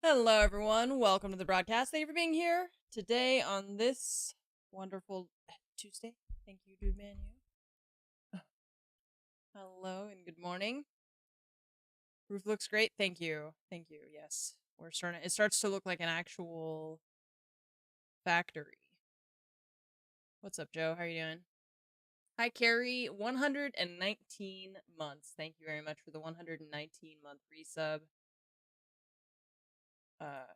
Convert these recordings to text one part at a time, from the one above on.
Hello, everyone. Welcome to the broadcast. Thank you for being here today on this wonderful Tuesday. Thank you, Dude Man. You. Hello and good morning. Roof looks great. Thank you. Thank you. Yes, we're starting. It starts to look like an actual factory. What's up, Joe? How are you doing? Hi, Carrie. 119 months. Thank you very much for the 119-month resub. Hide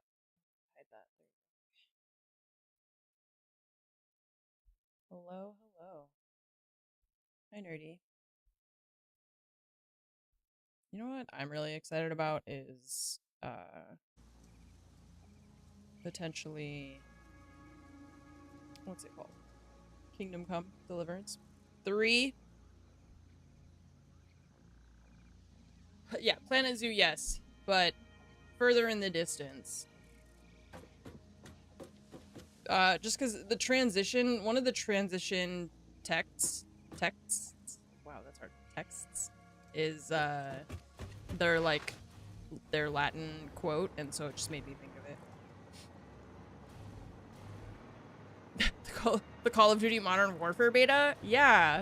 that. Hello, hello. Hi, Nerdy. You know what I'm really excited about is potentially, what's it called? Kingdom Come Deliverance 3. Yeah, Planet Zoo, yes, but further in the distance. Just because the transition, one of the transition texts, wow, that's hard, texts, is, their Latin quote, and so it just made me think of it. The Call of Duty Modern Warfare beta? Yeah.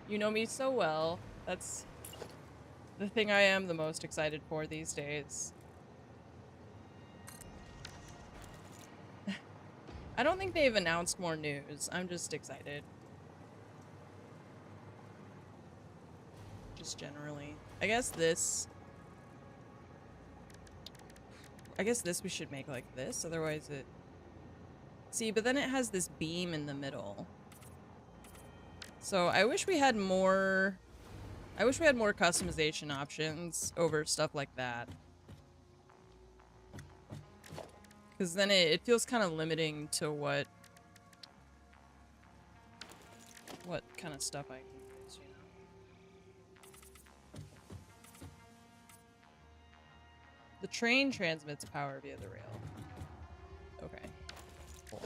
You know me so well. That's the thing I am the most excited for these days. I don't think they've announced more news. I'm just excited. Just generally. I guess this we should make like this, otherwise it... See, but then it has this beam in the middle. So I wish we had more... customization options over stuff like that. Because then it feels kind of limiting to what kind of stuff I can use, you know? The train transmits power via the rail. Okay. Cool.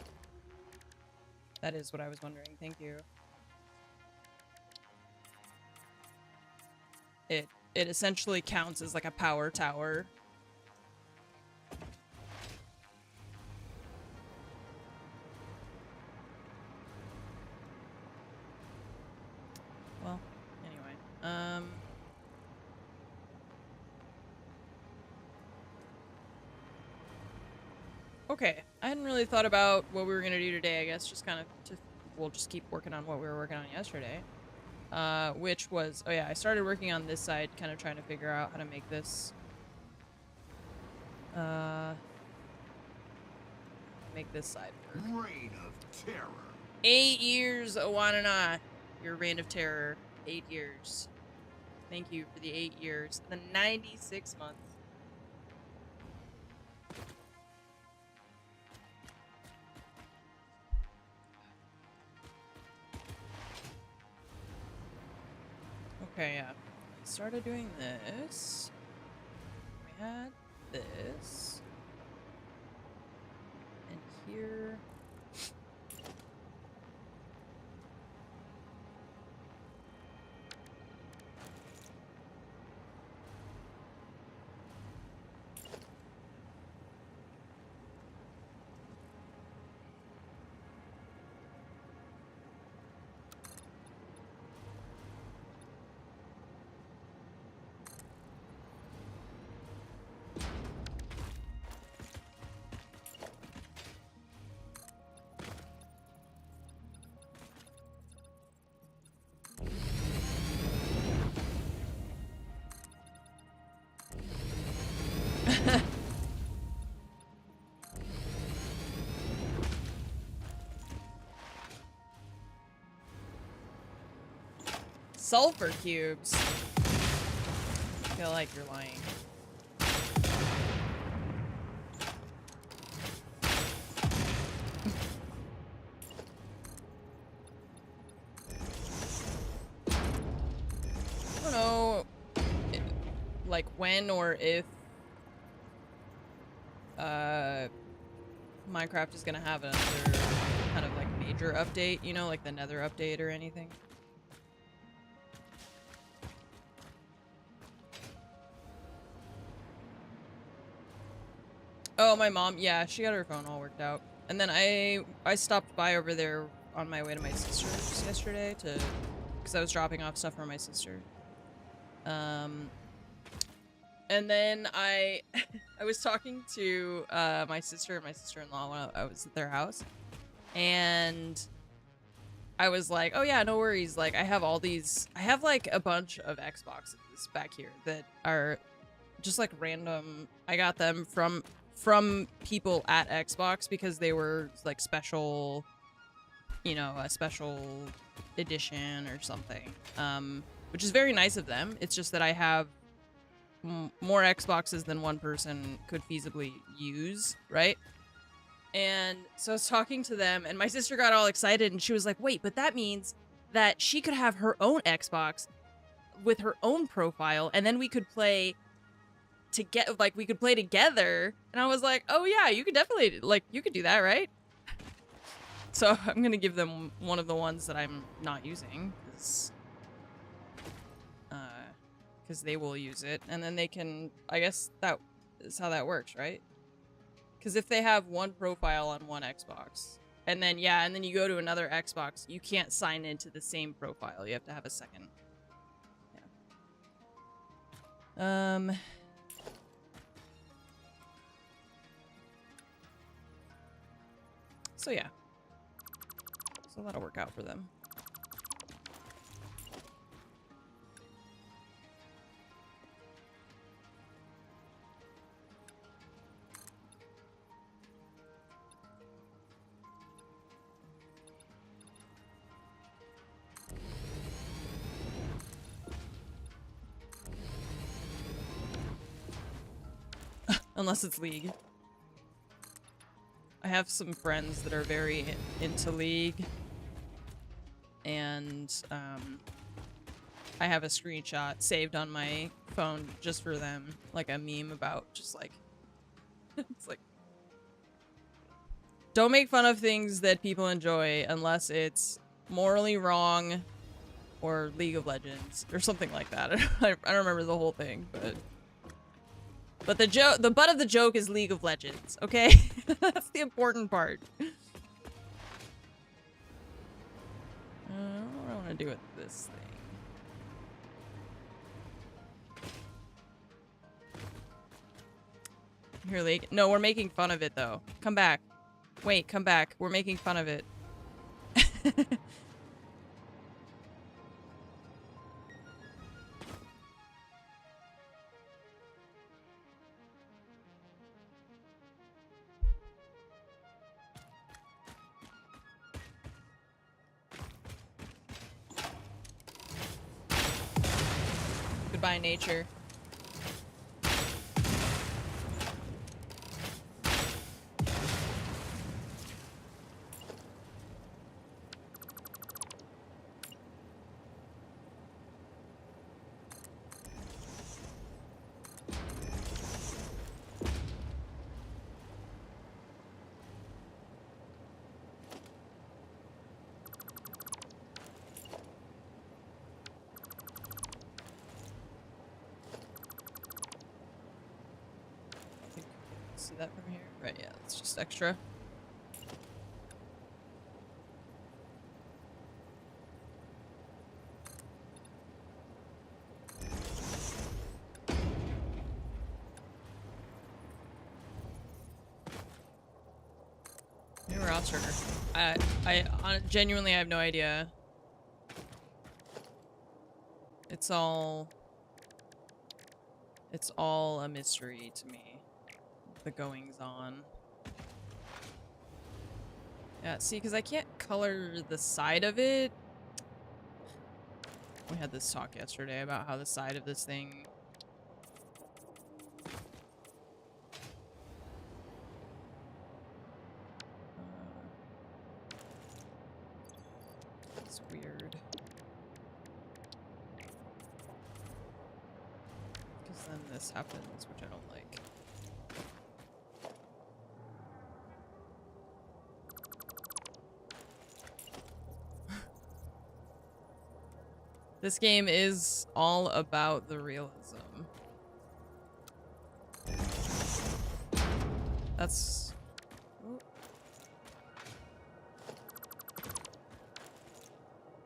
That is what I was wondering. Thank you. It essentially counts as like a power tower. Well, anyway. Okay. I hadn't really thought about what we were gonna do today, I guess. Just kind of we'll just keep working on what we were working on yesterday. Which was, oh yeah, I started working on this side, kind of trying to figure out how to make this, make this side work. Reign of Terror. 8 years, Awanana. Your reign of terror. 8 years. Thank you for the 8 years. The 96 months. Okay, yeah. Started doing this. We had this. And here. Sulfur cubes. I feel like you're lying. I don't know, like when or if Minecraft is gonna have another kind of like major update, you know, like the Nether update or anything. Oh, my mom, yeah, she got her phone all worked out. And then I stopped by over there on my way to my sister's yesterday because I was dropping off stuff for my sister. And then I was talking to my sister and my sister-in-law when I was at their house, and I was like, oh yeah, no worries, like I have like a bunch of Xboxes back here that are just like random. I got them from people at Xbox because they were like special, you know, a special edition or something, which is very nice of them. It's just that I have more Xboxes than one person could feasibly use, right? And so I was talking to them, and my sister got all excited, and she was like, wait, but that means that she could have her own Xbox with her own profile, and then we could play we could play together. And I was like, oh yeah, you could definitely, like, you could do that, right? So I'm gonna give them one of the ones that I'm not using, because they will use it, and then they can, I guess that is how that works, right? Because if they have one profile on one Xbox, and then, yeah, and then you go to another Xbox, you can't sign into the same profile. You have to have a second. Yeah. So yeah. So that'll work out for them. Unless it's League. I have some friends that are very into League. And, I have a screenshot saved on my phone just for them. Like a meme about just like... it's like... Don't make fun of things that people enjoy unless it's morally wrong or League of Legends or something like that. I don't remember the whole thing, but the butt of the joke is League of Legends, okay? That's the important part. What do I want to do with this thing? Here, League. No, we're making fun of it, though. Come back. Wait, come back. We're making fun of it. Goodbye, nature. See that from here? Right, yeah, it's just extra. New route turner. I genuinely have no idea. It's all a mystery to me. The goings on. Yeah, see, because I can't color the side of it. We had this talk yesterday about how the side of this thing... it's weird. Because then this happens, which I don't like. This game is all about the realism. That's...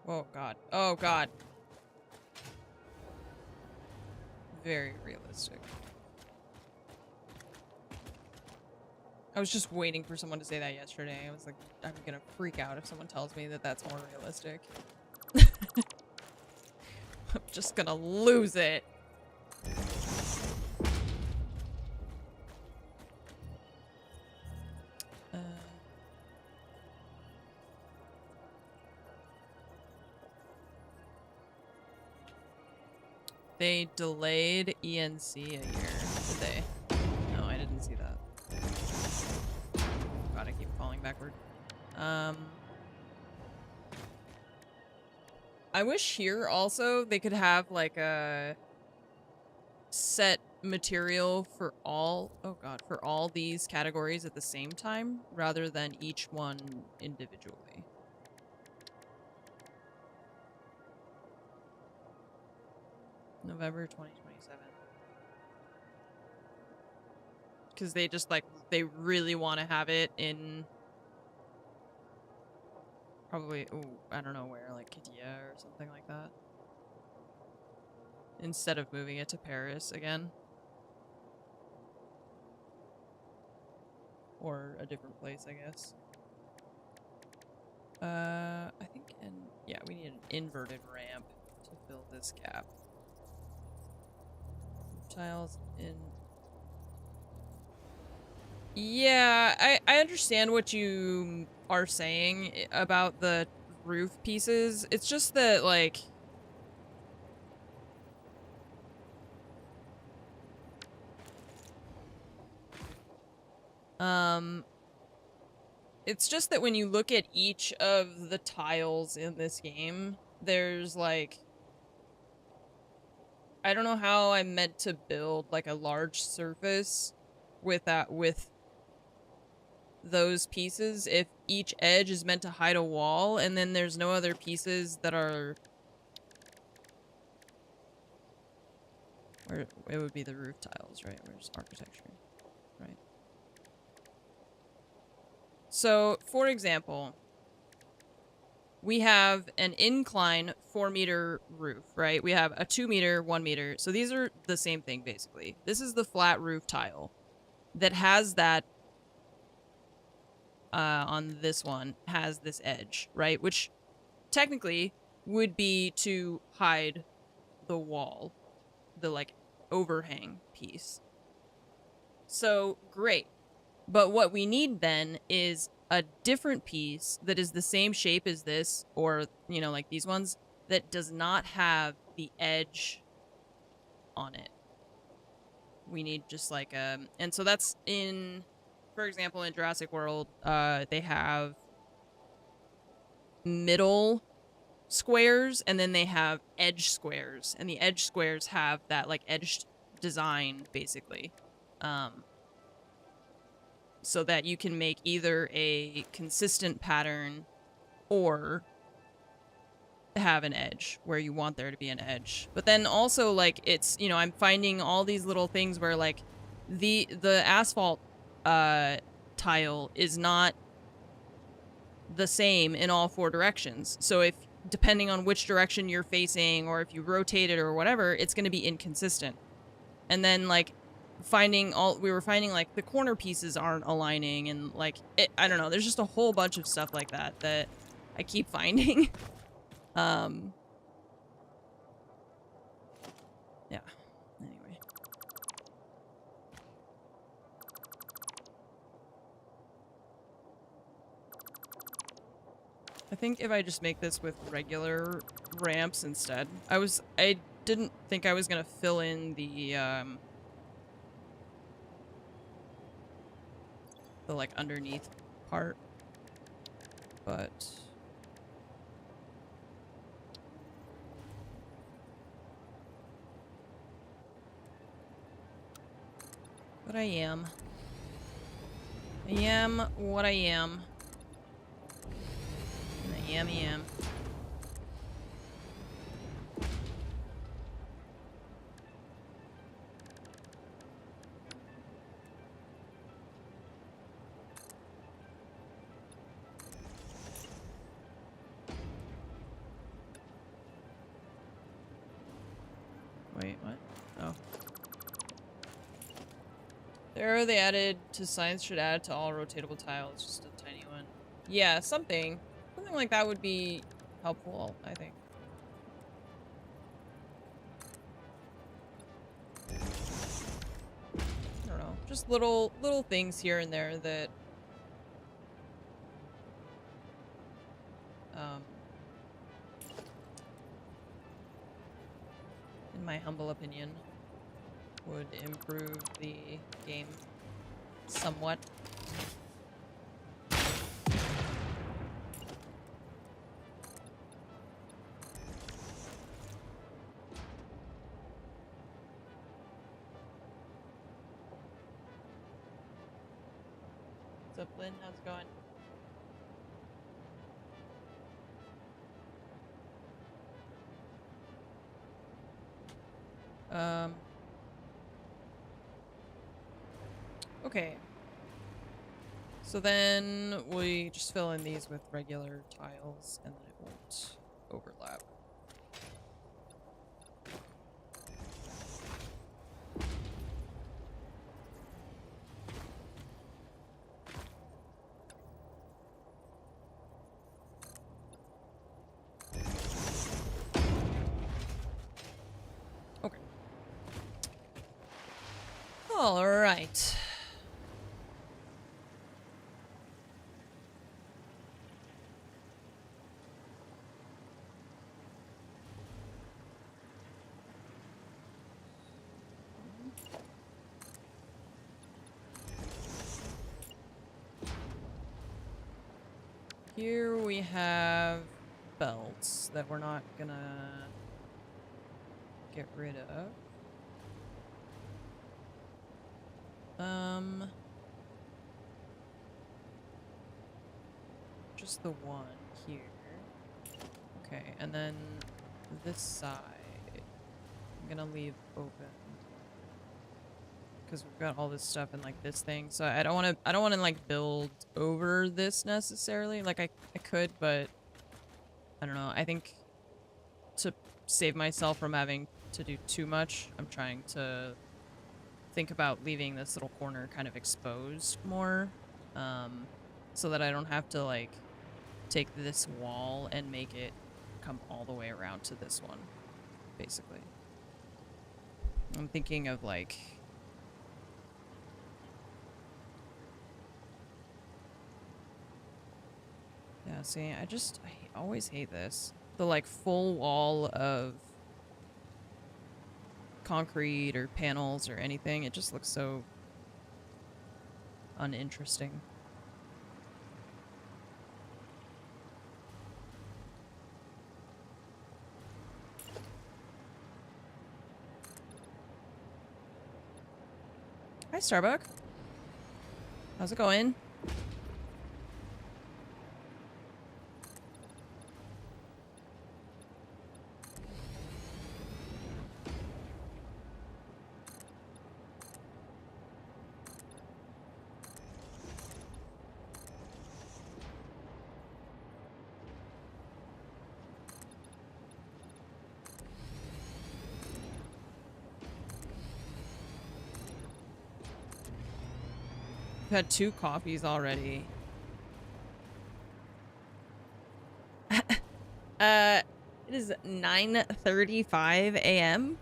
Oh, God. Oh, God. Very realistic. I was just waiting for someone to say that yesterday. I was like, I'm gonna freak out if someone tells me that that's more realistic. I'm just gonna lose it. They delayed ENC a year, did they? No, I didn't see that. God, I keep falling backward. I wish here also they could have like a set material for all, oh god, for all these categories at the same time rather than each one individually. November 2027. Because they just like, they really want to have it in probably, ooh, I don't know where, like Katia or something like that. Instead of moving it to Paris again. Or a different place, I guess. I think, yeah, we need an inverted ramp to fill this gap. Tiles in... Yeah, I understand what you are saying about the roof pieces. It's just that, like... It's just that when you look at each of the tiles in this game, there's, like... I don't know how I'm meant to build, like, a large surface with those pieces if each edge is meant to hide a wall, and then there's no other pieces that are... Where it would be the roof tiles, right? Where's architecture? Right. So, for example, we have an incline 4-meter roof, right? We have a 2-meter, 1-meter. So these are the same thing, basically. This is the flat roof tile that has that, on this one, has this edge, right? Which technically would be to hide the wall, the, like, overhang piece. So, great. But what we need then is a different piece that is the same shape as this, or, you know, like these ones, that does not have the edge on it. We need just like a... And so that's in, for example, in Jurassic World, they have middle squares, and then they have edge squares. And the edge squares have that, like, edged design, basically. So that you can make either a consistent pattern or have an edge where you want there to be an edge. But then also, like, it's, you know, I'm finding all these little things where, like, the asphalt tile is not the same in all 4 directions. So if, depending on which direction you're facing, or if you rotate it or whatever, it's going to be inconsistent. And then, like, we were finding, like, the corner pieces aren't aligning, and, like, I don't know, there's just a whole bunch of stuff like that that I keep finding. Yeah. Anyway. I think if I just make this with regular ramps instead. I didn't think I was gonna fill in the like underneath part, but I am what I am, and I am. The arrow they added to science should add to all rotatable tiles, just a tiny one. Yeah, something like that would be helpful, I think. I don't know, just little things here and there that in my humble opinion would improve the game somewhat. What's up, Lynn? How's it going? Okay. So then we just fill in these with regular tiles and then it won't overlap. Okay. All right. Here we have belts that we're not gonna get rid of. Just the one here. Okay, and then this side I'm gonna leave open because we've got all this stuff in like this thing. So I don't want to like build over this necessarily. Like I could, but I don't know. I think to save myself from having to do too much, I'm trying to think about leaving this little corner kind of exposed more, so that I don't have to like take this wall and make it come all the way around to this one, basically. I'm thinking of like yeah, see, I always hate this. The like full wall of concrete or panels or anything, it just looks so uninteresting. Hi, Starbuck. How's it going? I've had 2 coffees already. It is 9:35 a.m.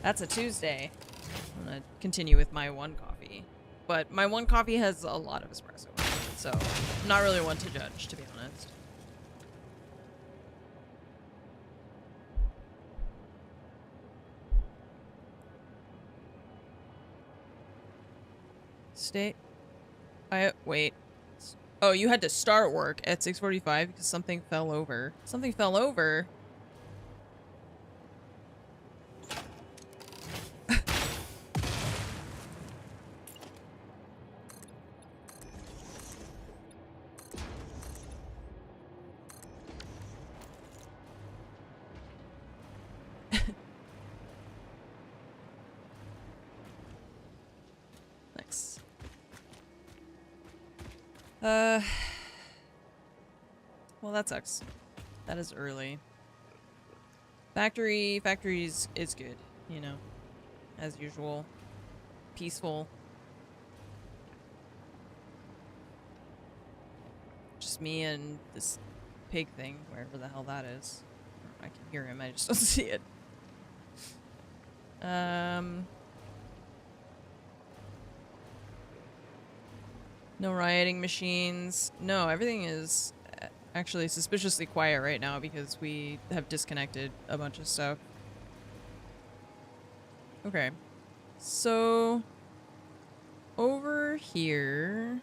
That's a Tuesday. I'm gonna continue with my 1 coffee. But my 1 coffee has a lot of espresso in it, so I'm not really one to judge, to be honest. Wait. Oh, you had to start work at 6:45 because something fell over. Something fell over? Nice. Well, that sucks. That is early. Factories is good, you know, as usual. Peaceful. Just me and this pig thing, wherever the hell that is. I can hear him, I just don't see it. No rioting machines. No, everything is actually suspiciously quiet right now because we have disconnected a bunch of stuff. Okay. So over here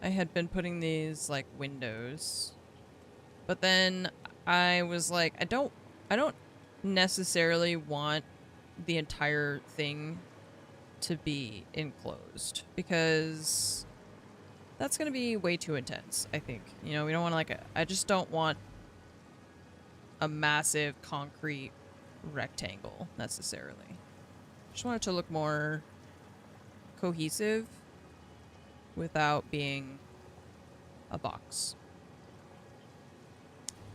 I had been putting these like windows. But then I was like, I don't necessarily want the entire thing to be enclosed because that's going to be way too intense, I think. You know, we don't want to like I just don't want a massive concrete rectangle necessarily. Just want it to look more cohesive without being a box.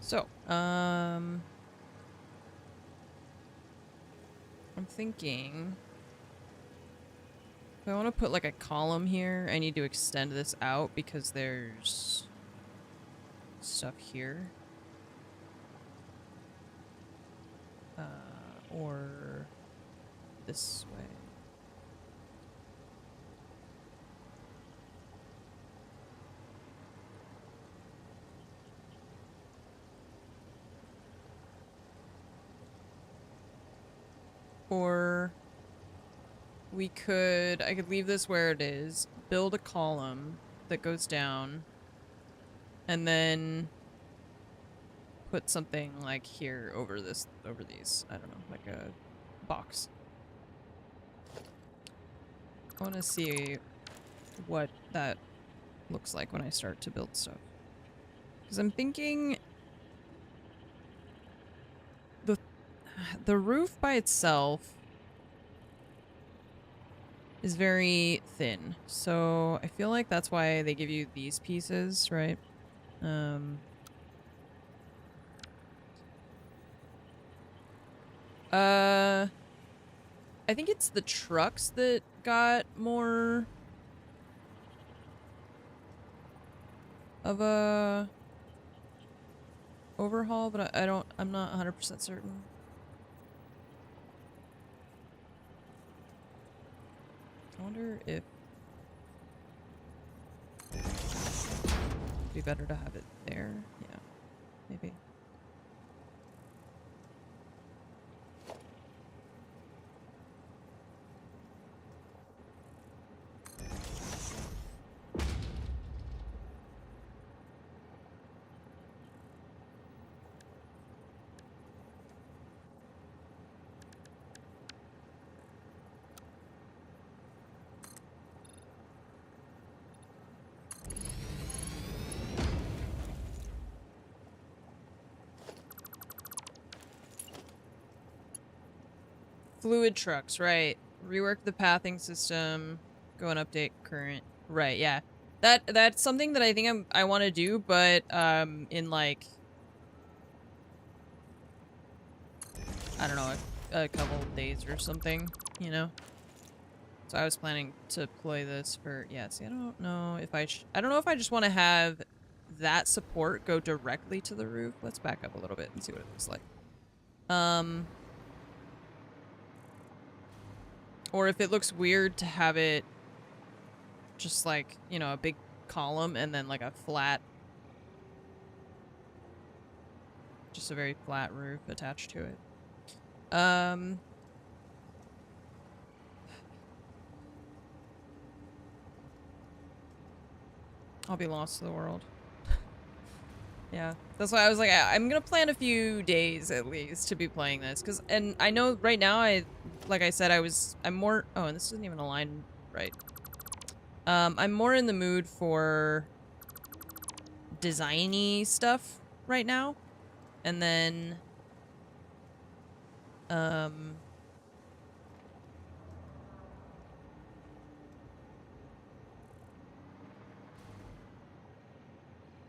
So, I'm thinking if I want to put like a column here, I need to extend this out because there's stuff here. Or this way. Or I could leave this where it is, build a column that goes down, and then put something like here over these, I don't know, like a box. I want to see what that looks like when I start to build stuff. Because I'm thinking the roof by itself is very thin. So I feel like that's why they give you these pieces, right? I think it's the trucks that got more of a overhaul, but I'm not 100% certain. I wonder if it'd be better to have it there. Yeah, maybe. Fluid trucks, right. Rework the pathing system. Go and update current. Right, yeah. That's something that I think I want to do, but in like I don't know, a couple days or something, you know. So I was planning to play this for see, I don't know if I don't know if I just want to have that support go directly to the roof. Let's back up a little bit and see what it looks like. Or if it looks weird to have it just like, you know, a big column and then like a flat, just a very flat roof attached to it. I'll be lost to the world. Yeah, that's why I was like, I'm gonna plan a few days at least to be playing this, and I know right now like I said, I'm more, oh, and this isn't even aligned right. I'm more in the mood for designy stuff right now, and then,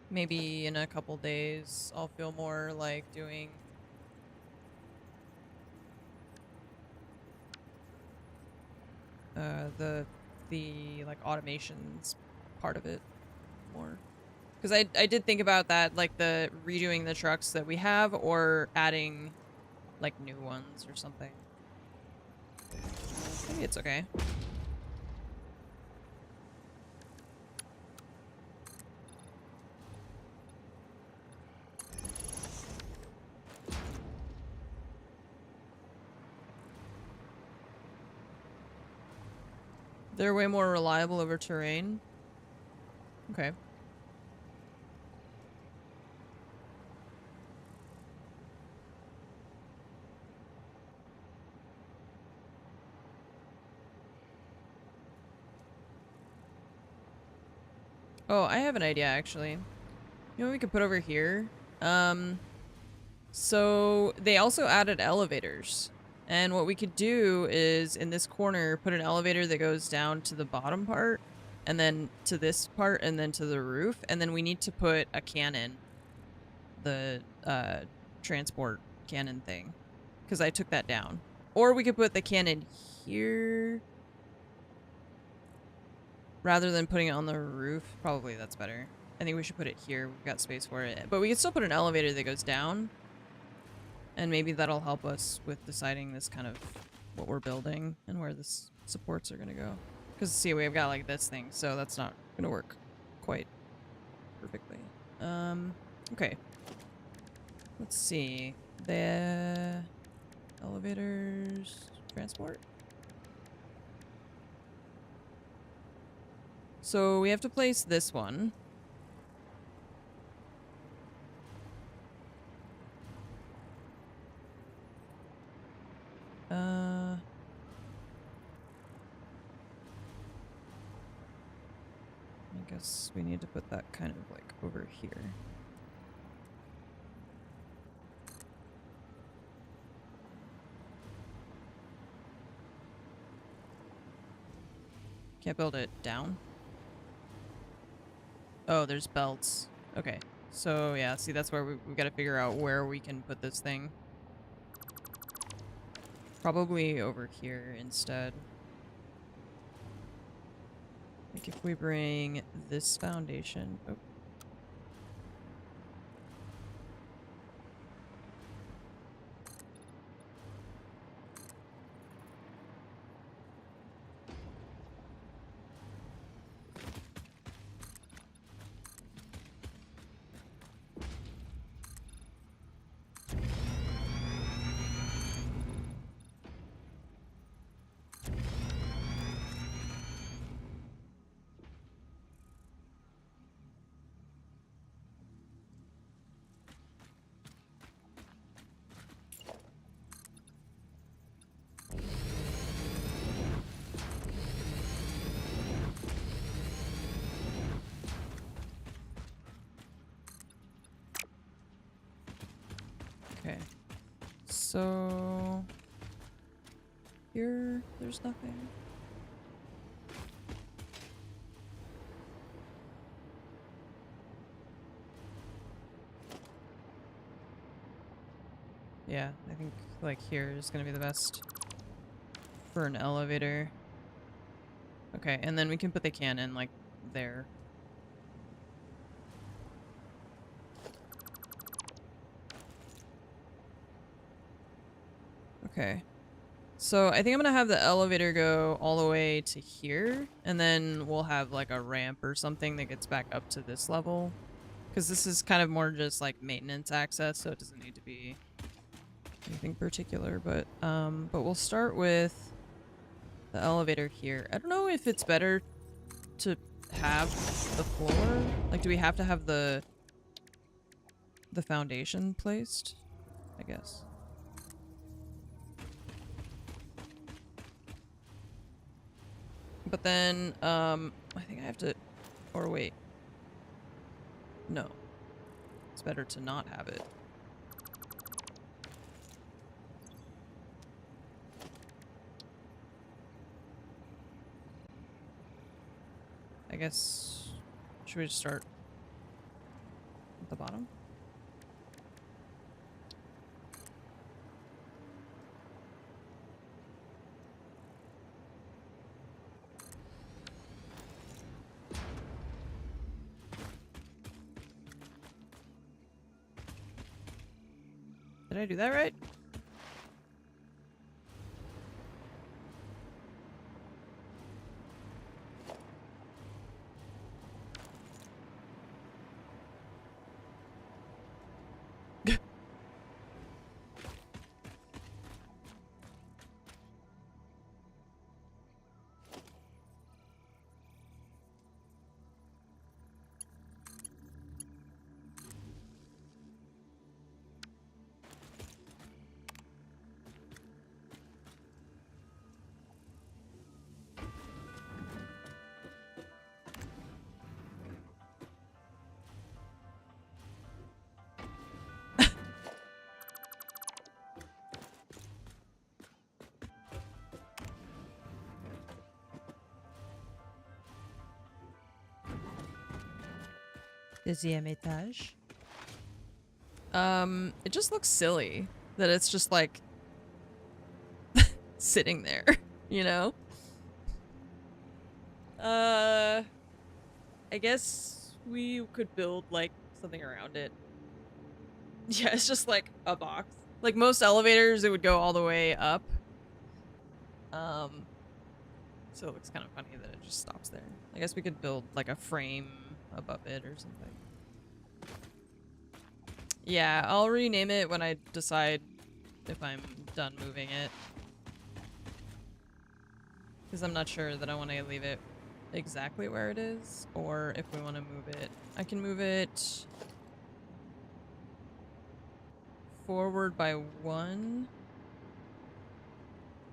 maybe in a couple days I'll feel more like doing the like automations part of it more. Because I did think about that, like the redoing the trucks that we have or adding like new ones or something. Maybe it's okay. They're way more reliable over terrain. Okay. Oh, I have an idea actually. You know what we could put over here? So they also added elevators. And what we could do is in this corner, put an elevator that goes down to the bottom part and then to this part and then to the roof. And then we need to put a cannon, the transport cannon thing, because I took that down. Or we could put the cannon here rather than putting it on the roof. Probably that's better. I think we should put it here. We've got space for it. But we could still put an elevator that goes down. And maybe that'll help us with deciding this kind of what we're building and where the supports are going to go. Because see, we've got like this thing, so that's not going to work quite perfectly. Okay. Let's see. The elevators, transport. So we have to place this one. I guess we need to put that kind of like over here. Can't build it down? Oh, there's belts. Okay. So yeah, see that's where we got to figure out where we can put this thing. Probably over here instead. Like if we bring this foundation... Oh. Okay. So... Here, there's nothing. Yeah, I think like here is gonna be the best for an elevator. Okay, and then we can put the cannon like there. Okay. So I think I'm gonna have the elevator go all the way to here, and then we'll have like a ramp or something that gets back up to this level. Because this is kind of more just like maintenance access, so it doesn't need to be anything particular. But we'll start with the elevator here. I don't know if it's better to have the floor. Like, do we have to have the foundation placed? I guess. But then, I think I have to, or wait. No. It's better to not have it. I guess, should we just start at the bottom. Did I do that right? Deuxième étage. It just looks silly that it's just like sitting there, you know? I guess we could build like something around it. Yeah, it's just like a box. Like most elevators, it would go all the way up. So it looks kind of funny that it just stops there. I guess we could build like a frame above it or something. Yeah, I'll rename it when I decide if I'm done moving it. Because I'm not sure that I want to leave it exactly where it is, or if we want to move it. I can move it forward by 1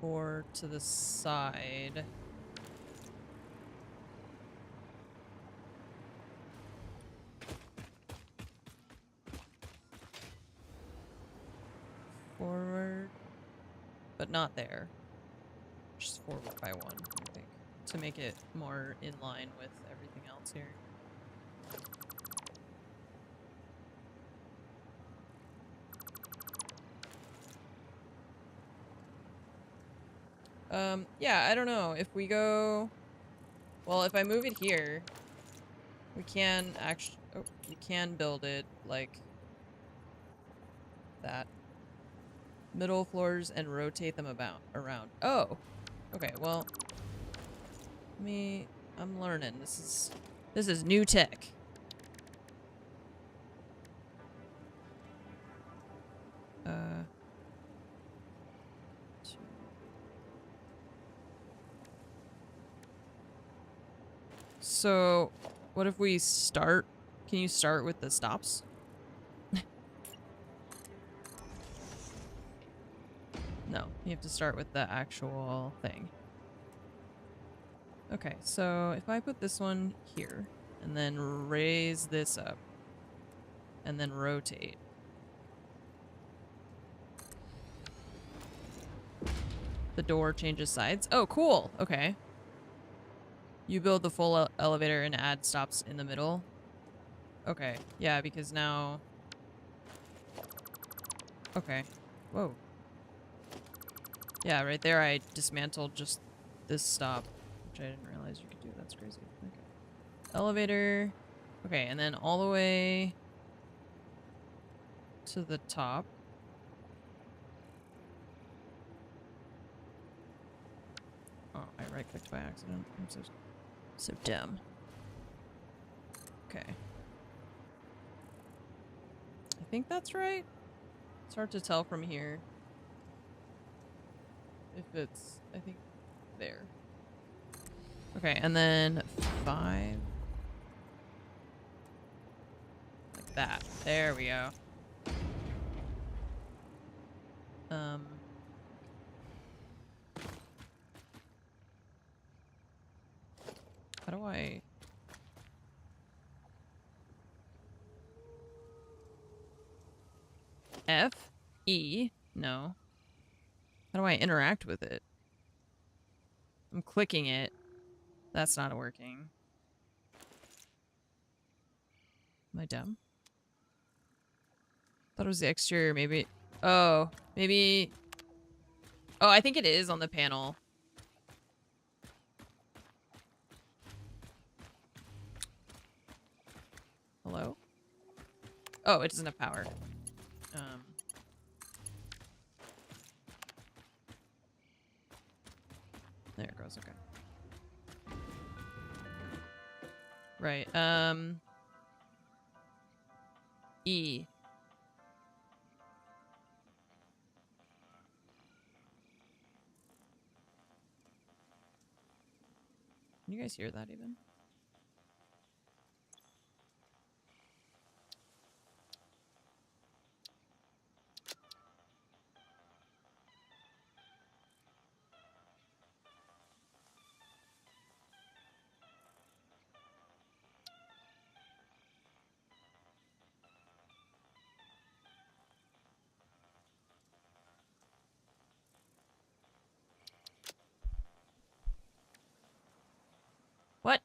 or to the side. Forward, but not there. Just forward by 1, I think, to make it more in line with everything else here. Yeah, I don't know. If we go... Well, if I move it here, we can actually... Oh, we can build it like that. Middle floors and rotate them around. Oh! Okay, well... I'm learning. This is new tech. So, what if we start? Can you start with the stops? No, you have to start with the actual thing. Okay, so if I put this one here, and then raise this up, and then rotate. The door changes sides. Oh, cool. Okay. You build the full elevator and add stops in the middle. Okay. Yeah, because now... Okay. Whoa. Yeah, right there I dismantled just this stop, which I didn't realize you could do. That's crazy. Okay. Elevator. Okay, and then all the way to the top. Oh, I right-clicked by accident. I'm so dumb. Okay. I think that's right. It's hard to tell from here. If it's, I think, there. Okay, and then 5. Like that. There we go. How do I... F? E? No. How do I interact with it? I'm clicking it. That's not working. Am I dumb? Thought it was the exterior, maybe. Oh, maybe. Oh, I think it is on the panel. Hello? Oh, it doesn't have power. There it goes, okay. Right, E. Can you guys hear that even? What?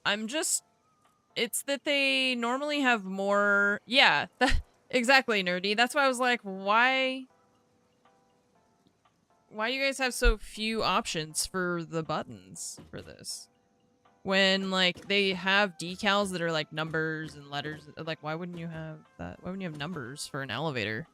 I'm just... It's that they normally have more... Yeah, exactly, nerdy. That's why I was like, why... Why do you guys have so few options for the buttons for this? When, like, they have decals that are, like, numbers and letters. Like, why wouldn't you have that? Why wouldn't you have numbers for an elevator?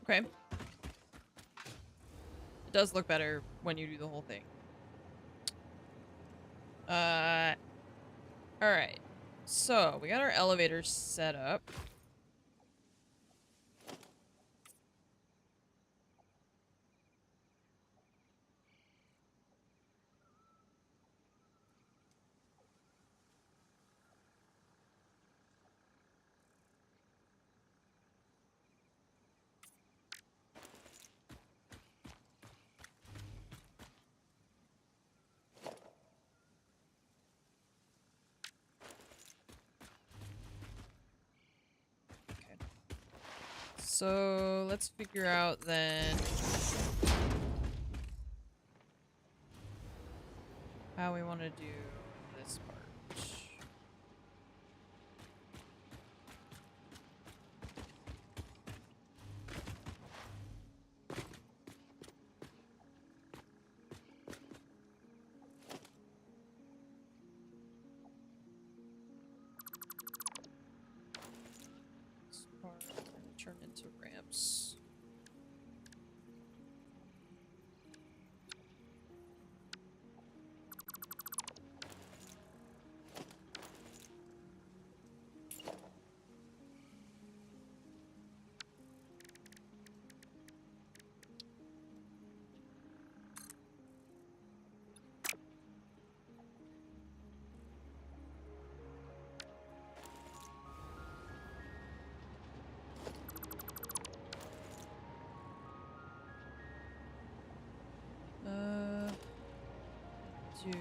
Okay. It does look better when you do the whole thing. Alright. So, we got our elevator set up. So, let's figure out then how we want to do this part. This part turn into ramps. Do...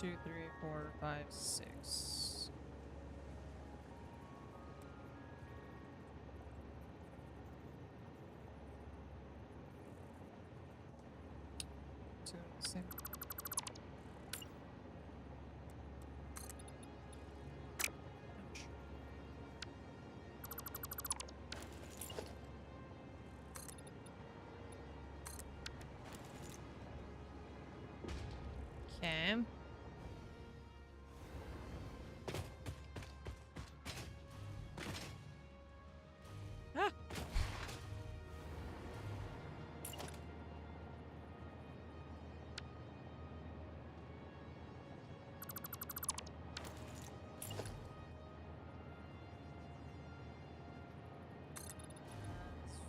2, 3, 4, 5, 6. Two of the same. Ouch. Okay. Ah.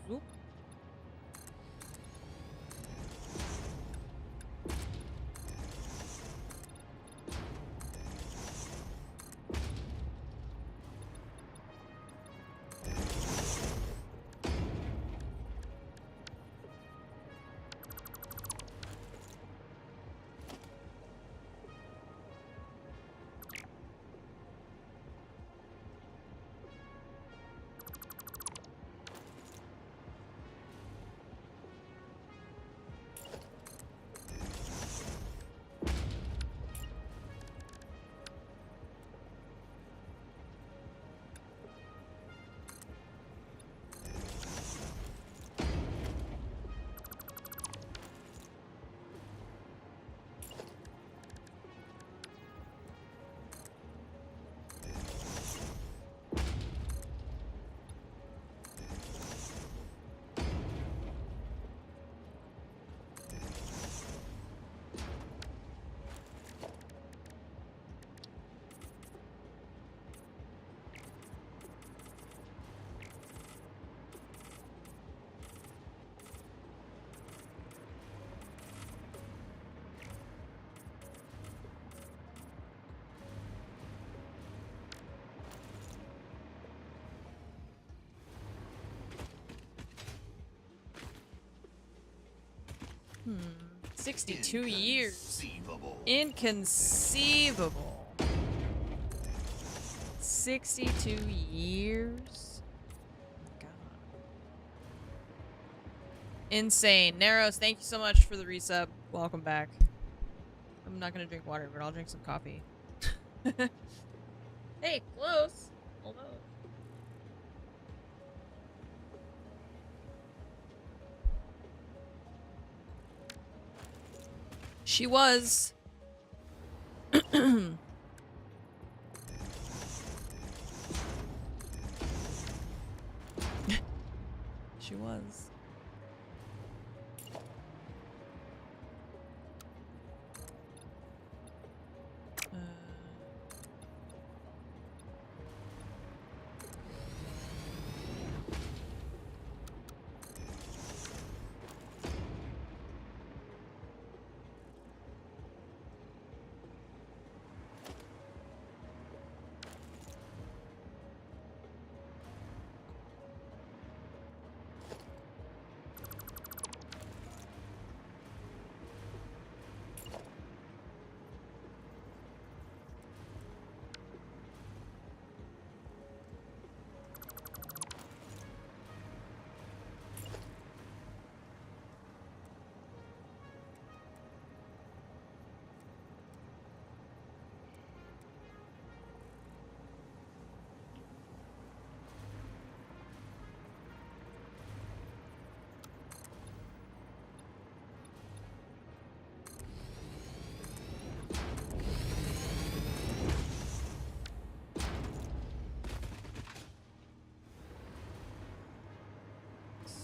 Zoop. Hmm. 62 years. Inconceivable. 62 years? God. Insane. Narrows, thank you so much for the resub. Welcome back. I'm not gonna drink water, but I'll drink some coffee. Hey, close. Almost. She was. She was.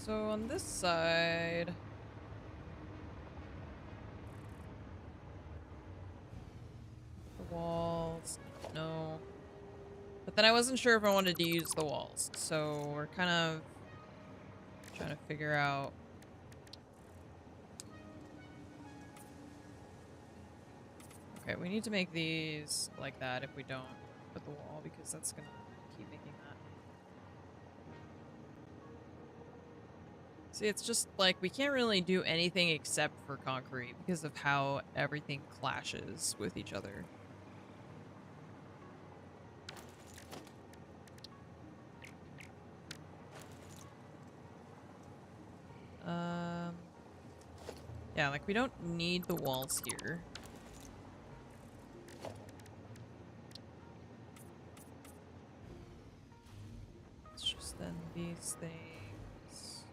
So on this side, the walls, no. But then I wasn't sure if I wanted to use the walls, so we're kind of trying to figure out. Okay, we need to make these like that if we don't put the wall, because that's gonna keep making that See, it's just like we can't really do anything except for concrete because of how everything clashes with each other. Yeah, like we don't need the walls here. It's just then these things.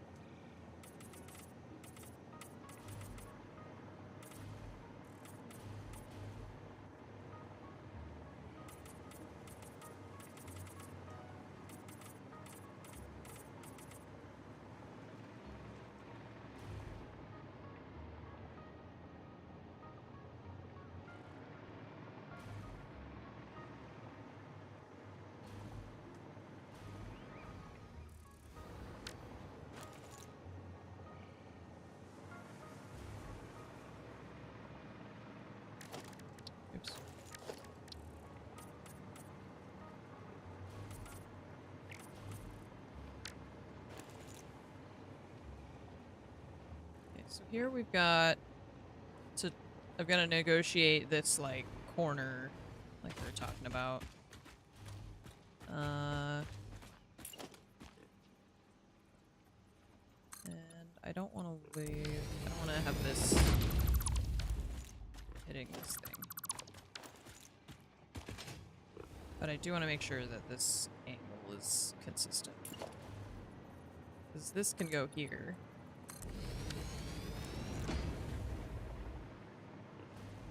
Oops. Okay, so here we've got to... I've got to negotiate this, like, corner like they're talking about. And I don't want to leave... I don't want to have this hitting this thing. But I do want to make sure that this angle is consistent. Because this can go here.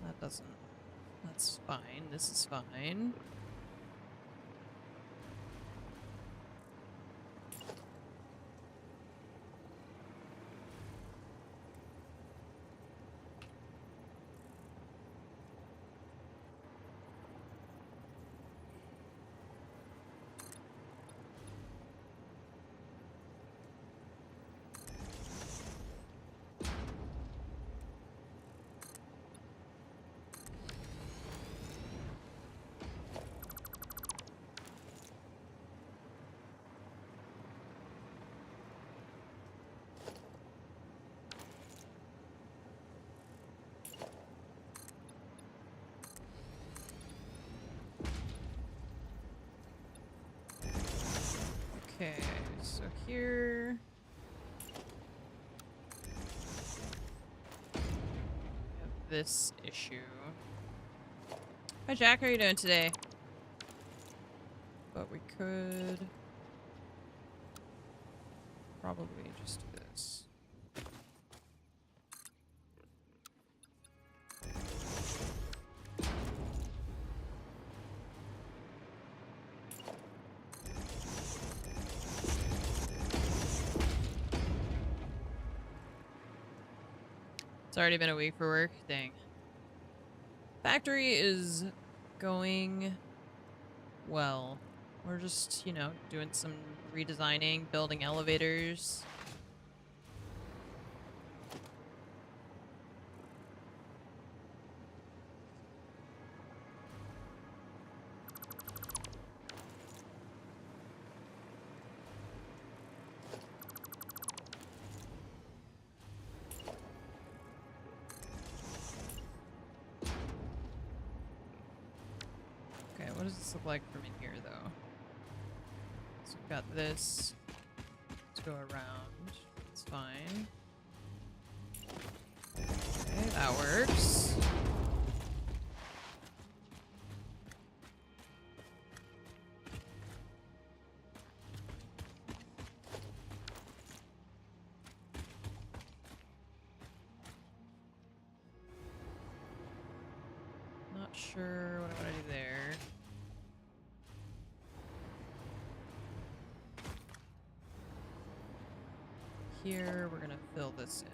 That doesn't... That's fine. This is fine. Okay, so here... we have this issue. Hi Jack, how are you doing today? But we could... probably just do this. It's already been a week for work. Dang. Factory is going well. We're just, you know, doing some redesigning, building elevators. Okay, what does this look like from in here, though? So we've got this to go around. It's fine. Okay, that works. Not sure what I want to do there. Here, we're gonna fill this in.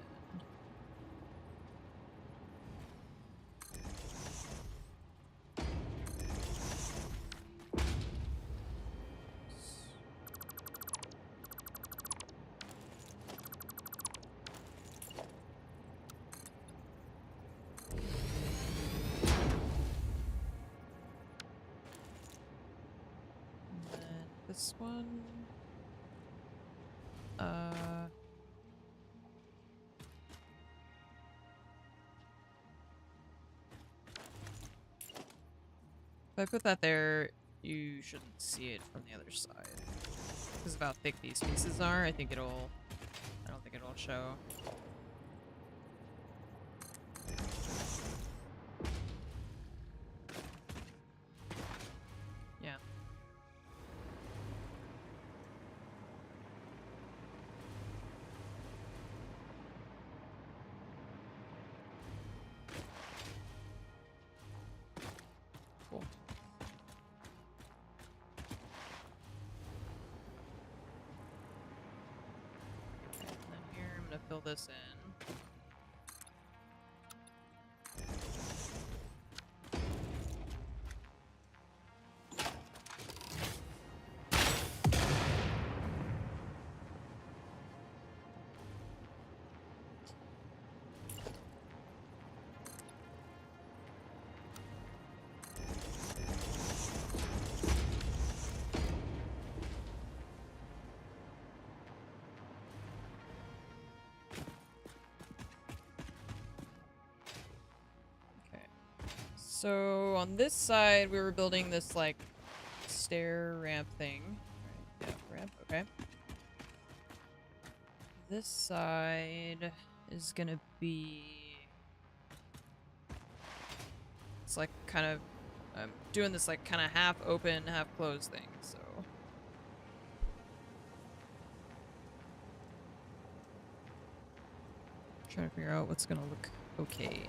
And then this one. I put that there, you shouldn't see it from the other side. Because of how thick these pieces are, I don't think it'll show. Yeah. Cool. And then here, I'm gonna fill this in. So on this side, we were building this like stair ramp thing. Right, yeah, ramp, okay. This side is gonna be... It's like kind of... I'm doing this like kind of half open, half closed thing, so... Trying to figure out what's gonna look okay.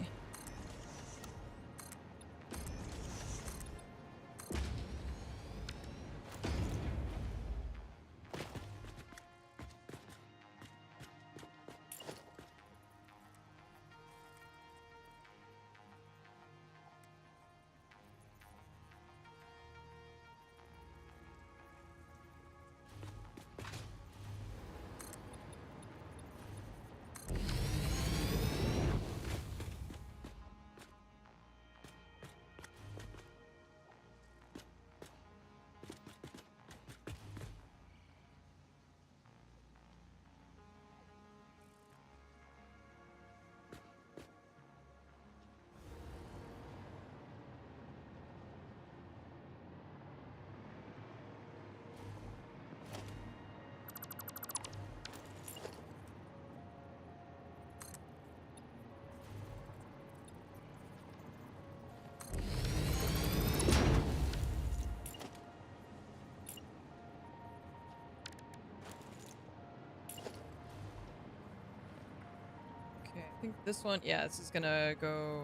I think this one, yeah, this is gonna go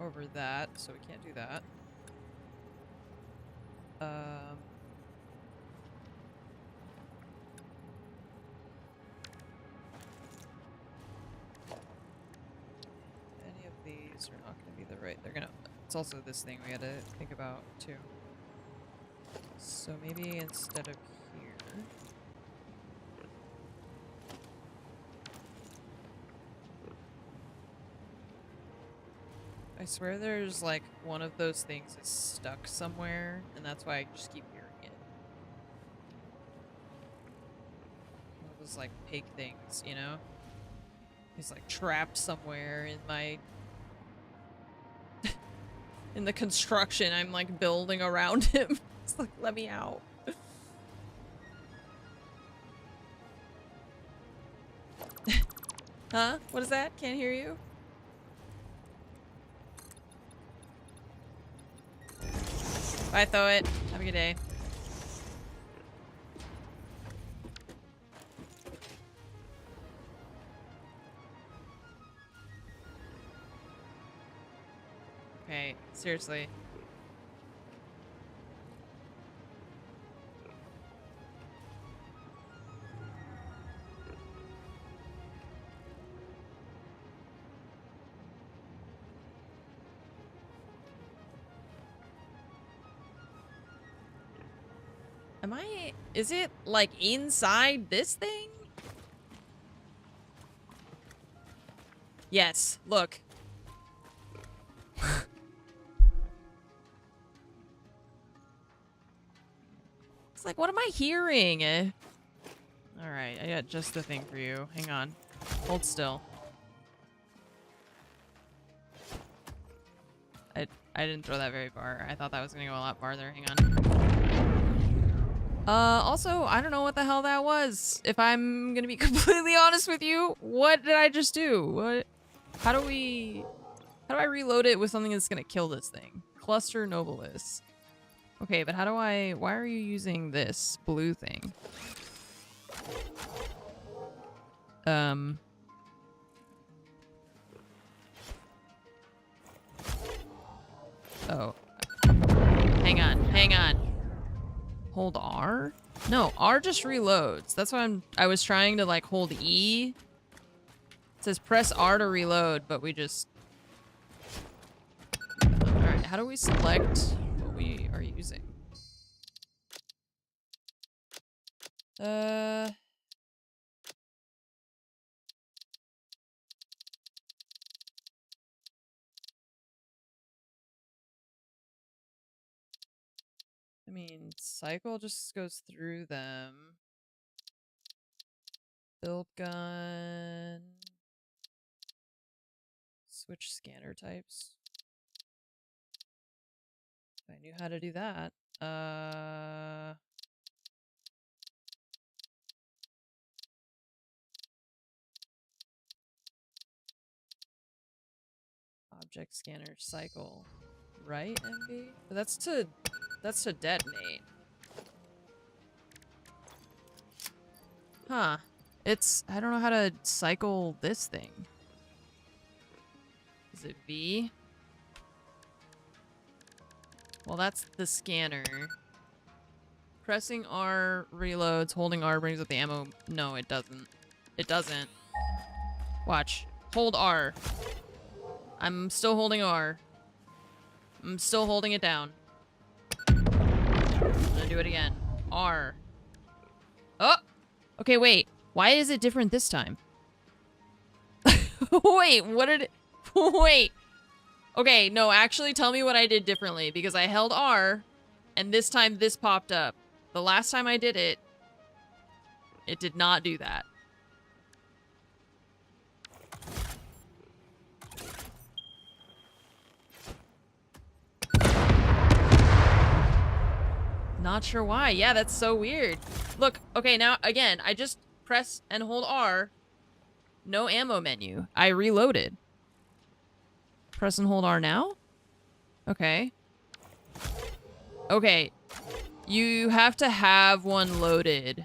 over that, so we can't do that. Any of these are not gonna be the right, they're gonna, it's also this thing we had to think about too. So maybe instead of here, I swear there's like one of those things is stuck somewhere, and that's why I just keep hearing it. One of those like pig things, you know? He's like trapped somewhere in my... in the construction I'm like building around him. It's like, let me out. Huh? What is that? Can't hear you? Bye, throw it. Have a good day. Okay, seriously. Am I... Is it, like, inside this thing? Yes, look. It's like, what am I hearing? Alright, I got just the thing for you. Hang on. Hold still. I didn't throw that very far. I thought that was gonna go a lot farther. Hang on. Also, I don't know what the hell that was. If I'm gonna be completely honest with you, what did I just do? What? How do I reload it with something that's gonna kill this thing? Cluster Nobilis. Okay, but why are you using this blue thing? Oh. Hang on. Hold R? No, R just reloads. That's why I was trying to like hold E. It says press R to reload, but we just... Alright, how do we select what we are using? I mean, cycle just goes through them. Build gun. Switch scanner types. If I knew how to do that. Object scanner cycle. Right, MB? But that's to detonate. Huh. I don't know how to cycle this thing. Is it V? Well, that's the scanner. Pressing R reloads, holding R brings up the ammo. No, it doesn't. It doesn't. Watch. Hold R. I'm still holding R. I'm still holding it down. I'm gonna do it again. R. Oh! Okay, wait. Why is it different this time? Wait, what did it... Wait. Okay, no, actually tell me what I did differently, because I held R, and this time this popped up. The last time I did it, it did not do that. Not sure why. Yeah, that's so weird. Look, okay, now, again, I just press and hold R. No ammo menu. I reloaded. Press and hold R now? Okay. Okay. You have to have one loaded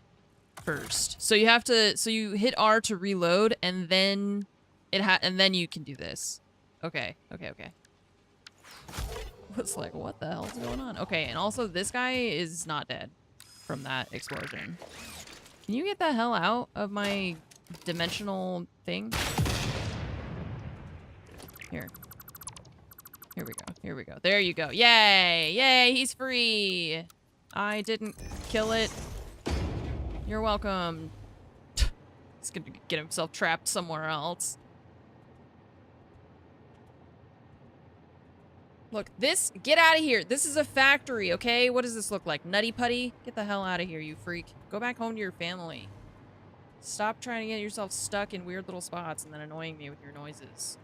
first. So you have to, so you hit R to reload, and then and then you can do this. Okay, okay, okay. Was like, what the hell's going on? Okay, and also this guy is not dead from that explosion. Can you get the hell out of my dimensional thing? Here. Here we go. Here we go. There you go. Yay! Yay! He's free! I didn't kill it. You're welcome. He's gonna get himself trapped somewhere else. Look, get out of here. This is a factory, okay? What does this look like? Nutty Putty? Get the hell out of here, you freak. Go back home to your family. Stop trying to get yourself stuck in weird little spots and then annoying me with your noises.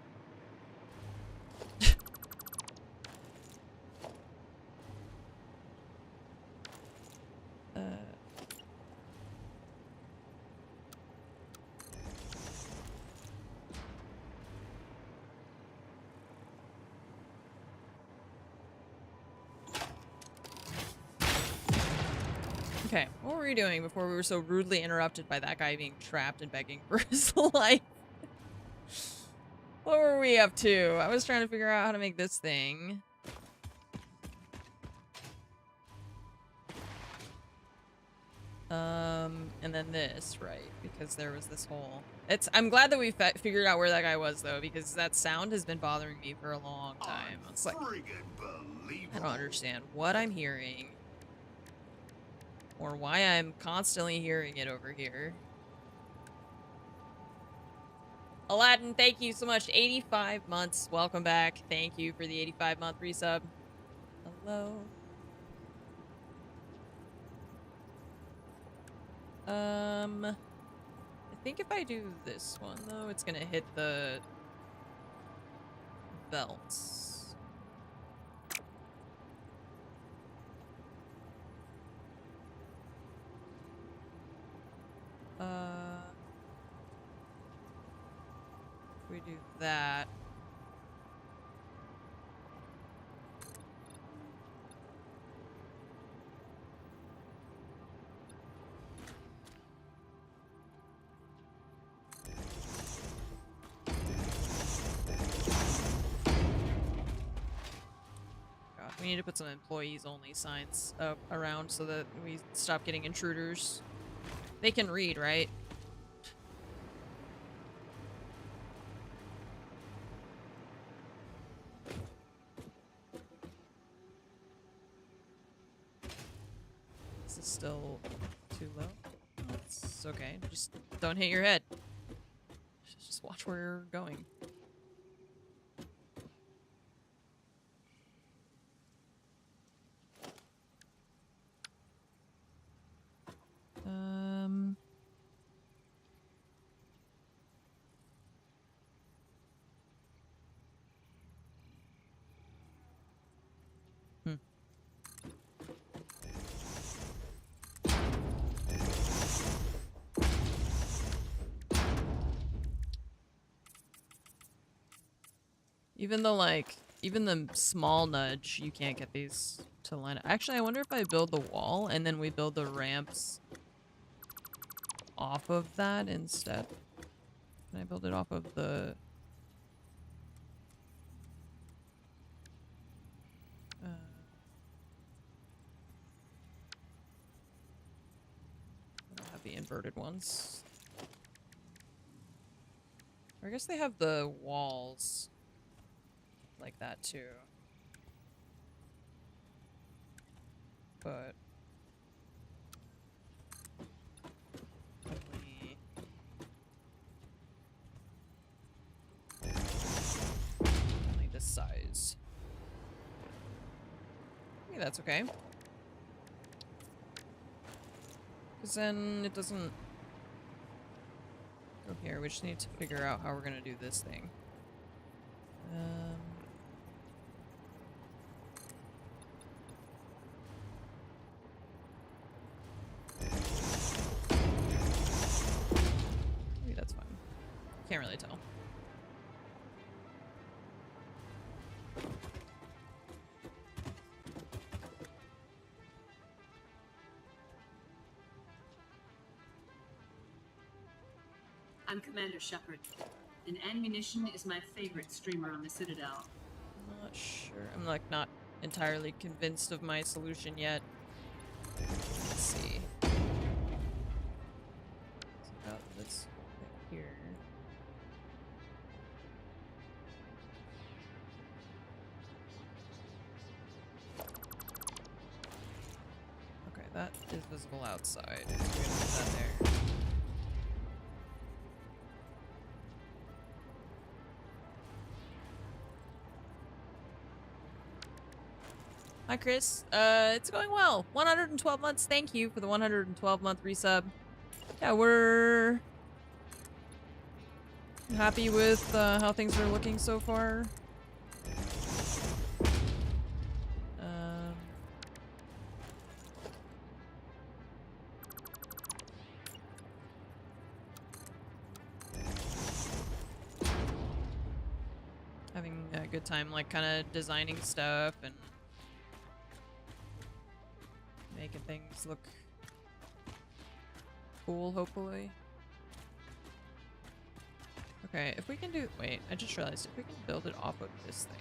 Okay, what were we doing before we were so rudely interrupted by that guy being trapped and begging for his life? What were we up to? I was trying to figure out how to make this thing. And then this, right? Because there was this hole. I'm glad that we figured out where that guy was, though, because that sound has been bothering me for a long time. It's like, I don't understand what I'm hearing. Or why I'm constantly hearing it over here. Aladdin, thank you so much. 85 months. Welcome back. Thank you for the 85-month resub. Hello. I think if I do this one, though, it's gonna hit the belts. that. God, we need to put some employees only signs up around so that we stop getting intruders. They can read, right? This is still too low. It's okay. Just don't hit your head. Just watch where you're going. Even though, like, even the small nudge, you can't get these to line up. Actually, I wonder if I build the wall and then we build the ramps off of that instead. Can I build it off of the... I don't have the inverted ones. Or I guess they have the walls like that too. But only this size. Maybe that's okay. Because then it doesn't go here. We just need to figure out how we're gonna do this thing. Maybe that's fine. Can't really tell. I'm Commander Shepard, and Munition is my favorite streamer on the Citadel. I'm not sure. I'm like not entirely convinced of my solution yet. Let's see. It's about this right here. Okay, that is visible outside. So we're gonna put that there. Hi, Chris. It's going well. 112 months. Thank you for the 112-month resub. Yeah, we're happy with how things are looking so far. Having a good time, like, kind of designing stuff and making things look cool, hopefully. Okay, if we can do... Wait, I just realized if we can build it off of this thing.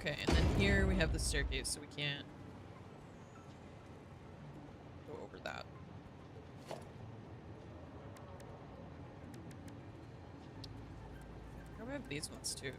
Okay, and then here we have the staircase, so we can't I have these ones too.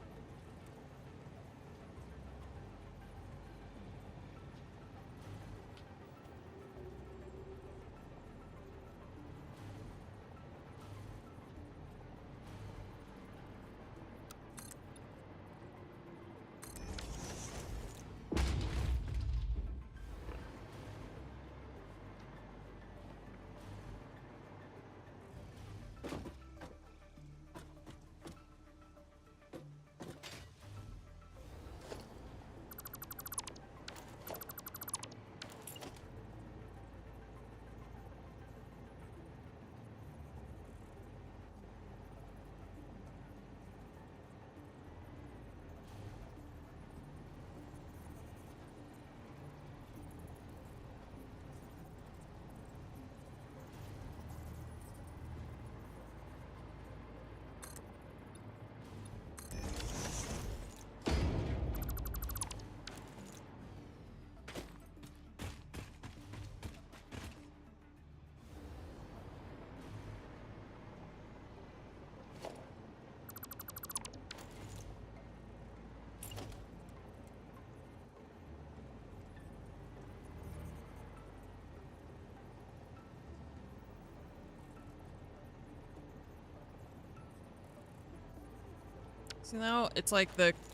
So now it's like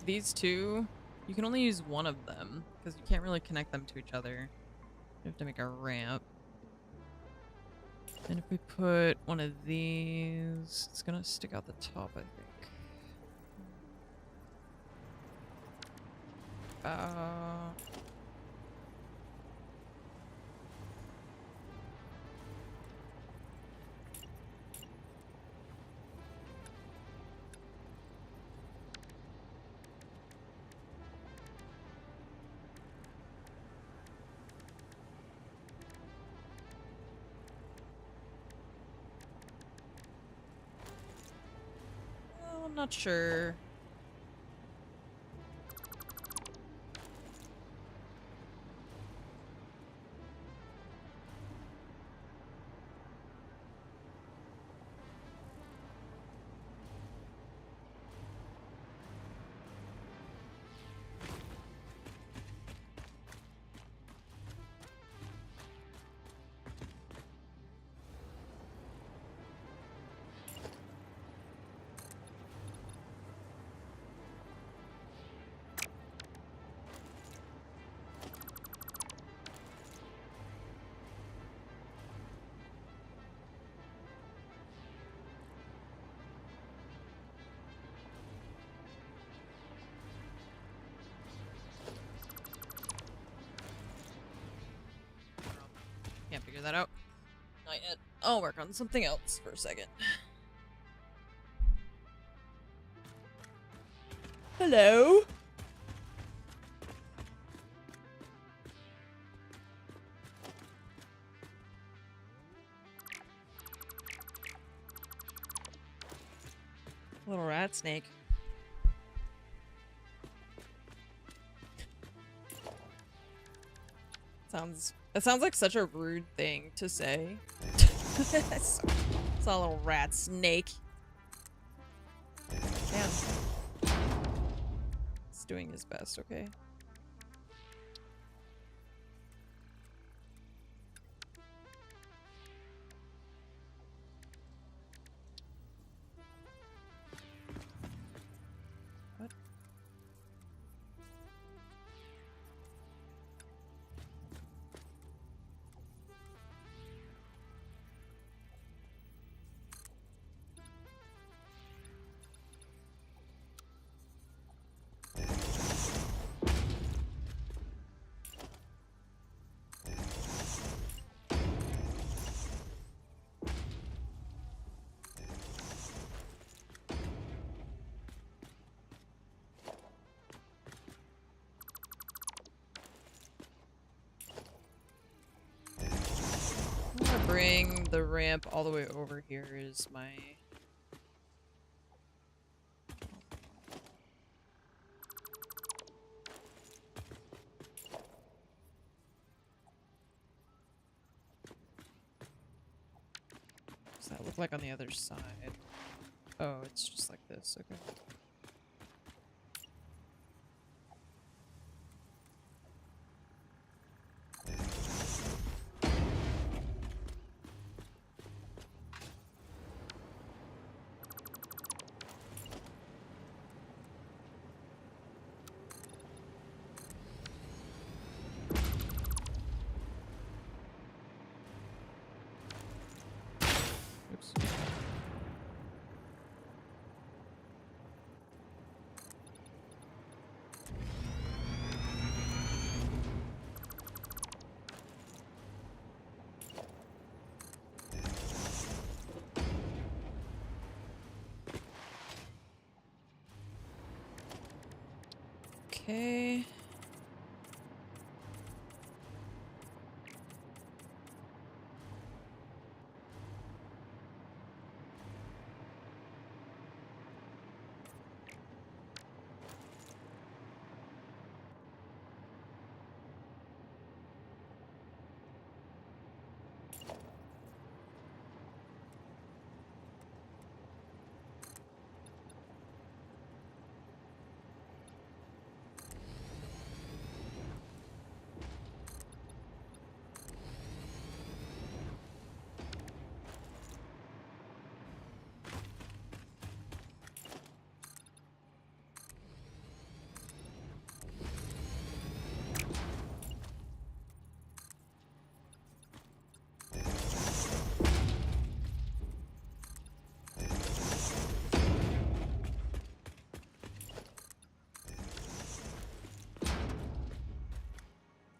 these two, you can only use one of them because you can't really connect them to each other. You have to make a ramp. And if we put one of these, it's gonna stick out the top, I think. Well, I'm not sure. Can't figure that out. Not yet. I'll work on something else for a second. Hello? Little rat snake. It sounds like such a rude thing to say. It's a little rat snake. Damn. He's doing his best, okay? What? I'm gonna bring the ramp all the way over here is my... What does that look like on the other side? Oh, it's just like this, okay. Oops. Okay.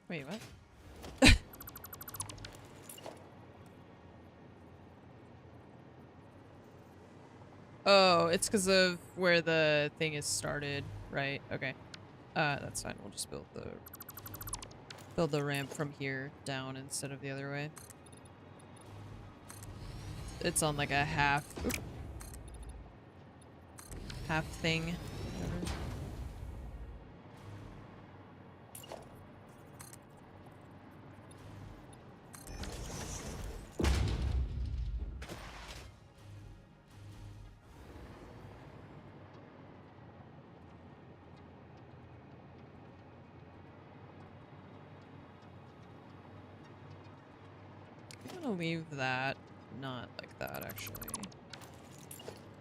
Wait, what? Oh, it's because of where the thing is started, right? Okay. That's fine. We'll just build the ramp from here down instead of the other way. It's on like a half thing. Whatever. I'm gonna leave that not like that, actually.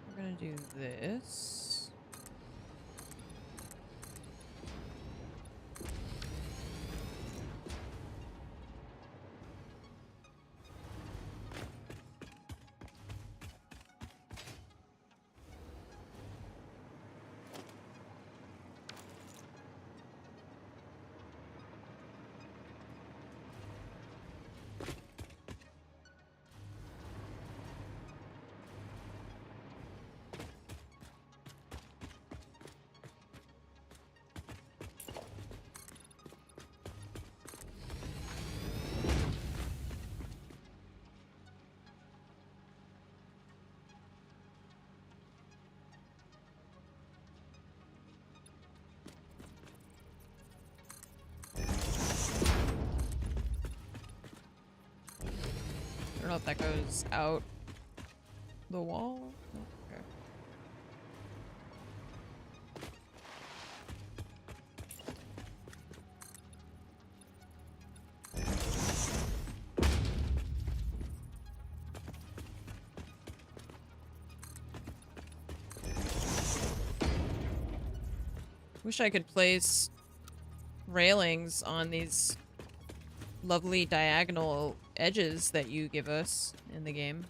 We're gonna do this. I don't know if that goes out the wall. Okay. Wish I could place railings on these lovely diagonal edges that you give us in the game.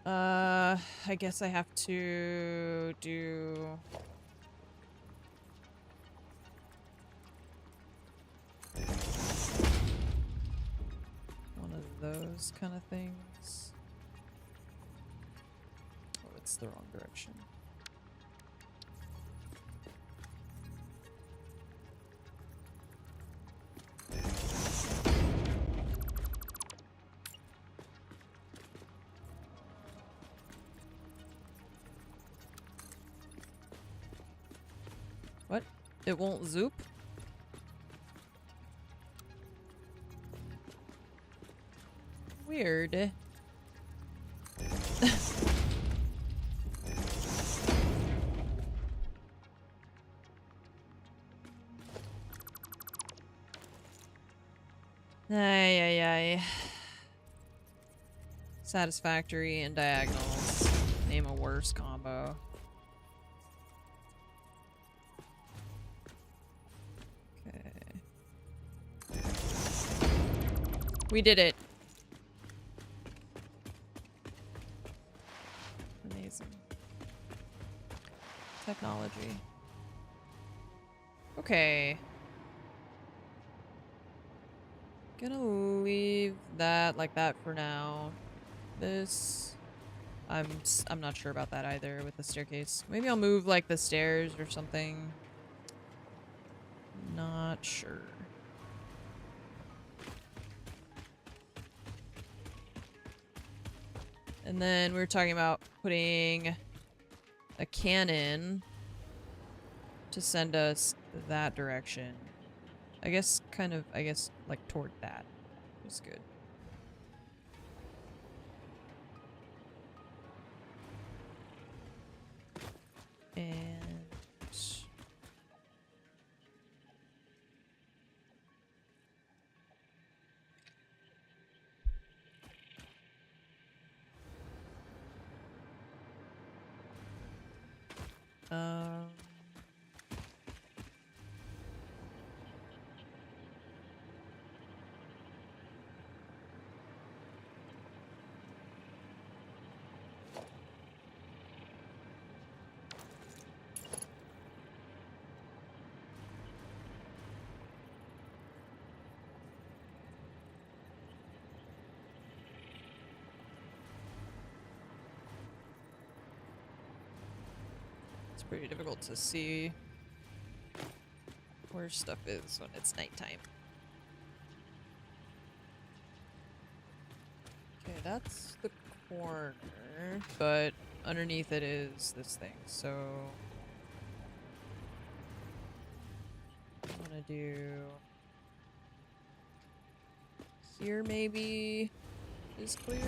I guess I have to do one of those kind of things. Oh, it's the wrong direction. What? It won't zoop? Weird. Ay, ay, ay. Satisfactory and diagonals. Name a worse combo. Okay. We did it. Amazing. Technology. Okay. Gonna leave that like that for now. This... I'm not sure about that either with the staircase. Maybe I'll move like the stairs or something. Not sure. And then we were talking about putting a cannon to send us that direction. I guess like toward that was good. And um it's pretty difficult to see where stuff is when it's nighttime. Okay, that's the corner, but underneath it is this thing, so I'm gonna do here maybe is clear.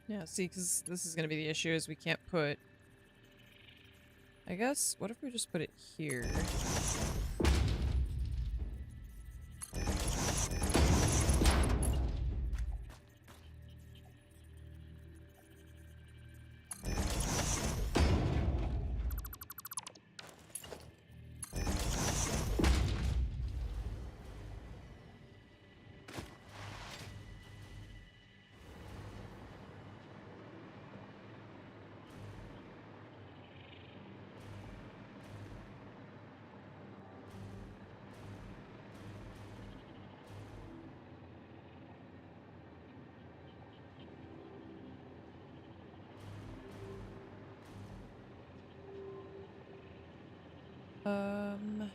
Yeah, see, because this is going to be the issue is we can't put... I guess, what if we just put it here? Um...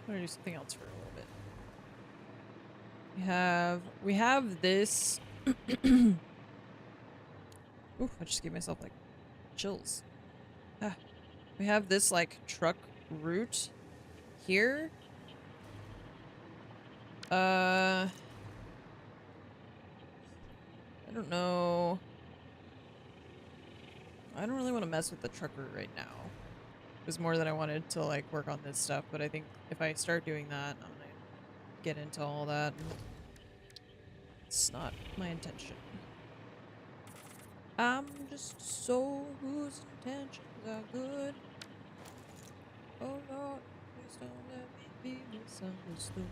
I'm gonna do something else for a little bit. We have this. Ooh, I just gave myself like chills. Ah. We have this like truck route here. I don't know. I don't really want to mess with the truck route right now. It was more that I wanted to like work on this stuff, but I think if I start doing that, I'm gonna get into all that. And it's not my intention. I'm just a soul whose intentions are good. Oh Lord, please don't let me be misunderstood.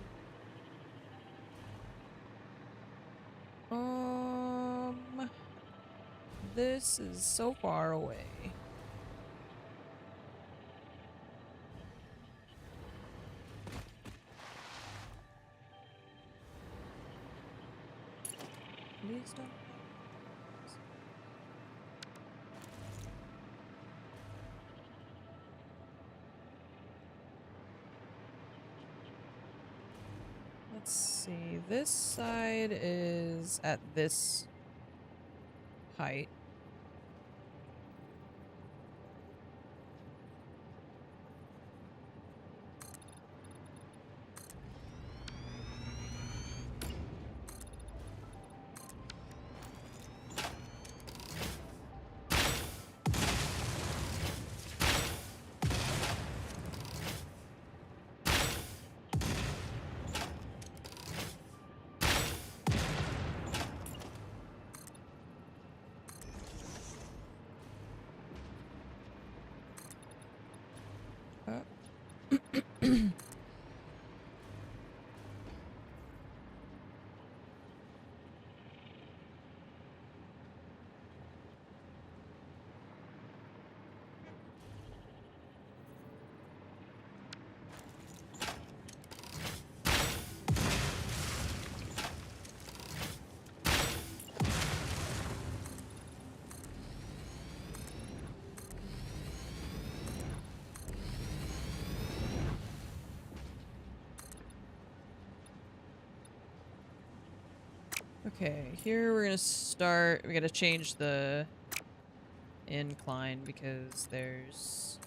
This is so far away. Please don't. Let's see. This side is at this height. Okay, here we're gonna start. We gotta change the incline because there's.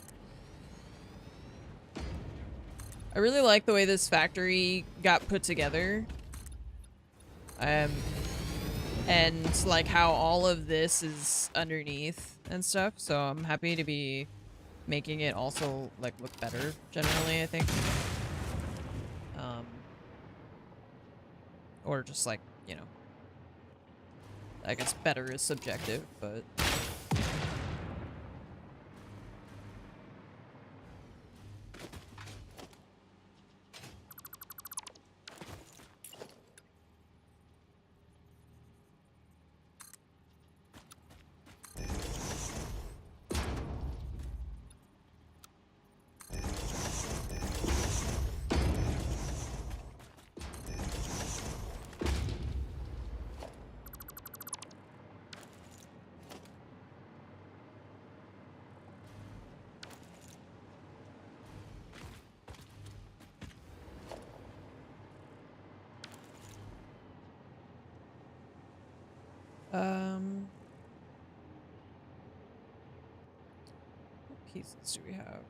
I really like the way this factory got put together. And like how all of this is underneath and stuff. So I'm happy to be making it also like look better generally, I think. Or just like, you know, I guess better is subjective, but what pieces do we have?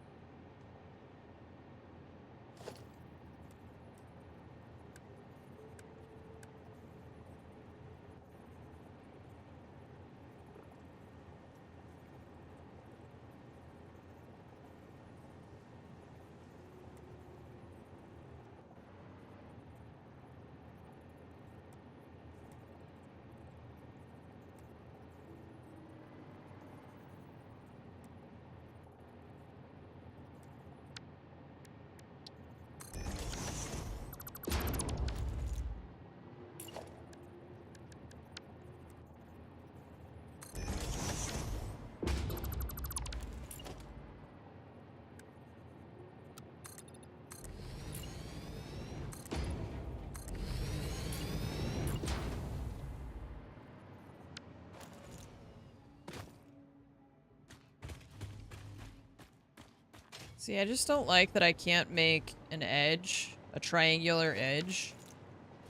See, I just don't like that I can't make an edge, a triangular edge,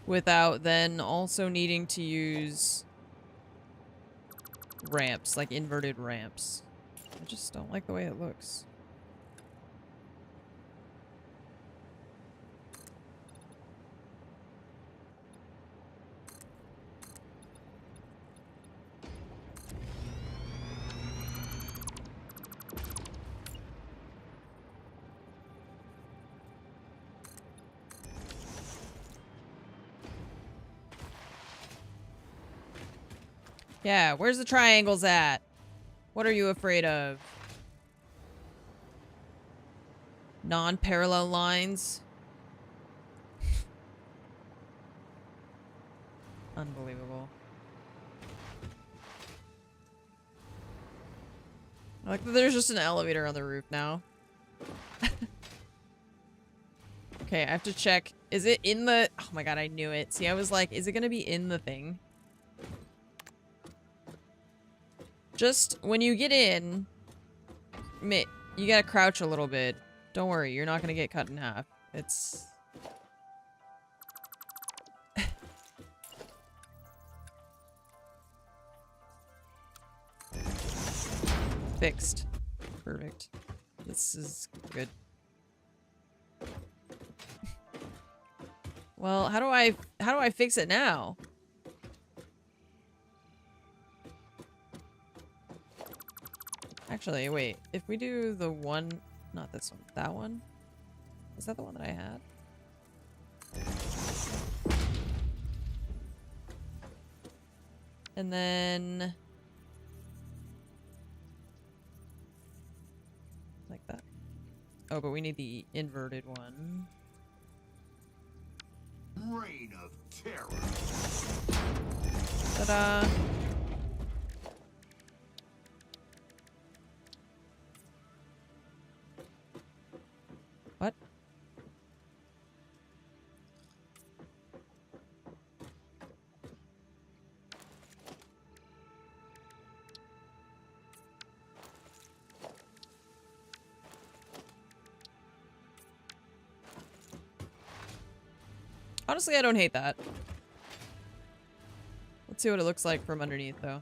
without then also needing to use ramps, like inverted ramps. I just don't like the way it looks. Yeah, where's the triangles at? What are you afraid of? Non-parallel lines? Unbelievable. I like that there's just an elevator on the roof now. Okay, I have to check. Is it in the... Oh my god, I knew it. See, I was like, is it gonna be in the thing? Just when you get in, you gotta crouch a little bit. Don't worry, you're not gonna get cut in half. It's... Fixed. Perfect. This is good. Well, how do I fix it now? Actually, wait. If we do the one, not this one, that one? Is that the one that I had? And then... like that. Oh, but we need the inverted one. Reign of terror. Ta-da! What? Honestly, I don't hate that. Let's see what it looks like from underneath, though.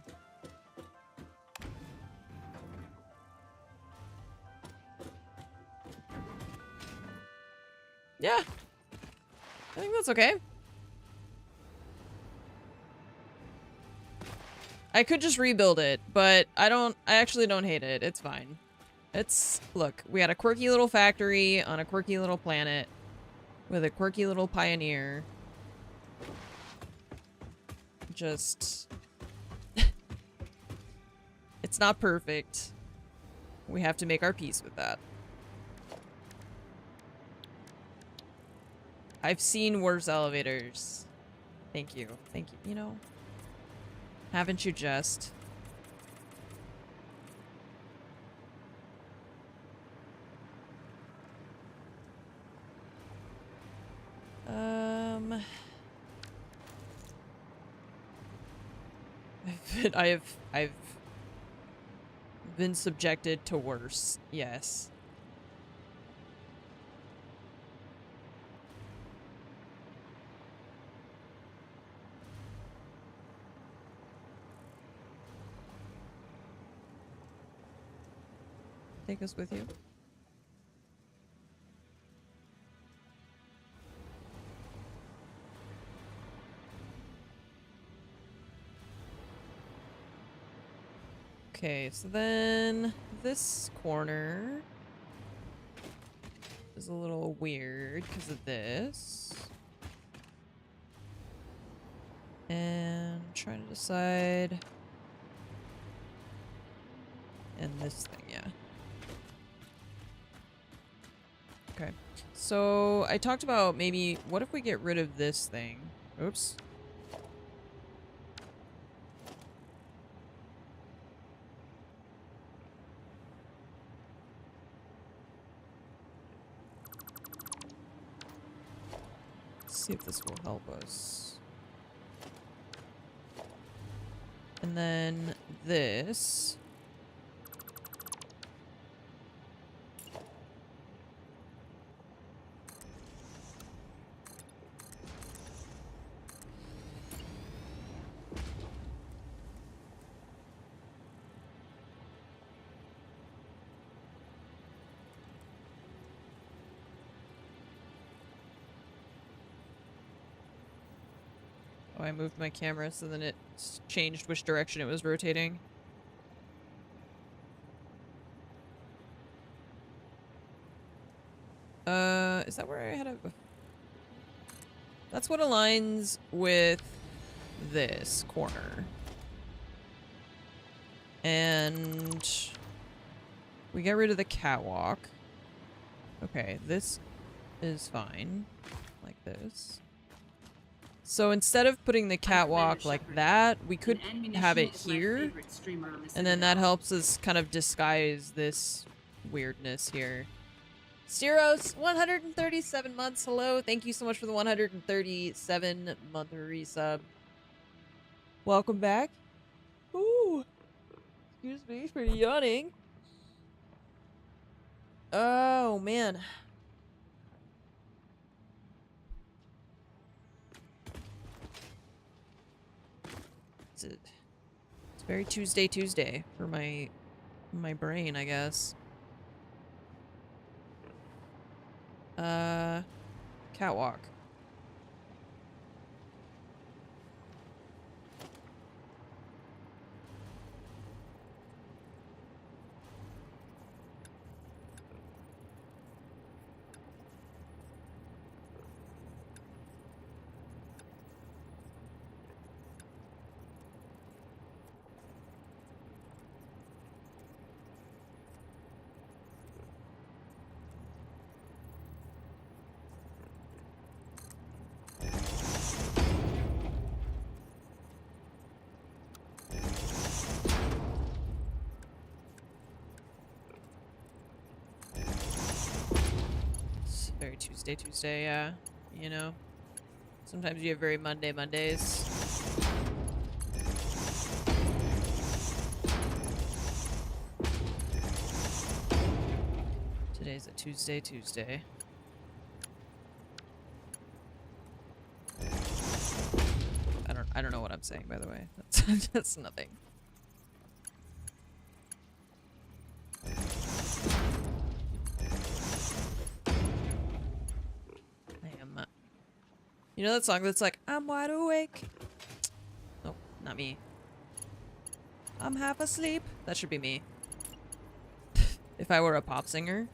Yeah. I think that's okay. I could just rebuild it, but I actually don't hate it. It's fine. Look, we had a quirky little factory on a quirky little planet with a quirky little pioneer. Just... it's not perfect. We have to make our peace with that. I've seen worse elevators. Thank you. Thank you. You know, haven't you just? I've been subjected to worse. Yes. Take us with you. Okay, so then this corner is a little weird because of this. And I'm trying to decide. And this thing, yeah. Okay. So I talked about maybe, what if we get rid of this thing? Oops. See if this will help us. And then this. Oh, I moved my camera so then it changed which direction it was rotating. Is that where I had a... That's what aligns with this corner. And we get rid of the catwalk. Okay, this is fine. Like this. So instead of putting the catwalk like that, we could have it here. And then that helps us kind of disguise this weirdness here. Steros, 137 months. Hello. Thank you so much for the 137-month resub. Welcome back. Ooh. Excuse me for yawning. Oh, man. It's very Tuesday for my brain, I guess. Catwalk. Very Tuesday, yeah. You know? Sometimes you have very Mondays. Today's a Tuesday. I don't know what I'm saying, by the way. That's nothing. You know that song that's like, I'm wide awake? Nope, not me. I'm half asleep. That should be me. If I were a pop singer.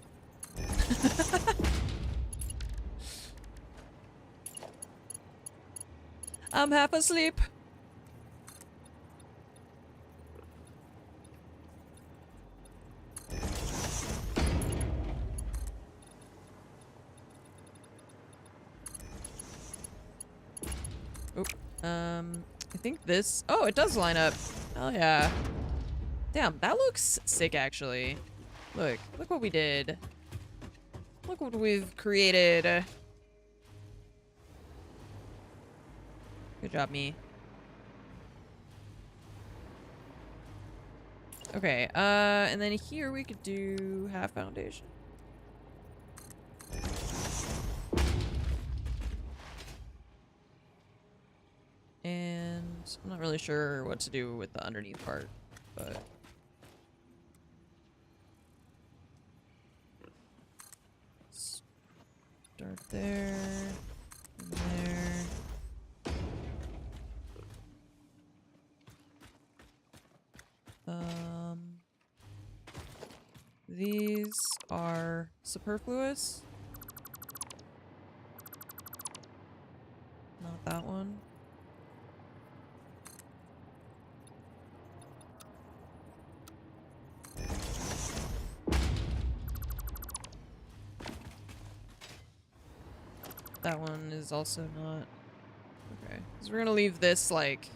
I'm half asleep. Oop. I think this... Oh, it does line up. Hell yeah. Damn, that looks sick, actually. Look what we did. Look what we've created. Good job, me. Okay, and then here we could do half foundation. And I'm not really sure what to do with the underneath part, but... Start there, and there. These are superfluous. Not that one. That one is also not. Okay. So we're gonna leave this, like,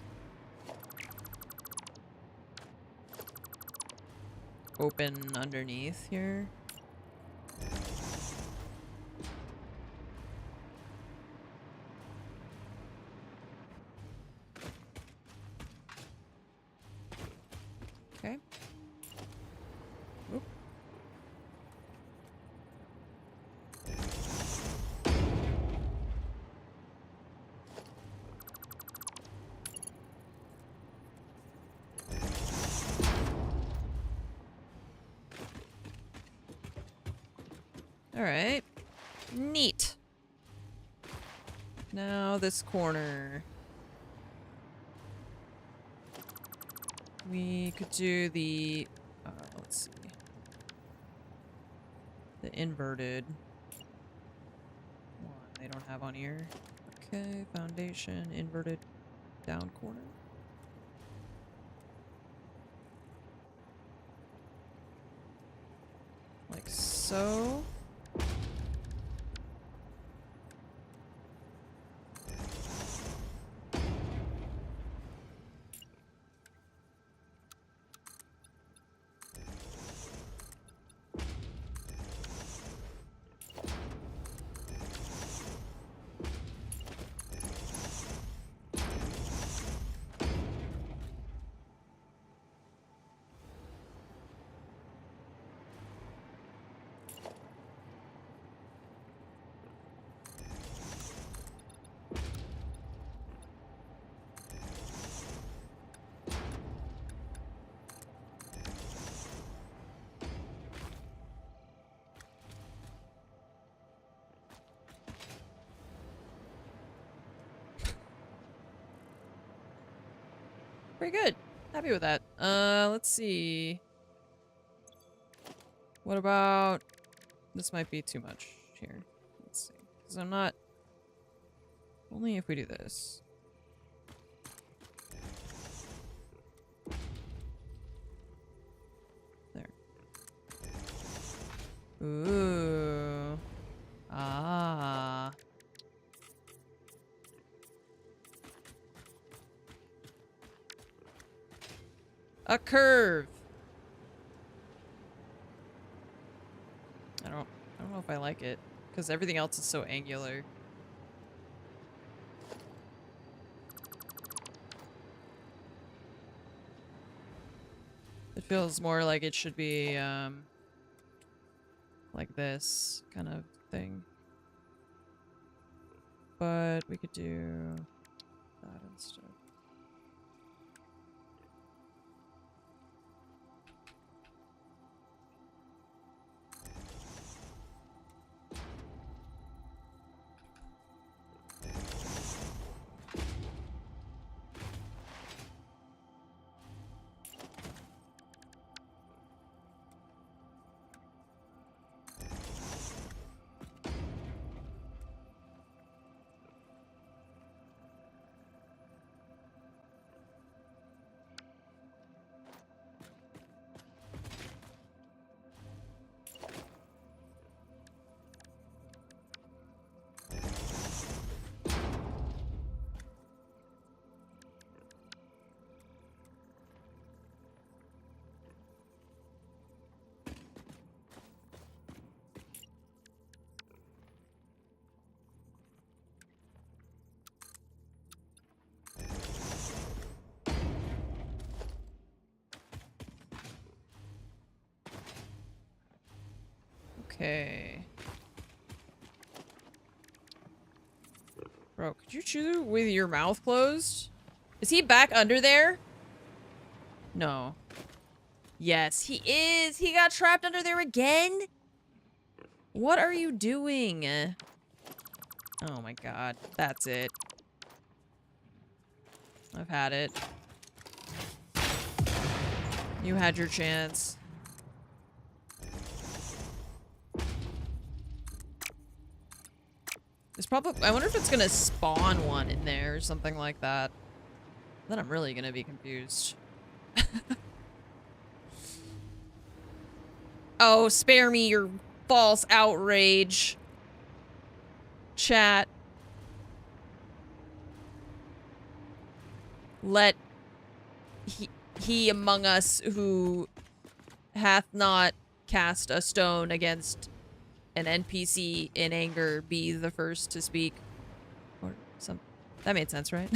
open underneath here. Okay. Oop. Alright. Neat. Now this corner. We could do the, let's see, the inverted one. They don't have on here. Okay, foundation, inverted down corner. Like so. Pretty good. Happy with that. Let's see. What about... This might be too much here. Let's see. Because I'm not... Only if we do this. There. Ooh. Ah. A curve. I don't know if I like it because everything else is so angular. It feels more like it should be like this kind of thing. But we could do that instead. Okay. Bro, could you chew with your mouth closed? Is he back under there? No. Yes, he is! He got trapped under there again? What are you doing? Oh my god. That's it. I've had it. You had your chance. There's probably... I wonder if it's gonna spawn one in there or something like that. Then I'm really gonna be confused. Oh, spare me your false outrage. Chat. Let he among us who hath not cast a stone against an NPC in anger be the first to speak. Or some... That made sense, right?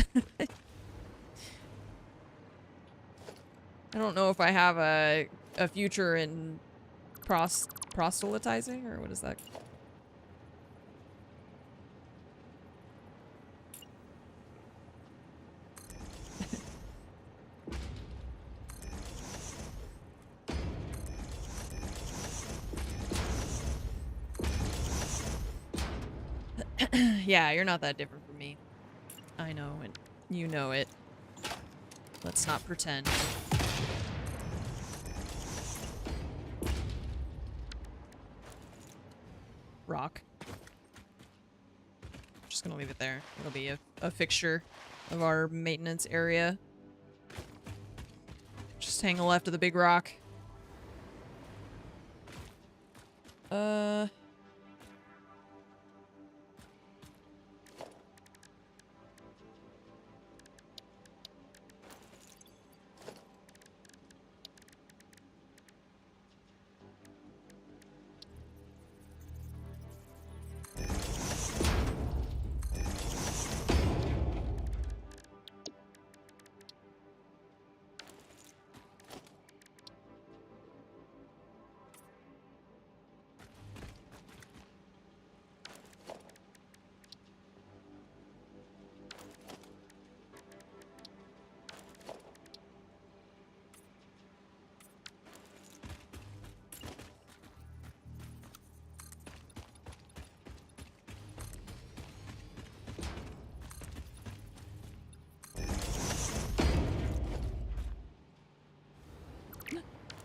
I don't know if I have a future in proselytizing, or what is that? Yeah, you're not that different from me. I know it. You know it. Let's not pretend. Rock. Just gonna leave it there. It'll be a fixture of our maintenance area. Just hang left of the big rock.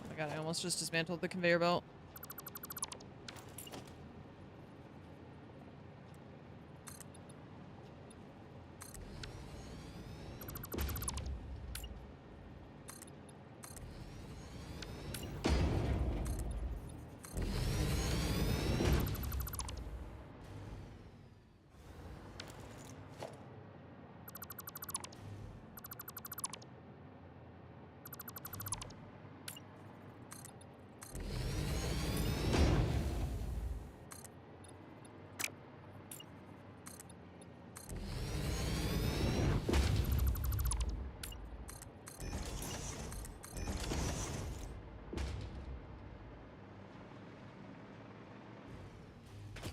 Oh my god, I almost just dismantled the conveyor belt.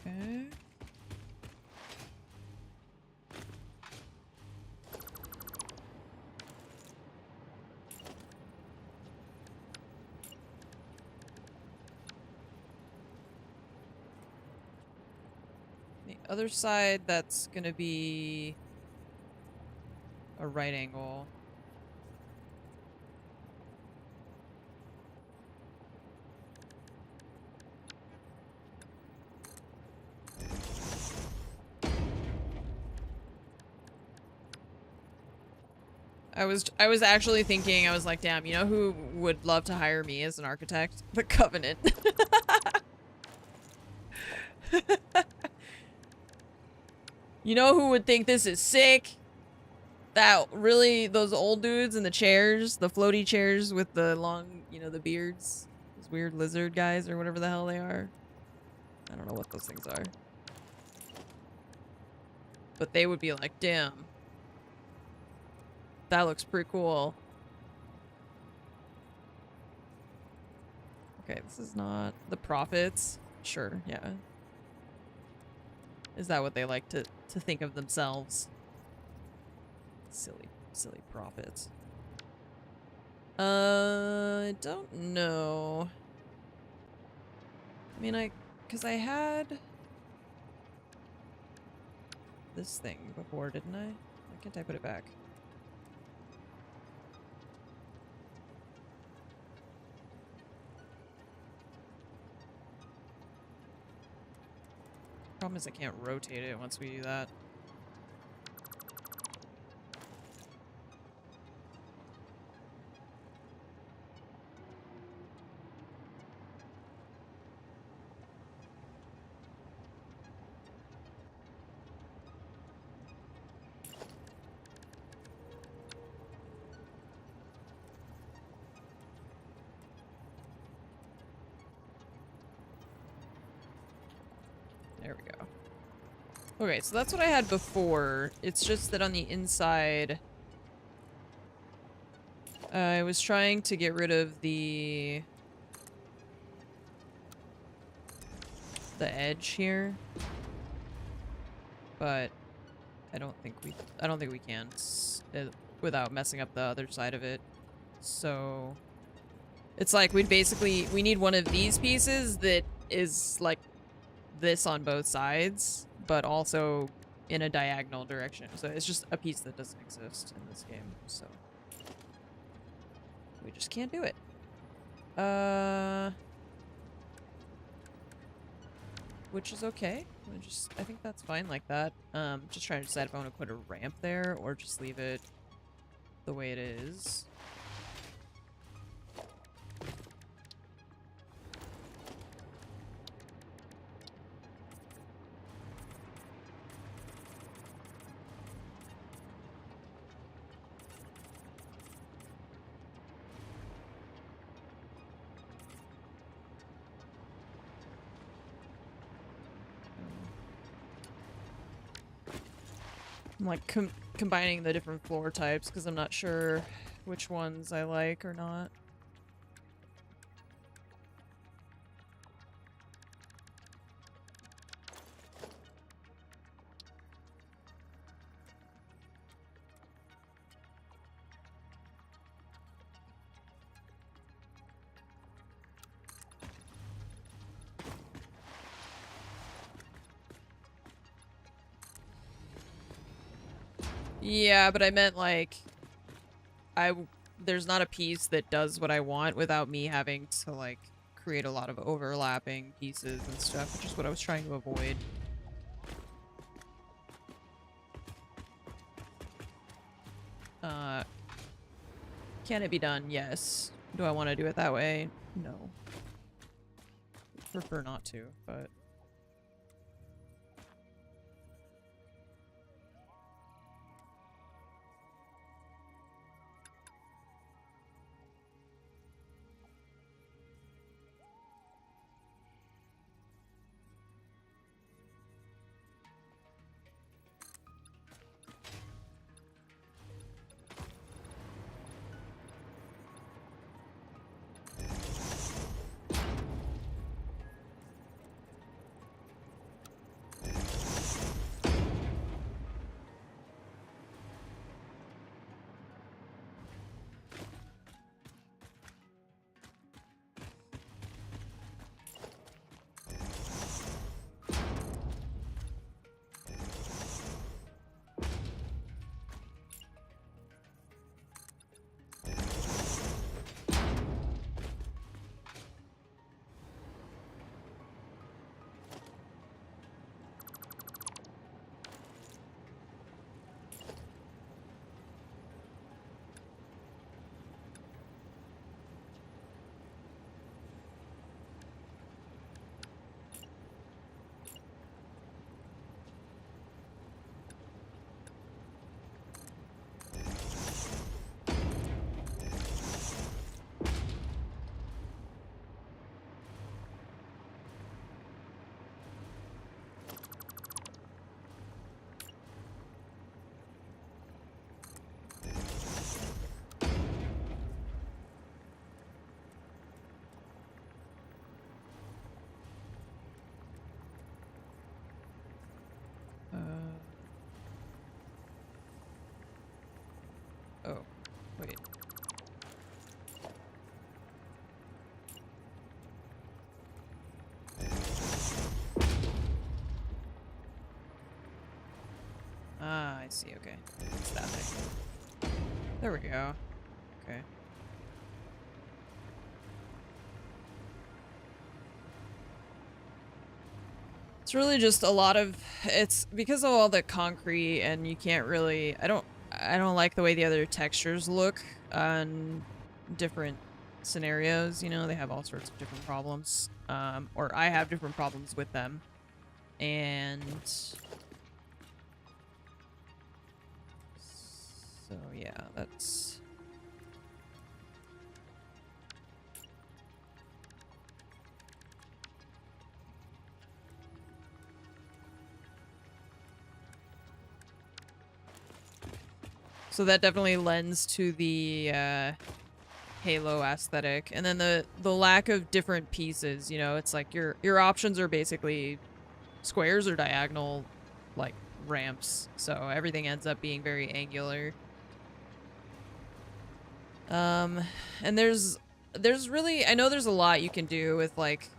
Okay. The other side, that's gonna be a right angle. I was actually thinking, I was like, damn, you know who would love to hire me as an architect? The Covenant. You know who would think this is sick? That really, those old dudes in the chairs, the floaty chairs with the long, you know, the beards. Those weird lizard guys or whatever the hell they are. I don't know what those things are. But they would be like, damn. That looks pretty cool. Okay, this is not the prophets. Sure, yeah. Is that what they like to think of themselves? Silly prophets. I don't know. I mean, because I had this thing before, didn't I? Why can't I put it back? Problem is I can't rotate it once we do that. There we go. Okay, so that's what I had before. It's just that on the inside, I was trying to get rid of the edge here, but I don't think we can without messing up the other side of it. So it's like we need one of these pieces that is like this on both sides, but also in a diagonal direction. So it's just a piece that doesn't exist in this game. So We just can't do it. Which is okay. I think that's fine like that. Just trying to decide if I want to put a ramp there or just leave it the way it is. I'm like combining the different floor types because I'm not sure which ones I like or not. Yeah, but I meant like there's not a piece that does what I want without me having to like create a lot of overlapping pieces and stuff, which is what I was trying to avoid. Can it be done? Yes. Do I want to do it that way? No. Prefer not to, but oh, wait. Ah, I see, okay. It's that thing. There we go. Okay. It's really just a lot of, it's because of all the concrete and you can't really, I don't like the way the other textures look on different scenarios, you know, they have all sorts of different problems, or I have different problems with them, and so yeah, that's... So that definitely lends to the Halo aesthetic. And then the lack of different pieces, you know, it's like your options are basically squares or diagonal like ramps. So everything ends up being very angular. And there's really, I know there's a lot you can do with like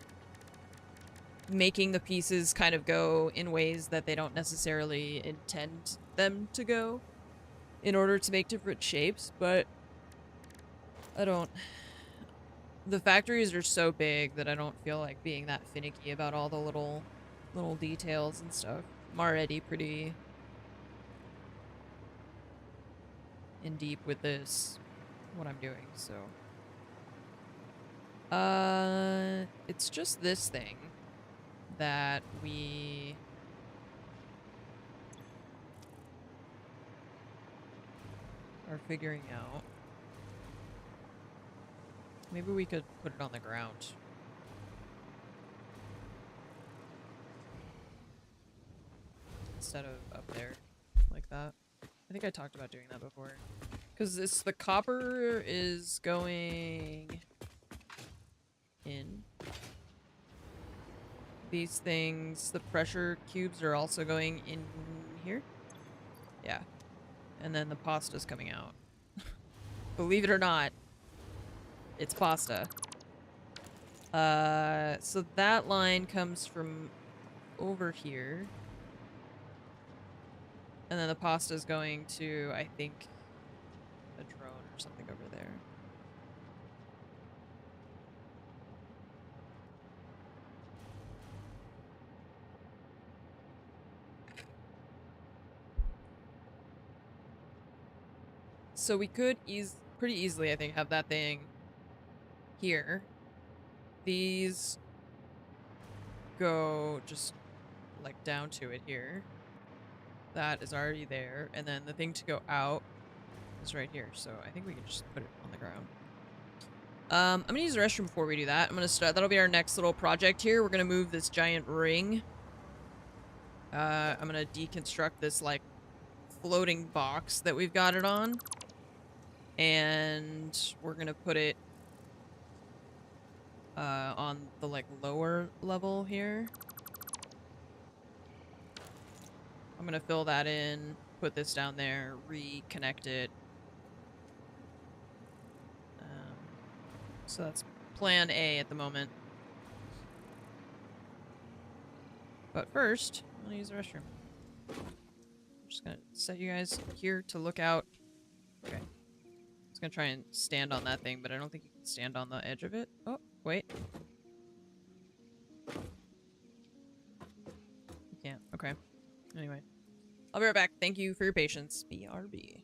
making the pieces kind of go in ways that they don't necessarily intend them to go in order to make different shapes, but I don't... The factories are so big that I don't feel like being that finicky about all the little details and stuff. I'm already pretty in deep with this, what I'm doing, so. It's just this thing that we are figuring out. Maybe we could put it on the ground. Instead of up there, like that. I think I talked about doing that before. Because the copper is going in. These things, the pressure cubes are also going in here. Yeah. And then the pasta's coming out. Believe it or not, it's pasta. So that line comes from over here. And then the pasta's going to, I think, a drone or something over there. So we could pretty easily, I think, have that thing here. These go just like down to it here. That is already there. And then the thing to go out is right here. So I think we can just put it on the ground. I'm gonna use the restroom before we do that. I'm gonna start. That'll be our next little project here. We're gonna move this giant ring. I'm gonna deconstruct this like floating box that we've got it on. And we're gonna put it on the like lower level here. I'm gonna fill that in, put this down there, reconnect it. So that's plan A at the moment. But first, I'm gonna use the restroom. I'm just gonna set you guys here to look out. Okay. I was gonna try and stand on that thing, but I don't think you can stand on the edge of it. Oh, wait. You can't. Okay. Anyway. I'll be right back. Thank you for your patience. BRB.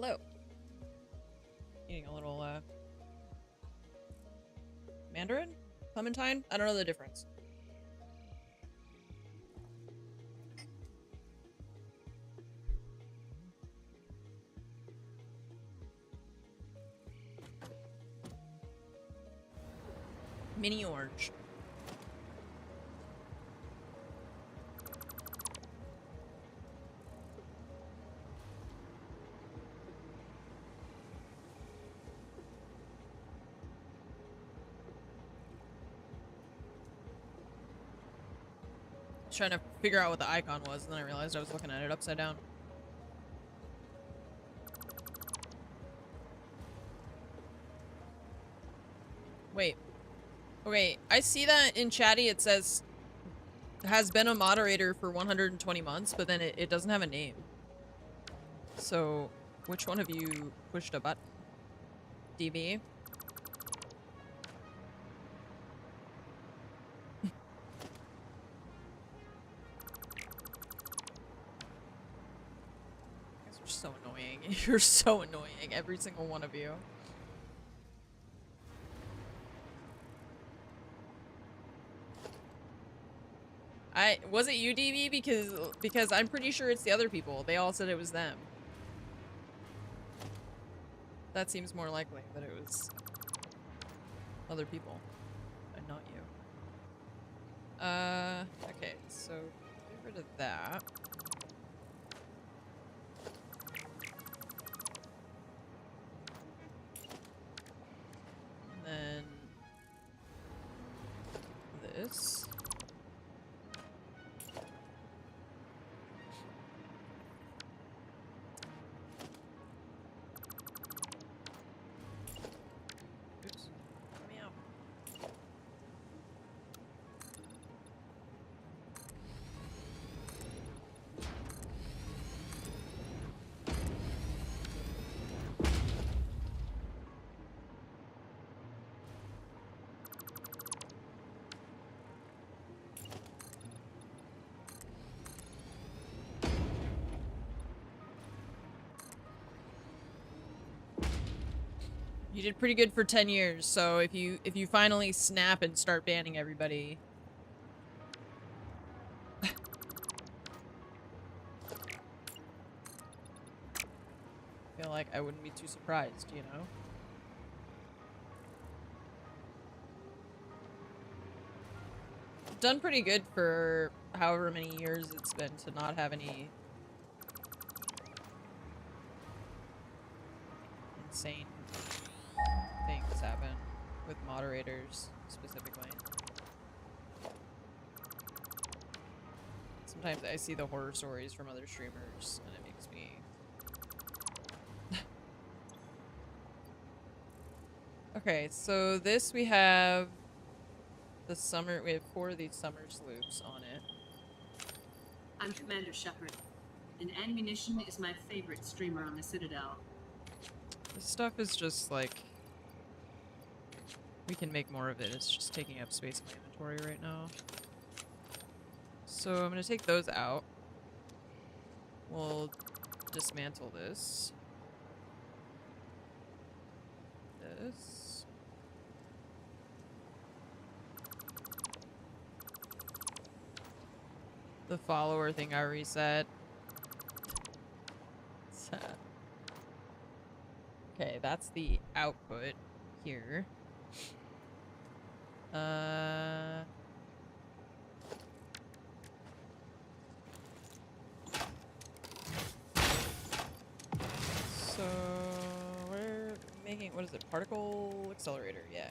Hello. Eating a little, mandarin? Clementine? I don't know the difference. Mini orange. Trying to figure out what the icon was, and then I realized I was looking at it upside down. Wait. Okay, I see that in chatty it says has been a moderator for 120 months, but then it doesn't have a name. So, which one of you pushed a button? DB? You're so annoying. You're so annoying, every single one of you. Was it you, DB? Because I'm pretty sure it's the other people. They all said it was them. That seems more likely that it was other people, and not you. Okay, so get rid of that. And then this. Oops. Let me out. You did pretty good for 10 years, so if you finally snap and start banning everybody. I feel like I wouldn't be too surprised, you know? Done pretty good for however many years it's been to not have any insane things happen with moderators specifically. Sometimes I see the horror stories from other streamers and it makes me okay, so this we have the summer, we have 4 of these summer sloops on it. I'm Commander Shepard, and Munition is my favorite streamer on the Citadel. This stuff is just like, we can make more of it, it's just taking up space in my inventory right now. So I'm gonna take those out. We'll dismantle this. This. The follower thing I reset. Sad. Okay, that's the output here. So we're making, what is it? Particle accelerator, yeah.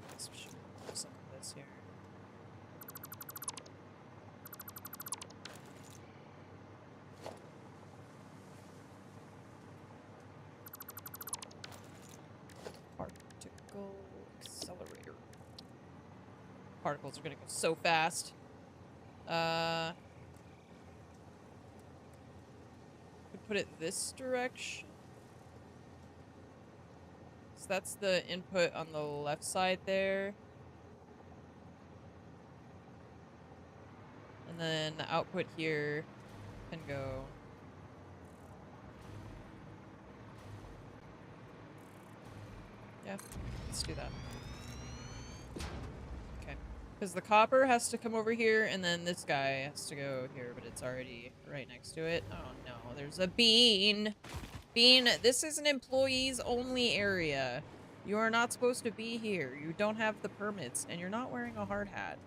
Let's shoot some of this here. Particle accelerator. Particles are gonna go so fast. Put it this direction. So that's the input on the left side there. And then the output here can go Yeah, let's do that. Okay. Because the copper has to come over here, and then this guy has to go here, but it's already right next to it. Oh no, there's a bean! Bean, this is an employees-only area. You are not supposed to be here. You don't have the permits, and you're not wearing a hard hat.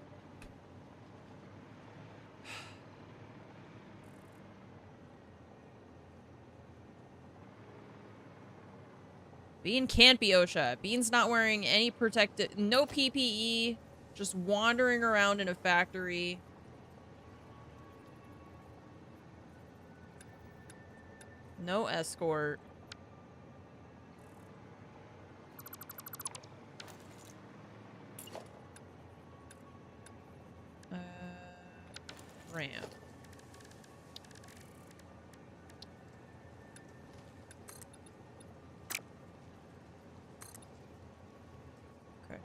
Bean can't be OSHA. Bean's not wearing any protective... No PPE. Just wandering around in a factory. No escort. Ramp. Okay.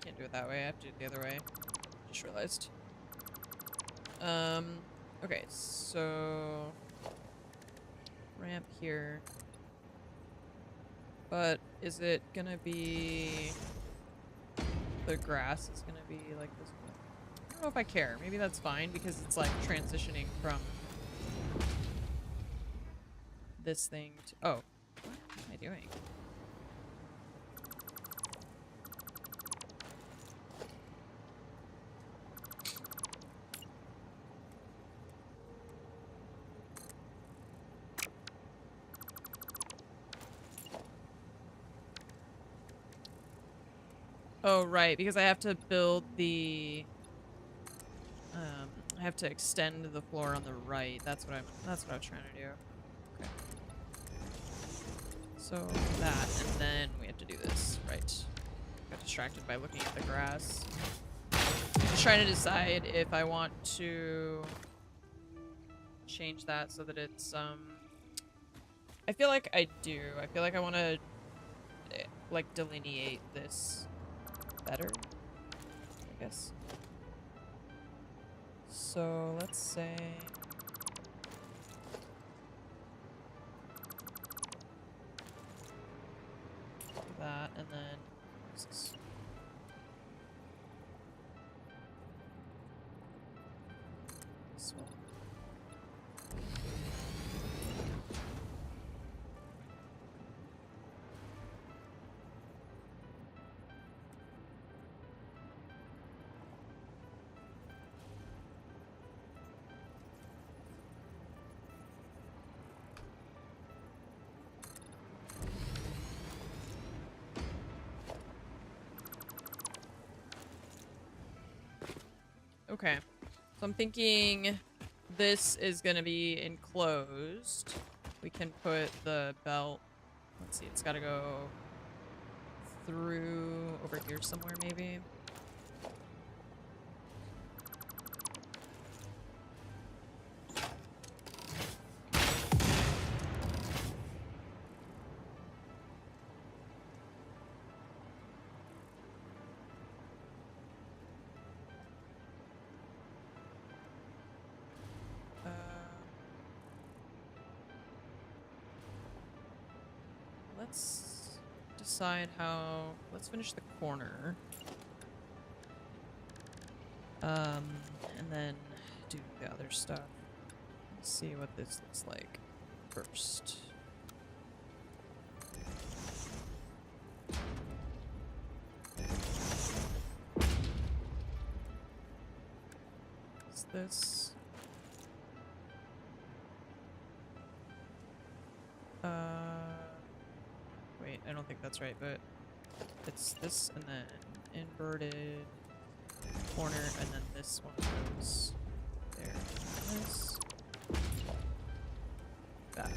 Can't do it that way. I have to do it the other way. Just realized. Okay, so ramp here. But is it gonna be the grass is gonna be like this one? I don't know if I care. Maybe that's fine because it's like transitioning from this thing to oh, what am I doing? Oh, right, because I have to build the... I have to extend the floor on the right. That's what I was trying to do. Okay. So that, and then we have to do this, right. Got distracted by looking at the grass. Just trying to decide if I want to change that so that it's, I feel like I do. I feel like I want to, like, delineate this better, I guess. So let's say that, and then what's this? This one. Okay, so I'm thinking this is gonna be enclosed. We can put the belt, let's see, it's gotta go through over here somewhere maybe. Let's decide how... Let's finish the corner. And then do the other stuff. Let's see what this looks like first. Is this... Wait, I don't think that's right, but it's this and then inverted corner, and then this one goes there. This. That.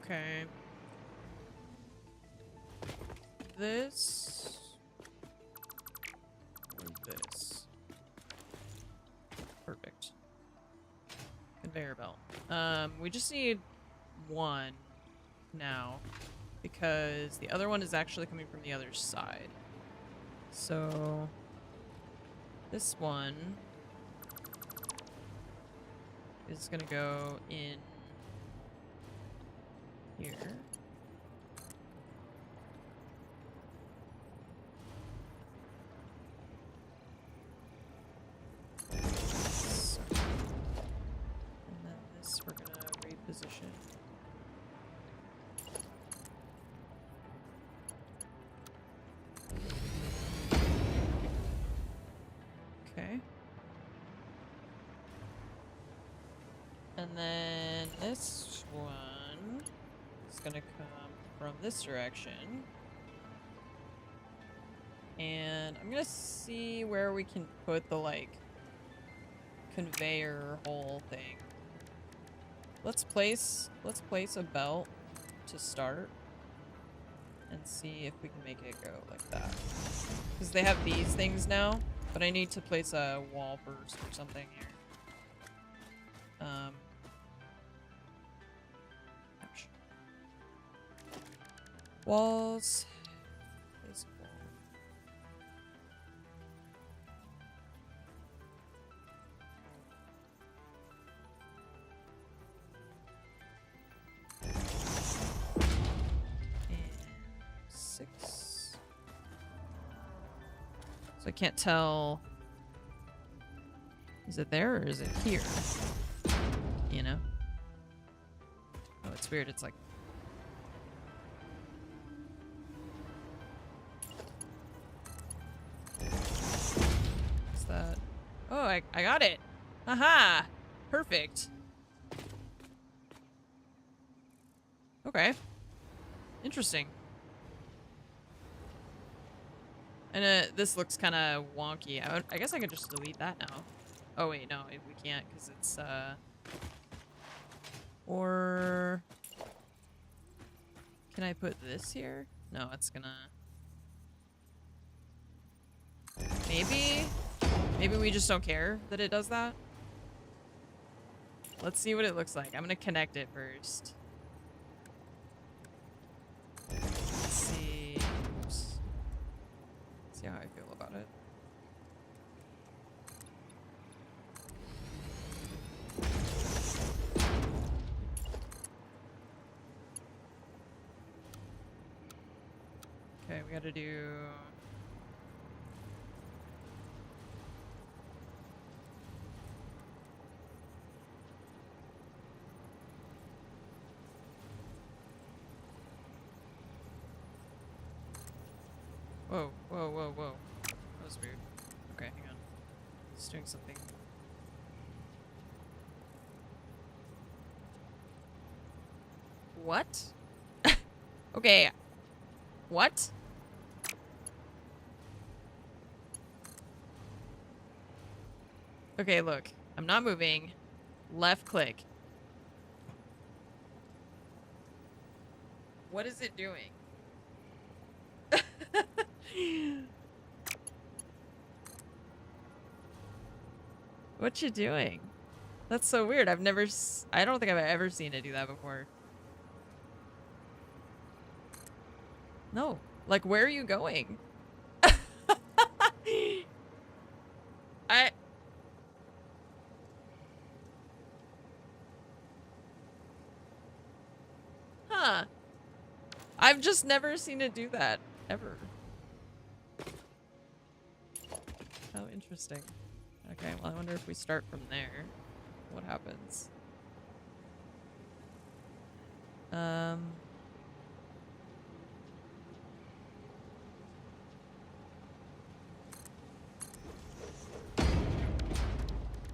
Okay. This. Or this. Perfect. Conveyor belt. We just need one now because the other one is actually coming from the other side. So this one is gonna go in here. So, and then this we're gonna reposition. Okay. And then this one is gonna come from this direction. And I'm gonna see where we can put the, like, conveyor hole thing. Let's place a belt to start and see if we can make it go like that. Because they have these things now, but I need to place a wall burst or something here. Ouch. Walls. Place a wall. And 6. So I can't tell. Is it there or is it here? You know? Oh, it's weird. It's like. What's that? Oh, I got it. Aha! Perfect. Okay. Interesting. And this looks kind of wonky. I guess I could just delete that now. Oh wait, no, we can't because it's or can I put this here? No, it's gonna. Maybe we just don't care that it does that. Let's see what it looks like. I'm gonna connect it first. Let's see. Oops. See how I feel about it. Okay, we gotta do. Whoa, whoa, whoa, whoa. That was weird. Okay, hang on. It's doing something. What? Okay. What? Okay, look. I'm not moving. Left click. What is it doing? What you doing? That's so weird. I don't think I've ever seen it do that before. No. Like, where are you going? Huh. I've just never seen it do that. Ever. How interesting. Okay, well, I wonder if we start from there. What happens?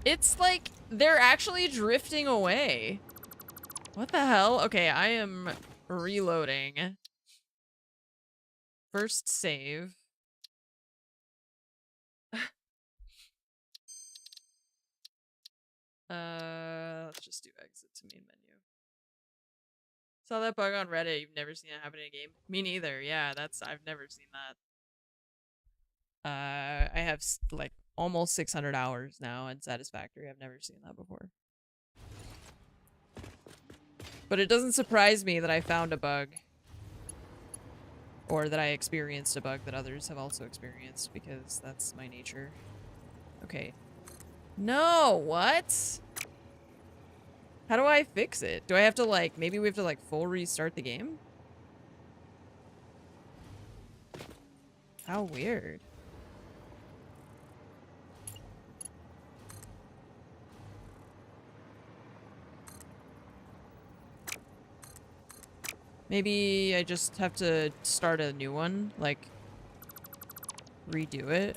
It's like they're actually drifting away. What the hell? Okay, I am reloading. First save. Let's just do exit to main menu. Saw that bug on Reddit. You've never seen it happen in a game? Me neither. Yeah, I've never seen that. I have like almost 600 hours now in Satisfactory. I've never seen that before. But it doesn't surprise me that I found a bug. Or that I experienced a bug that others have also experienced, because that's my nature. Okay. No, what? How do I fix it? Do I have to, like, maybe we have to, like, full restart the game? How weird. Maybe I just have to start a new one, like, redo it.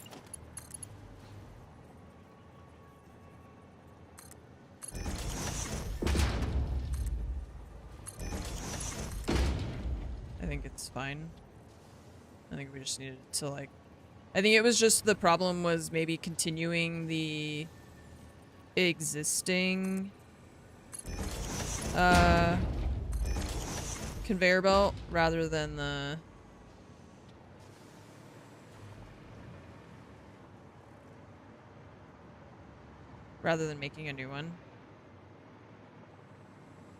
I think it's fine. I think we just needed to, like... I think it was just the problem was maybe continuing the existing conveyor belt rather than the... rather than making a new one.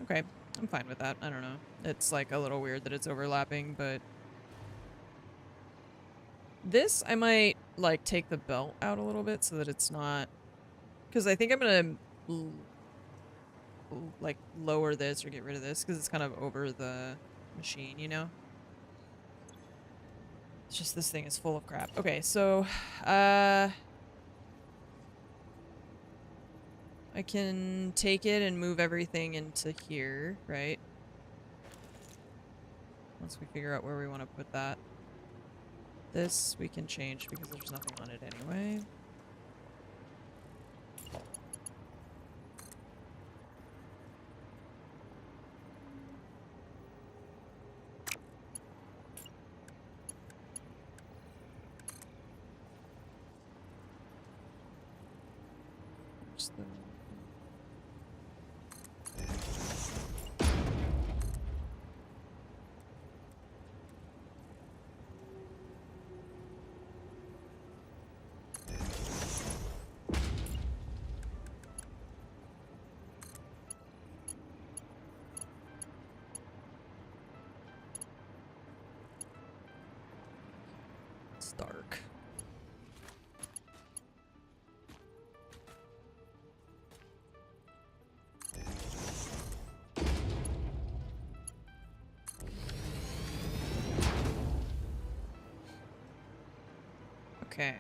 Okay, I'm fine with that. I don't know. It's like a little weird that it's overlapping, but... This, I might, like, take the belt out a little bit so that it's not... Because I think I'm gonna, like, lower this or get rid of this, because it's kind of over the machine, you know? It's just this thing is full of crap. Okay, so, I can take it and move everything into here, right? Once we figure out where we want to put that. This we can change because there's nothing on it anyway. Where's the... It's dark. Okay.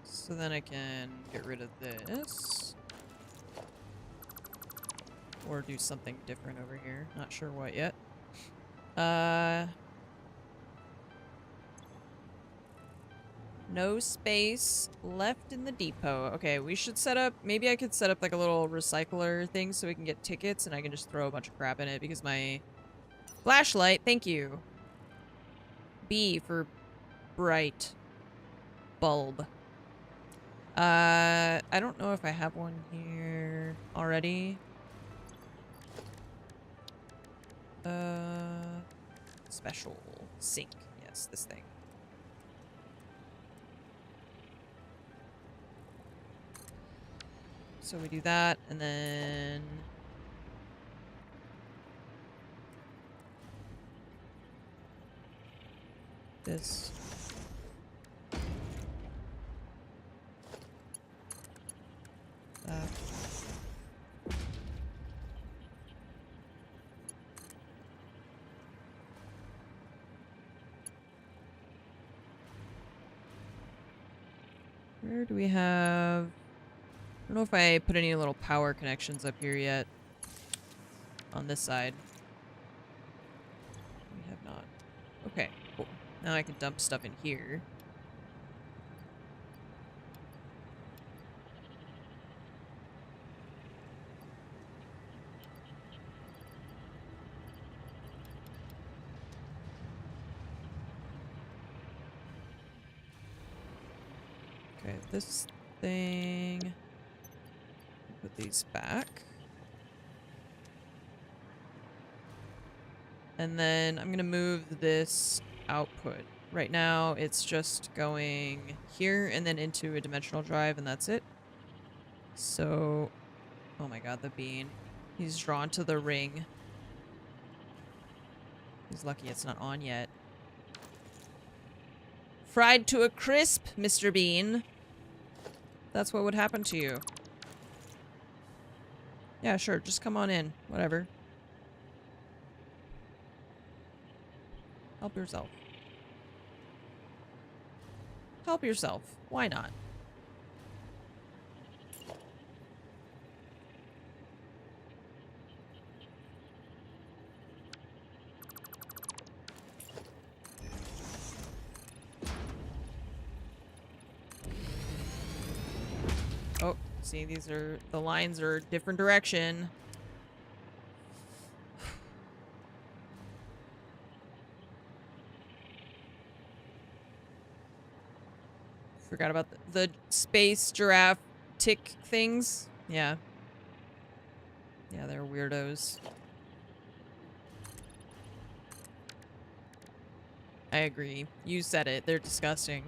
So then I can get rid of this. Or do something different over here. Not sure what yet. No space left in the depot. Okay, we should set up... Maybe I could set up like a little recycler thing so we can get tickets and I can just throw a bunch of crap in it because my flashlight... Thank you. B for bright bulb. I don't know if I have one here already. Special sink. Yes, this thing. So we do that, and then... this. That. Where do we have... I don't know if I put any little power connections up here yet. On this side. We have not. Okay, cool. Now I can dump stuff in here. Okay, this thing... Put these back. And then I'm gonna move this output. Right now, it's just going here and then into a dimensional drive, and that's it. So, oh my god, the bean. He's drawn to the ring. He's lucky it's not on yet. Fried to a crisp, Mr. Bean. That's what would happen to you. Yeah, sure, just come on in. Whatever. Help yourself. Help yourself. Why not? Oh, see, these are... the lines are different direction. Forgot about the space giraffe tick things. Yeah. Yeah, they're weirdos. I agree. You said it. They're disgusting.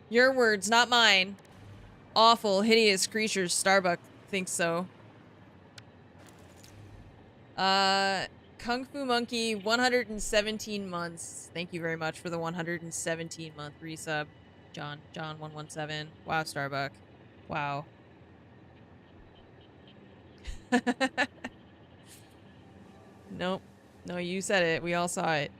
Your words, not mine. Awful, hideous creatures. Starbuck thinks so. Kung Fu Monkey, 117 months. Thank you very much for the 117-month resub. John 117. Wow, Starbuck. Wow. Nope. No, you said it. We all saw it.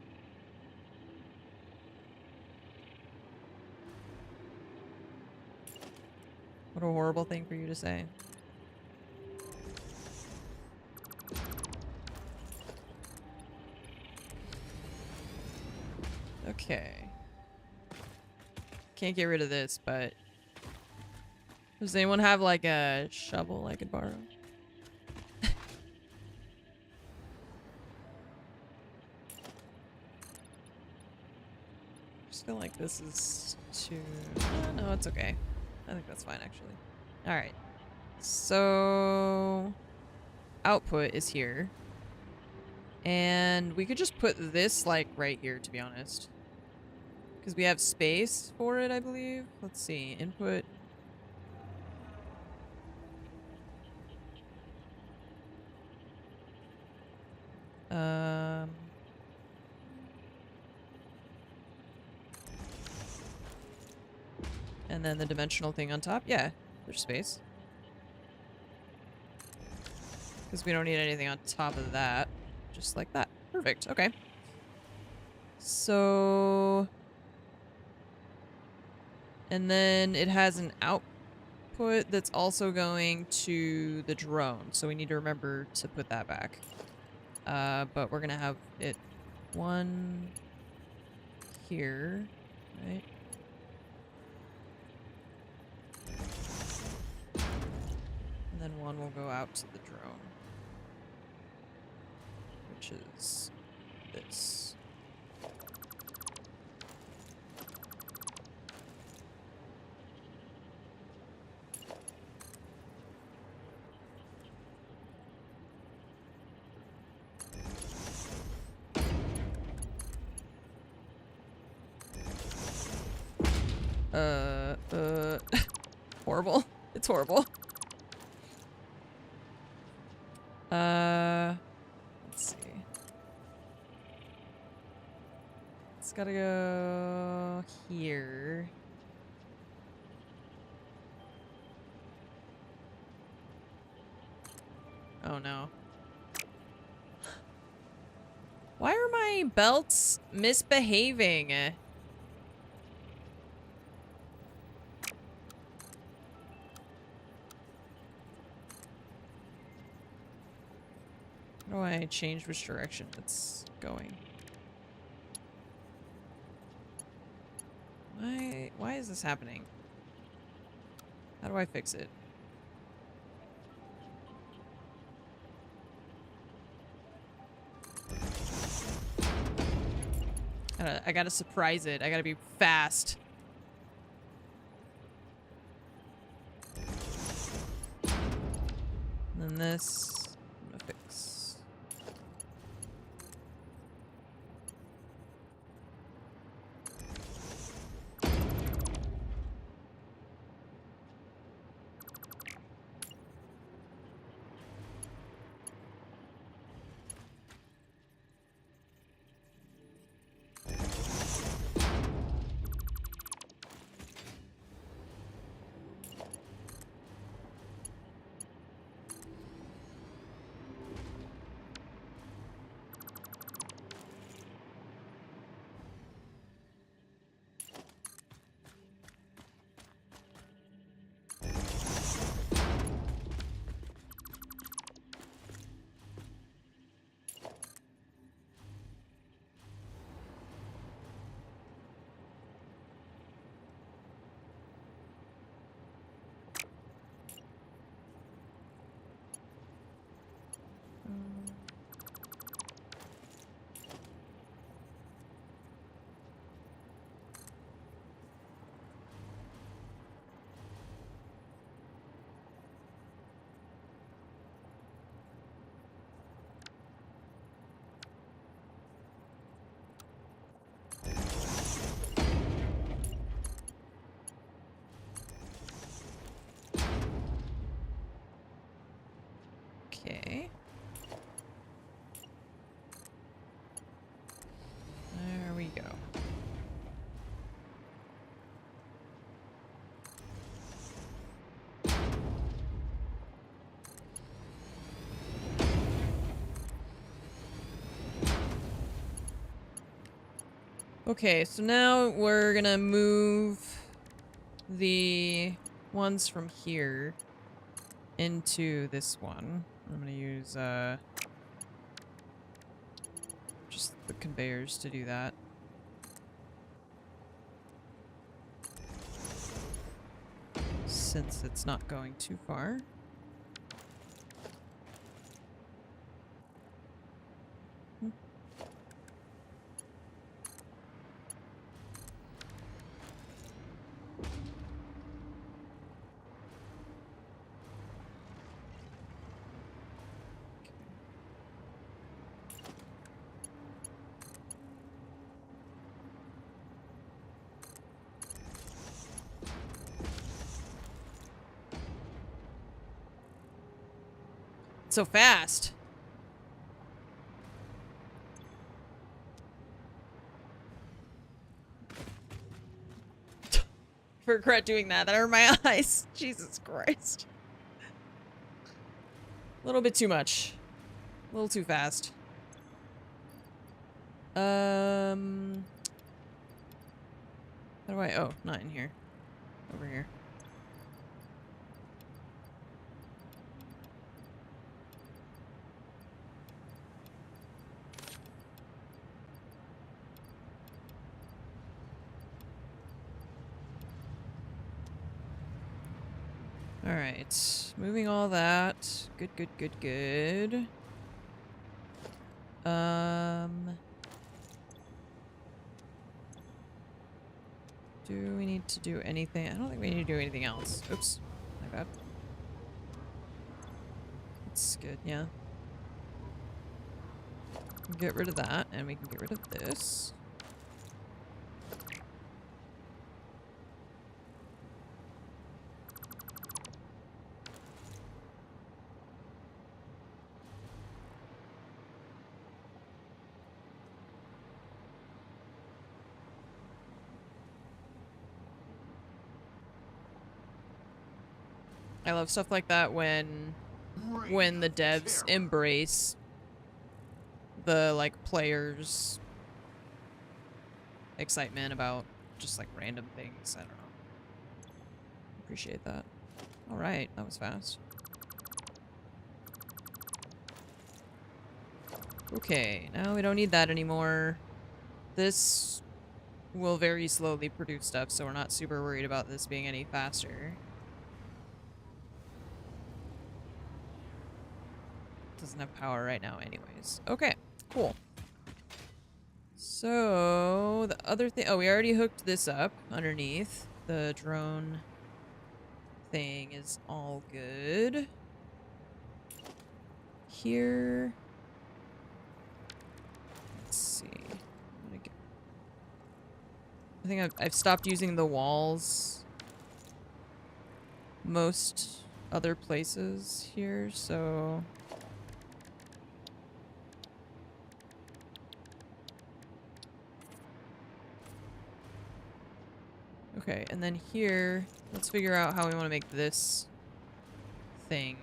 What a horrible thing for you to say. Okay. Can't get rid of this, but... does anyone have, like, a shovel I could borrow? Just feel like this is too... no, it's okay. I think that's fine, actually. Alright. So... output is here. And we could just put this, like, right here, to be honest. Because we have space for it, I believe. Let's see. Input. And then the dimensional thing on top. Yeah, there's space. Because we don't need anything on top of that. Just like that. Perfect. Okay. So... and then it has an output that's also going to the drone. So we need to remember to put that back. But we're going to have it one here, right? And then one will go out to the drone. Which is this. Horrible. It's horrible. Let's see. It's gotta go here. Oh no. Why are my belts misbehaving? How do I change which direction it's going? Why is this happening? How do I fix it? I gotta surprise it. I gotta be fast. And then this, I'm gonna fix. Okay, so now we're gonna move the ones from here into this one. I'm gonna use just the conveyors to do that. Since it's not going too far. So fast. Regret doing that. That hurt my eyes. Jesus Christ. A little bit too much. A little too fast. How do I... Oh, not in here. Over here. Alright. Moving all that. Good, good, good, good. Do we need to do anything? I don't think we need to do anything else. Oops. My bad. That's good, yeah. Get rid of that, and we can get rid of this. I love stuff like that when the devs embrace the, like, players' excitement about just, like, random things. I don't know. Appreciate that. Alright, that was fast. Okay, now we don't need that anymore. This will very slowly produce stuff, so we're not super worried about this being any faster. Doesn't have power right now anyways. Okay, cool. So, the other thing... Oh, we already hooked this up underneath. The drone thing is all good. Here... Let's see. I think I've stopped using the walls most other places here, so... Okay, and then here, let's figure out how we want to make this thing.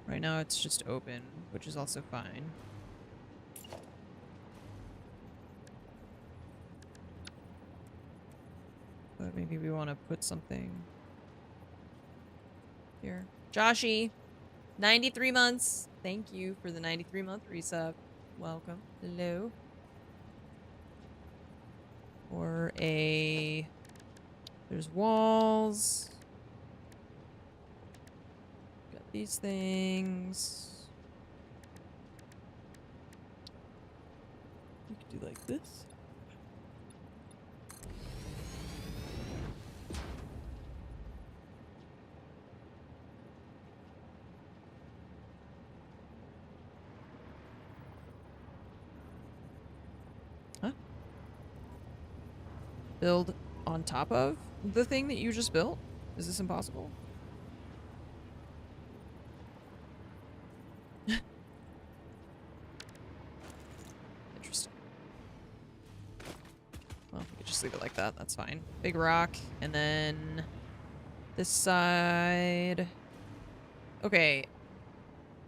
Right now it's just open, which is also fine. But maybe we want to put something here. Joshy, 93 months. Thank you for the 93-month resub. Welcome. Hello. Or a... There's walls. Got these things. You could do like this. Build on top of the thing that you just built? Is this impossible? Interesting. Well, we could just leave it like that. That's fine. Big rock. And then this side. Okay.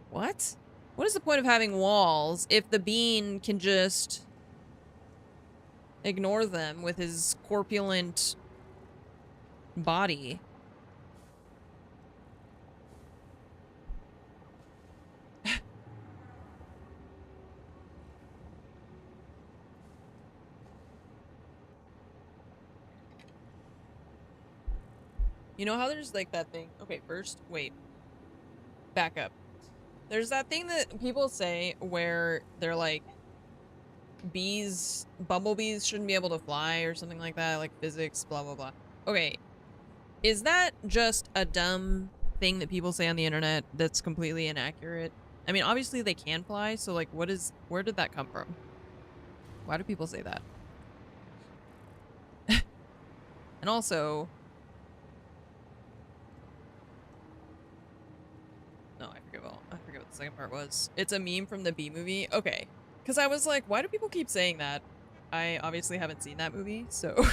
What? What is the point of having walls if the bean can just ignore them with his corpulent body. You know how there's like that thing? Okay, first, wait. Back up. There's that thing that people say where they're like, bumblebees shouldn't be able to fly or something like that, like physics, blah, blah, blah. Okay, is that just a dumb thing that people say on the internet that's completely inaccurate? I mean, obviously they can fly, so like, where did that come from? Why do people say that? And also, no, I forget what the second part was. It's a meme from the Bee Movie. Okay. Because I was like, why do people keep saying that? I obviously haven't seen that movie, so... I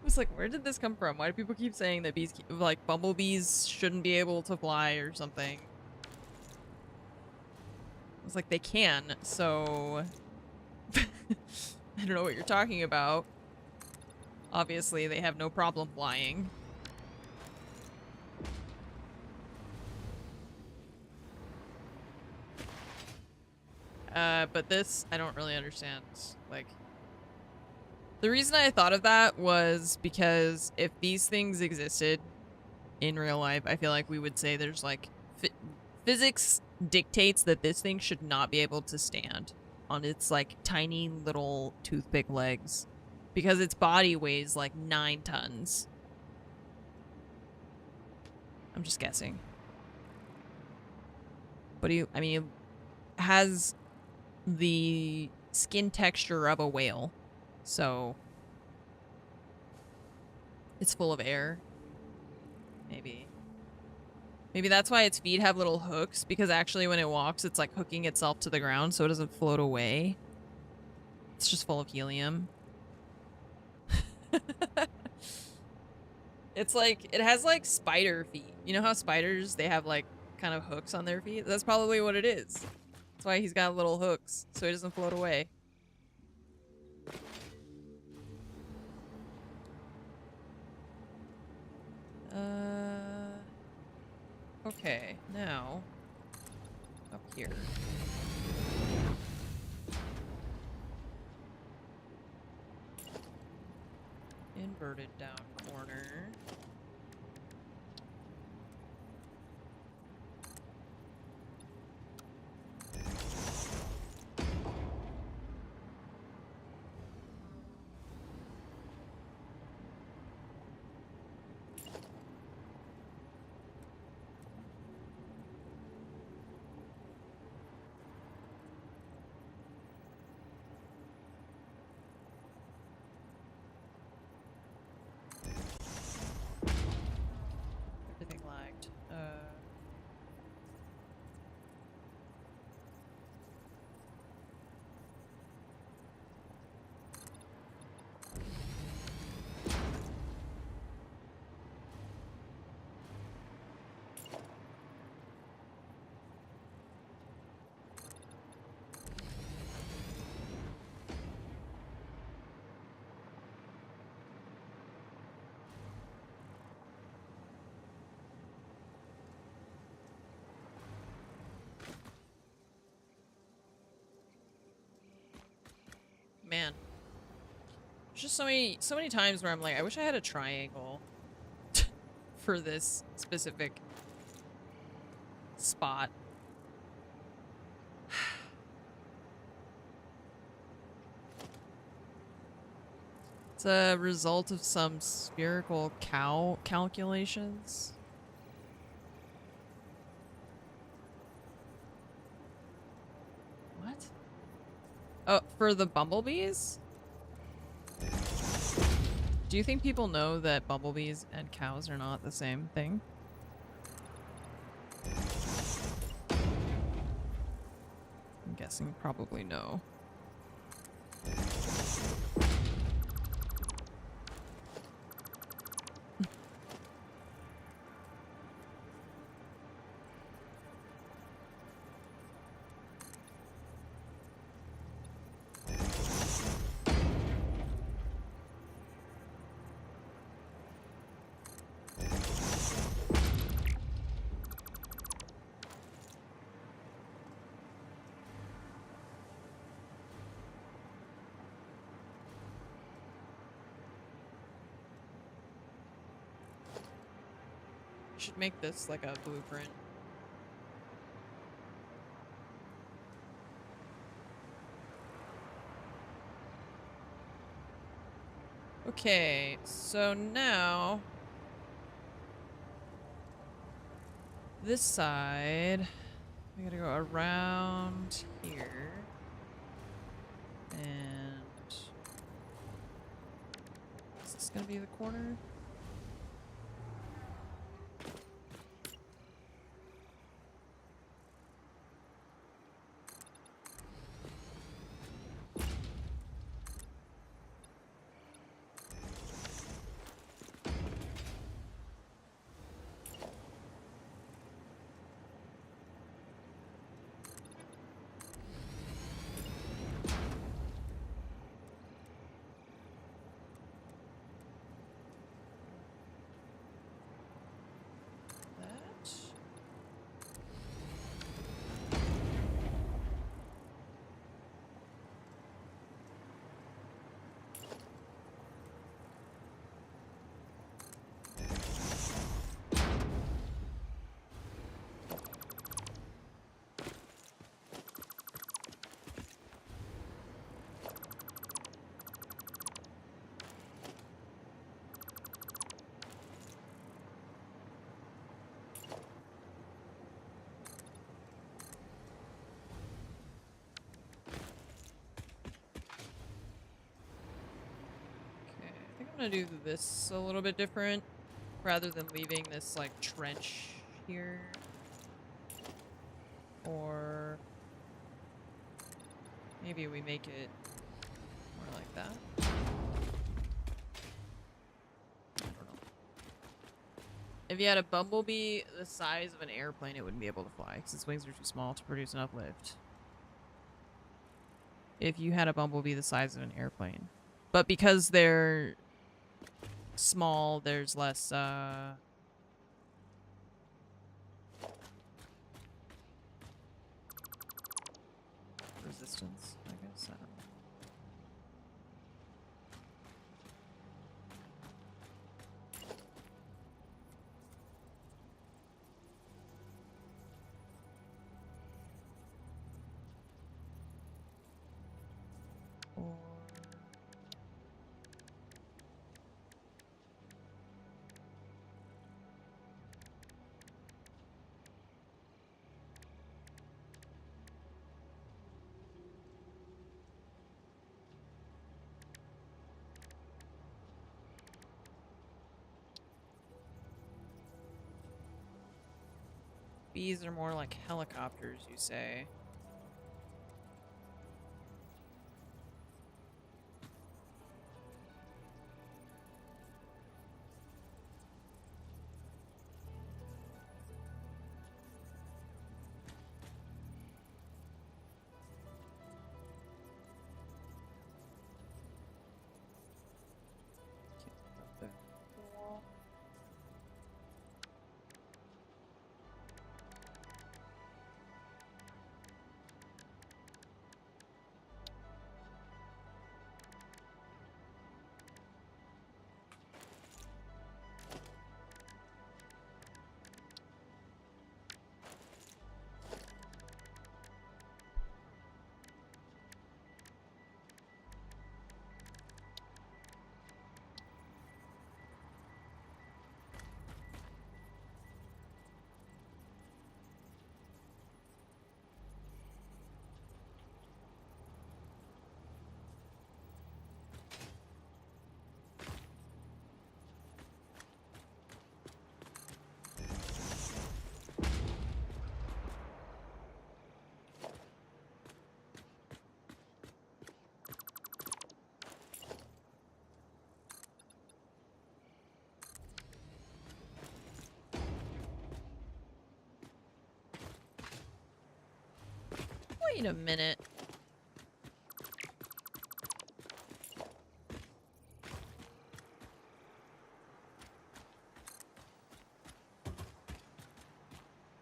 was like, where did this come from? Why do people keep saying that like, bumblebees shouldn't be able to fly or something? I was like, they can, so... I don't know what you're talking about. Obviously, they have no problem flying. But this, I don't really understand. Like, the reason I thought of that was because if these things existed in real life, I feel like we would say there's like, physics dictates that this thing should not be able to stand on its like tiny little toothpick legs because its body weighs like 9 tons. I'm just guessing. But I mean, it has the skin texture of a whale, so it's full of air. Maybe that's why its feet have little hooks, because actually when it walks it's like hooking itself to the ground so it doesn't float away. It's just full of helium. It's like, it has like spider feet. You know how spiders, they have like kind of hooks on their feet? That's probably what it is. That's why he's got little hooks, so he doesn't float away. Okay, now, up here. Inverted down corner. Everything lagged. Man. There's just so many times where I'm like, I wish I had a triangle for this specific spot. It's a result of some spherical cow calculations. What? Oh, for the bumblebees? Do you think people know that bumblebees and cows are not the same thing? I'm guessing probably no. should make this like a blueprint. Okay, so now this side, we gotta go around here. And is this gonna be the corner? I'm gonna do this a little bit different rather than leaving this like trench here. Or maybe we make it more like that. I don't know. If you had a bumblebee the size of an airplane, it wouldn't be able to fly because its wings are too small to produce enough lift. If you had a bumblebee the size of an airplane. But because they're small, there's less resistance, I guess. I don't know. Bees are more like helicopters, you say. Wait a minute.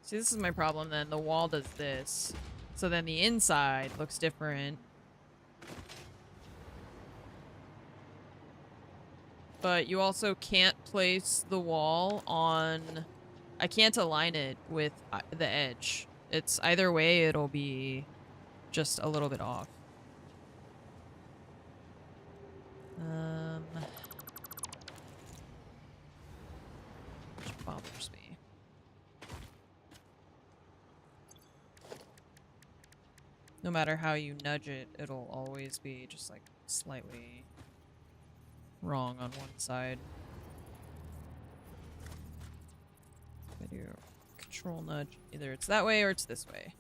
See, this is my problem then. The wall does this. So then the inside looks different. But you also can't place the wall on I can't align it with the edge. It's either way, it'll be just a little bit off. Which bothers me. No matter how you nudge it, it'll always be just like slightly wrong on one side. I do control nudge, either it's that way or it's this way.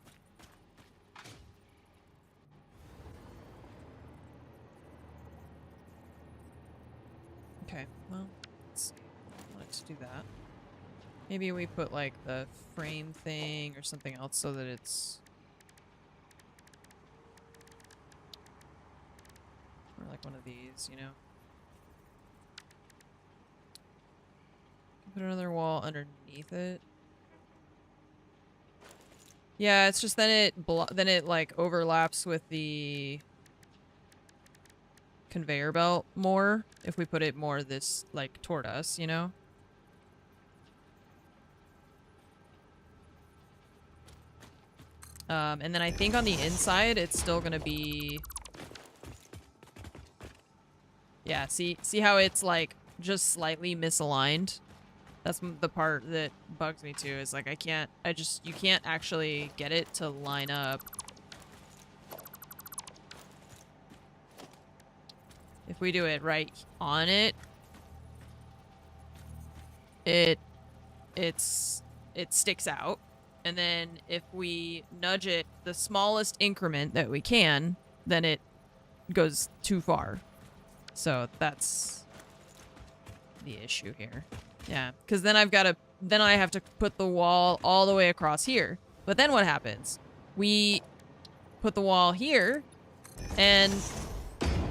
Okay, well, let's see. I wanted to do that. Maybe we put like the frame thing or something else so that it's... or like one of these, you know? Put another wall underneath it. Yeah, it's just then it like overlaps with the conveyor belt more if we put it more this like toward us, you know? And then I think on the inside it's still gonna be... yeah, see how it's like just slightly misaligned? That's the part that bugs me too, is like you can't actually get it to line up. If we do it right on it, it sticks out. And then if we nudge it the smallest increment that we can, then it goes too far. So that's the issue here. Yeah, because then I have to put the wall all the way across here. But then what happens? We put the wall here, and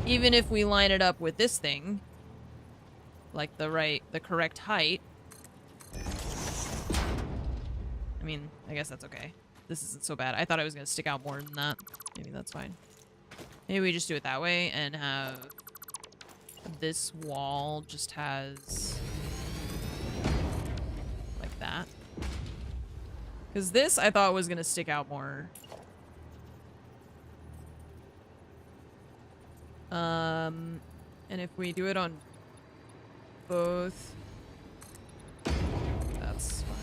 even if we line it up with this thing, like the correct height, I mean, I guess that's okay. This isn't so bad. I thought it was gonna stick out more than that. Maybe that's fine. Maybe we just do it that way and have this wall just has like that. Because this I thought was gonna stick out more. And if we do it on both, that's fine.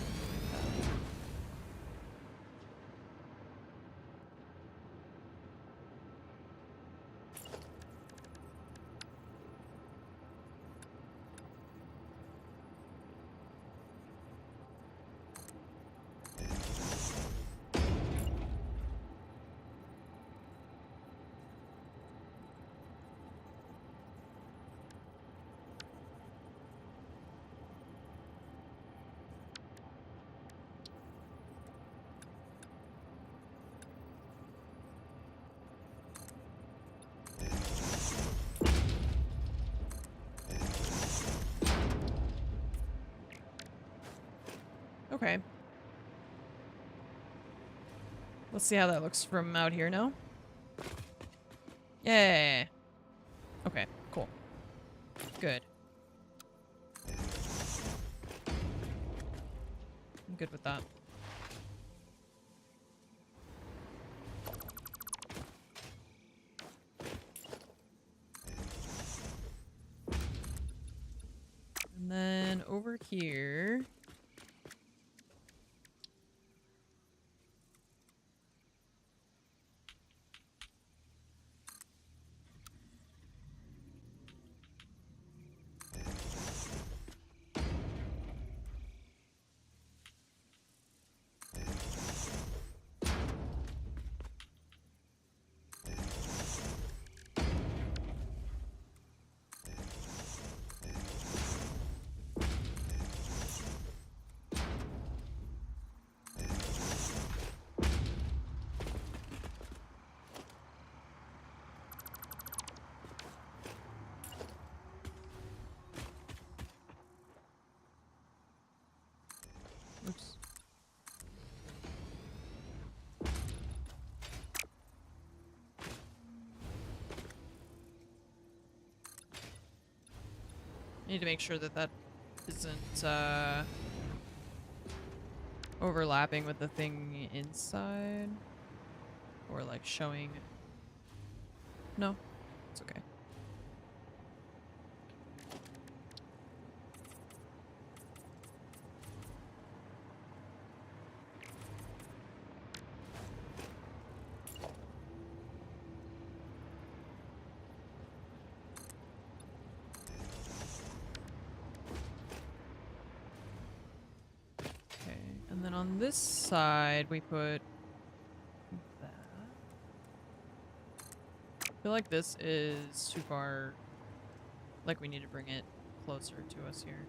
Okay. Let's see how that looks from out here now. Yay. Okay, cool. Good. I'm good with that. And then over here... Oops. I need to make sure that that isn't, overlapping with the thing inside? Or like showing... No, it's okay. Okay, and then on this side we put that. I feel like this is too far. Like we need to bring it closer to us here.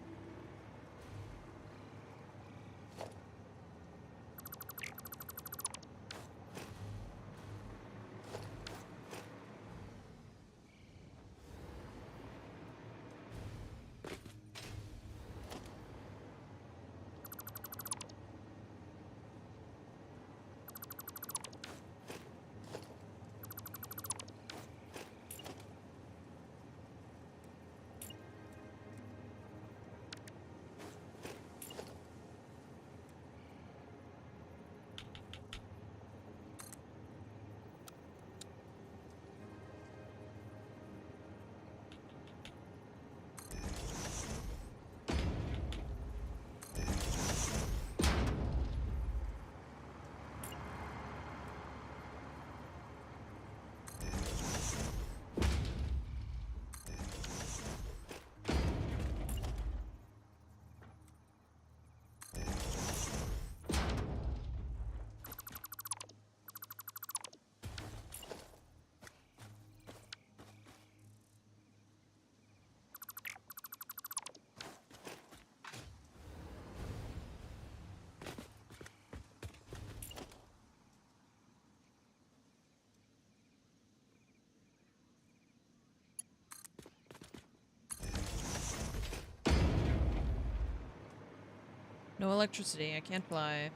No electricity, I can't fly.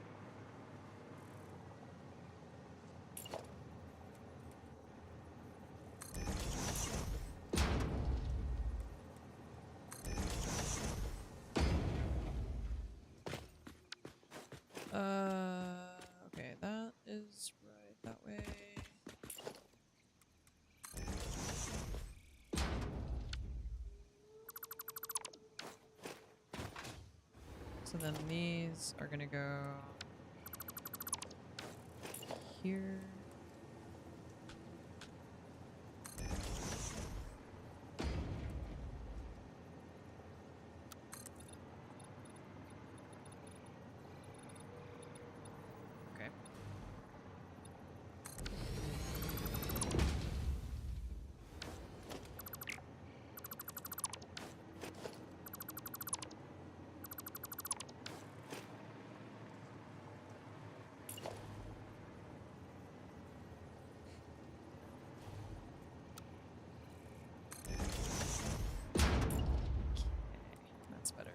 Okay, that is right that way. So then these are gonna go here. Okay. That's better.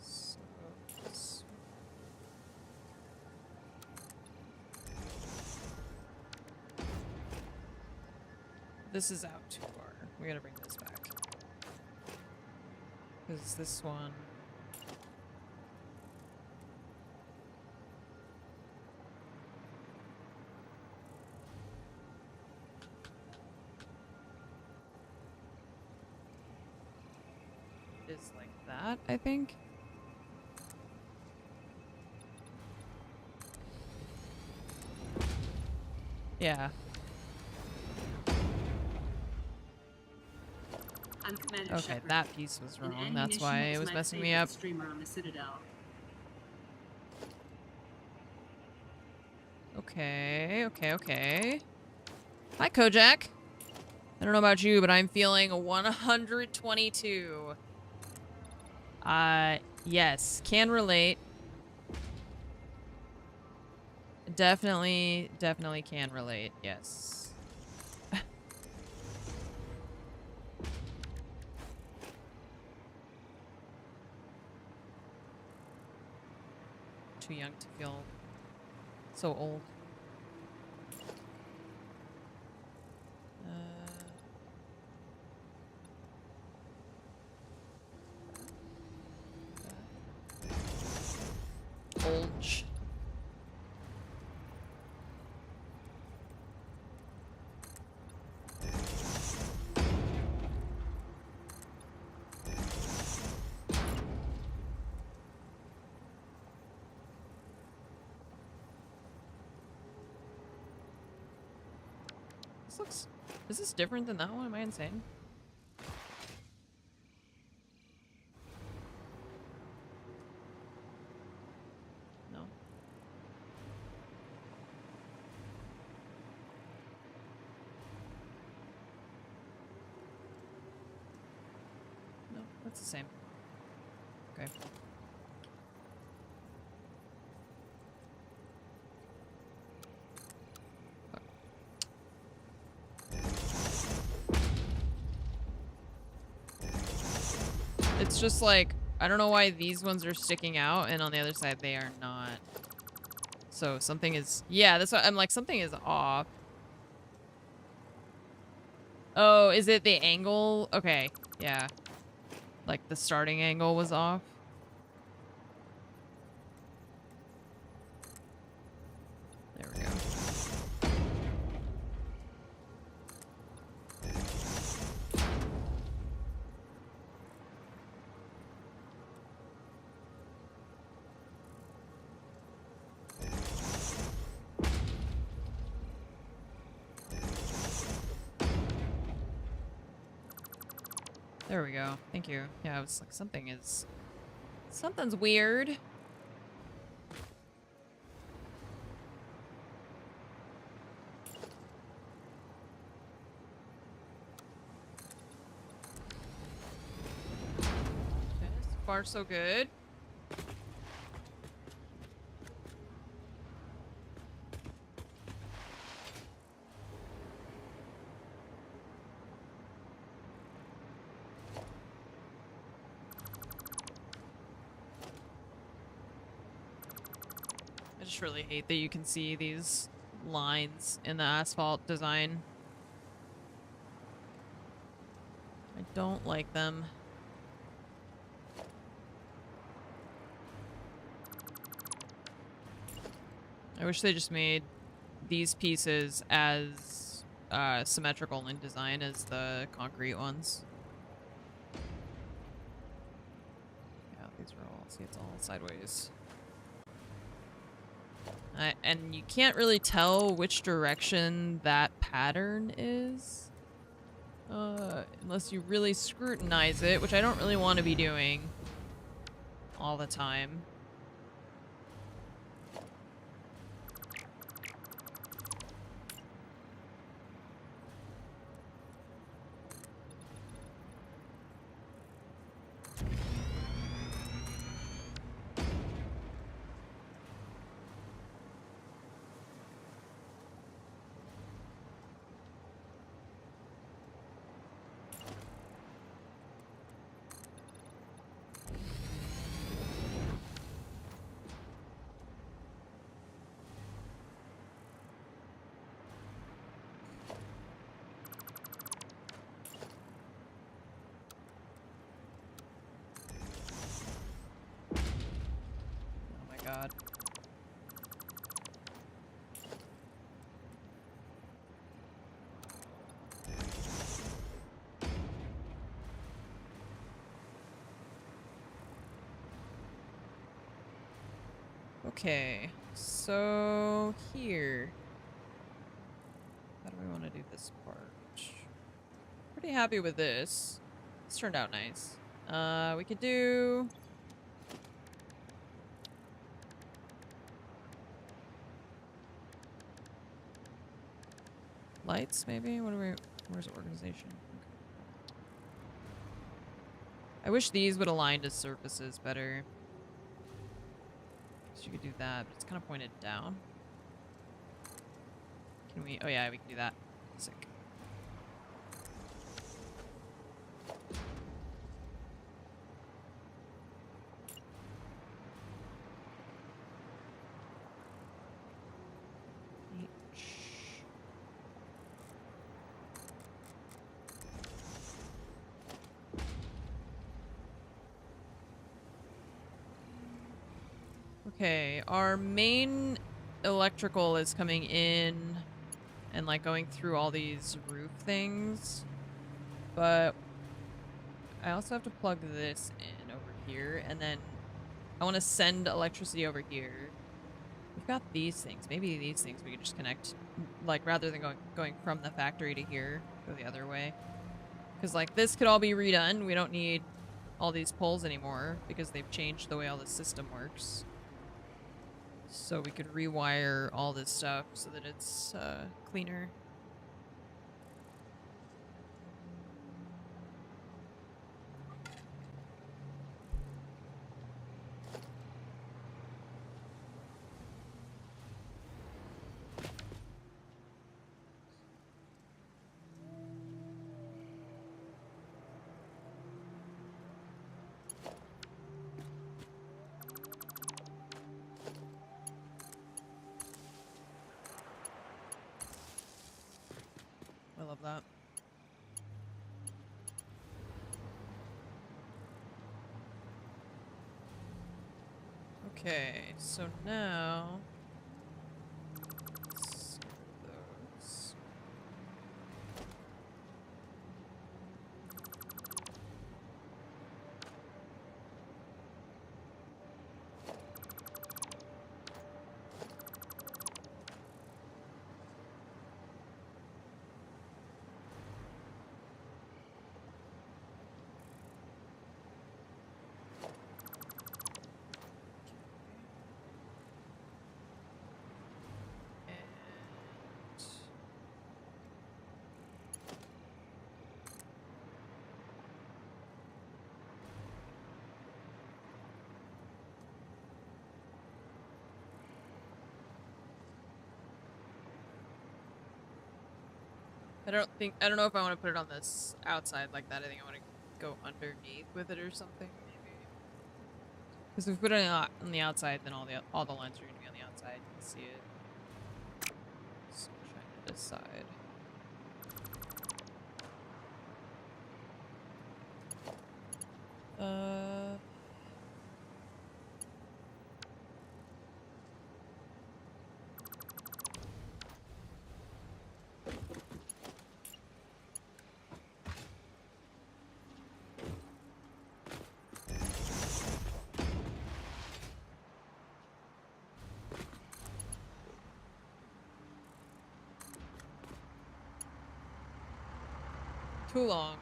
So this is out too far. We gotta bring this back. Because this one... is like that, I think. Yeah. I'm Commander Okay, Shepard. that piece was And wrong. That's why Ammunition it is was my messing me favorite up. Streamer on the Citadel. Okay, okay, okay. Hi, Kojak. I don't know about you, but I'm feeling 122. Yes, can relate. Definitely can relate, yes. Too young to feel so old. This looks... Is this different than that one? Am I insane? No. No, that's the same. Okay. It's just like, I don't know why these ones are sticking out and on the other side they are not. So something is, yeah, that's what I'm like, something is off. Oh, is it the angle? Okay, yeah. Like the starting angle was off. There we go. There we go. Thank you. Yeah, I was like, something's weird. Okay, so far so good. I just really hate that you can see these lines in the asphalt design. I don't like them. I wish they just made these pieces as symmetrical in design as the concrete ones. Yeah, these are all, see, it's all sideways. And you can't really tell which direction that pattern is. Unless you really scrutinize it, which I don't really want to be doing all the time. God. Okay, so here. How do we want to do this part? Pretty happy with this. This turned out nice. We could do... lights, maybe? What do we... Where's organization? Okay. I wish these would align to surfaces better. So you could do that, but it's kind of pointed down. Can we... Oh yeah, we can do that. Sick. Okay, our main electrical is coming in and like going through all these roof things, but I also have to plug this in over here, and then I want to send electricity over here. We've got these things. Maybe these things we could just connect like rather than going from the factory to here, go the other way. Because like this could all be redone. We don't need all these poles anymore because they've changed the way all the system works. So we could rewire all this stuff so that it's cleaner. I love that. Okay, so now let's get those. I don't know if I want to put it on this outside like that. I think I want to go underneath with it or something, maybe. Because if we put it on the outside, then all the lines are going to be on the outside. You can see it. So I'm trying to decide. Too long.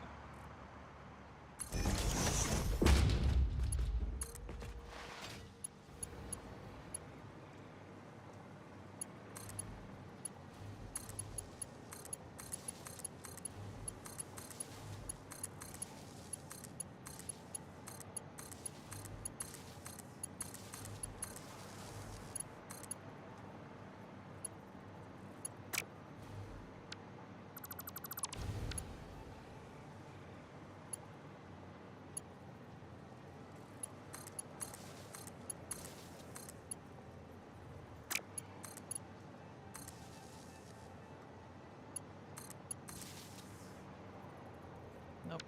Nope.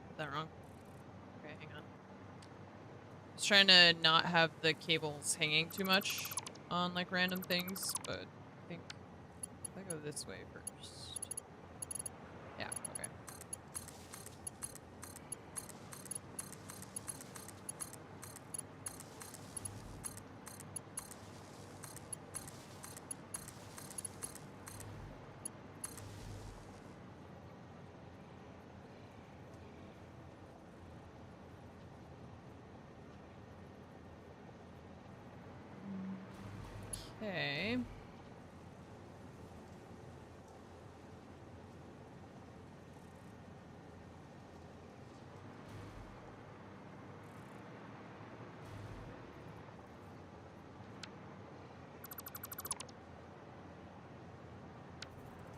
Got that wrong. Okay, hang on. Just trying to not have the cables hanging too much on like random things, but I think if I go this way first. Yeah, okay. Okay.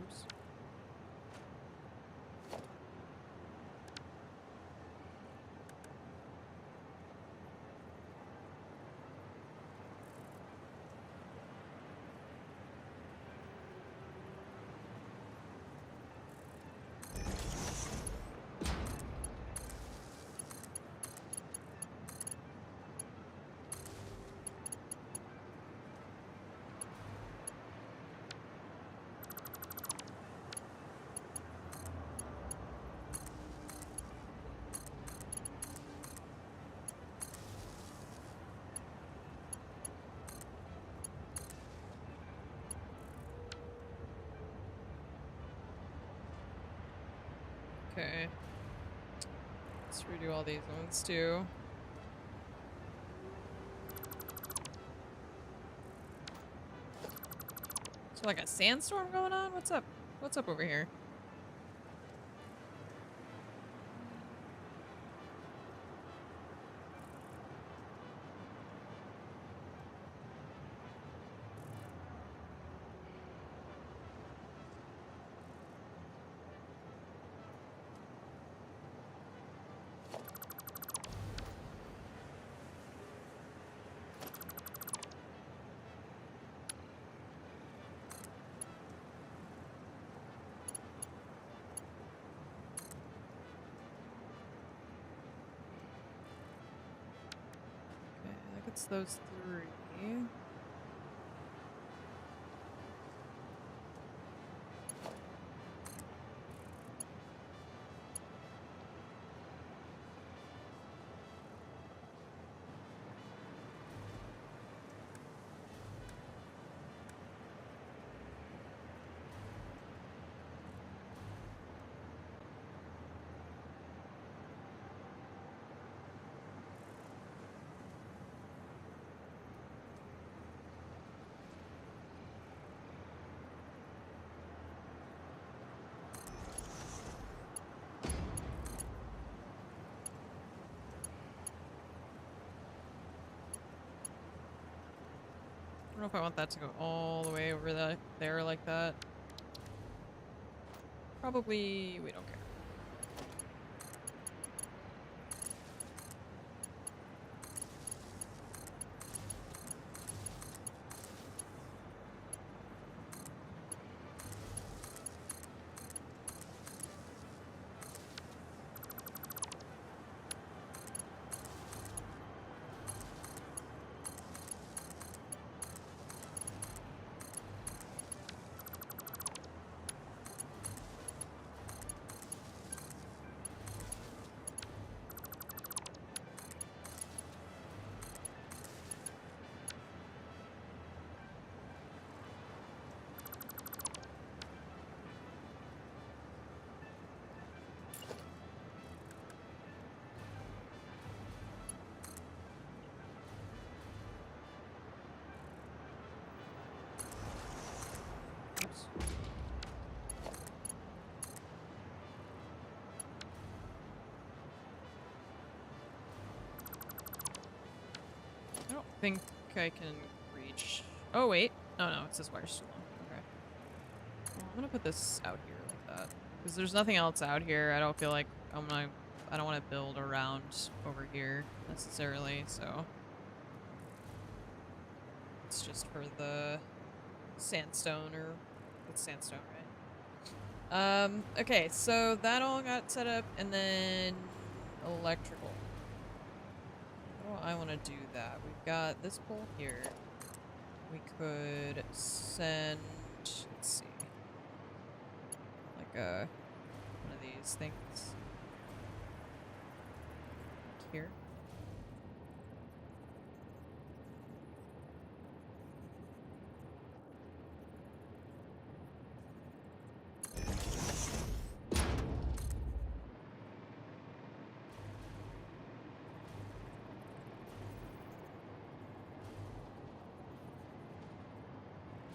Oops. Okay. Let's redo all these ones too. So like a sandstorm going on? What's up? What's up over here? It's those three. I don't know if I want that to go all the way over there like that. Probably we don't care. Oops. I don't think I can reach. Oh wait, no, it says wire's too long. Okay. Well, I'm gonna put this out here like that because there's nothing else out here. I don't feel like I don't want to build around over here necessarily, so it's just for the sandstone, or it's sandstone, right? Okay, so that all got set up, and then electrical. How do I want to do that? We've got this pole here. We could send, let's see, like one of these things here.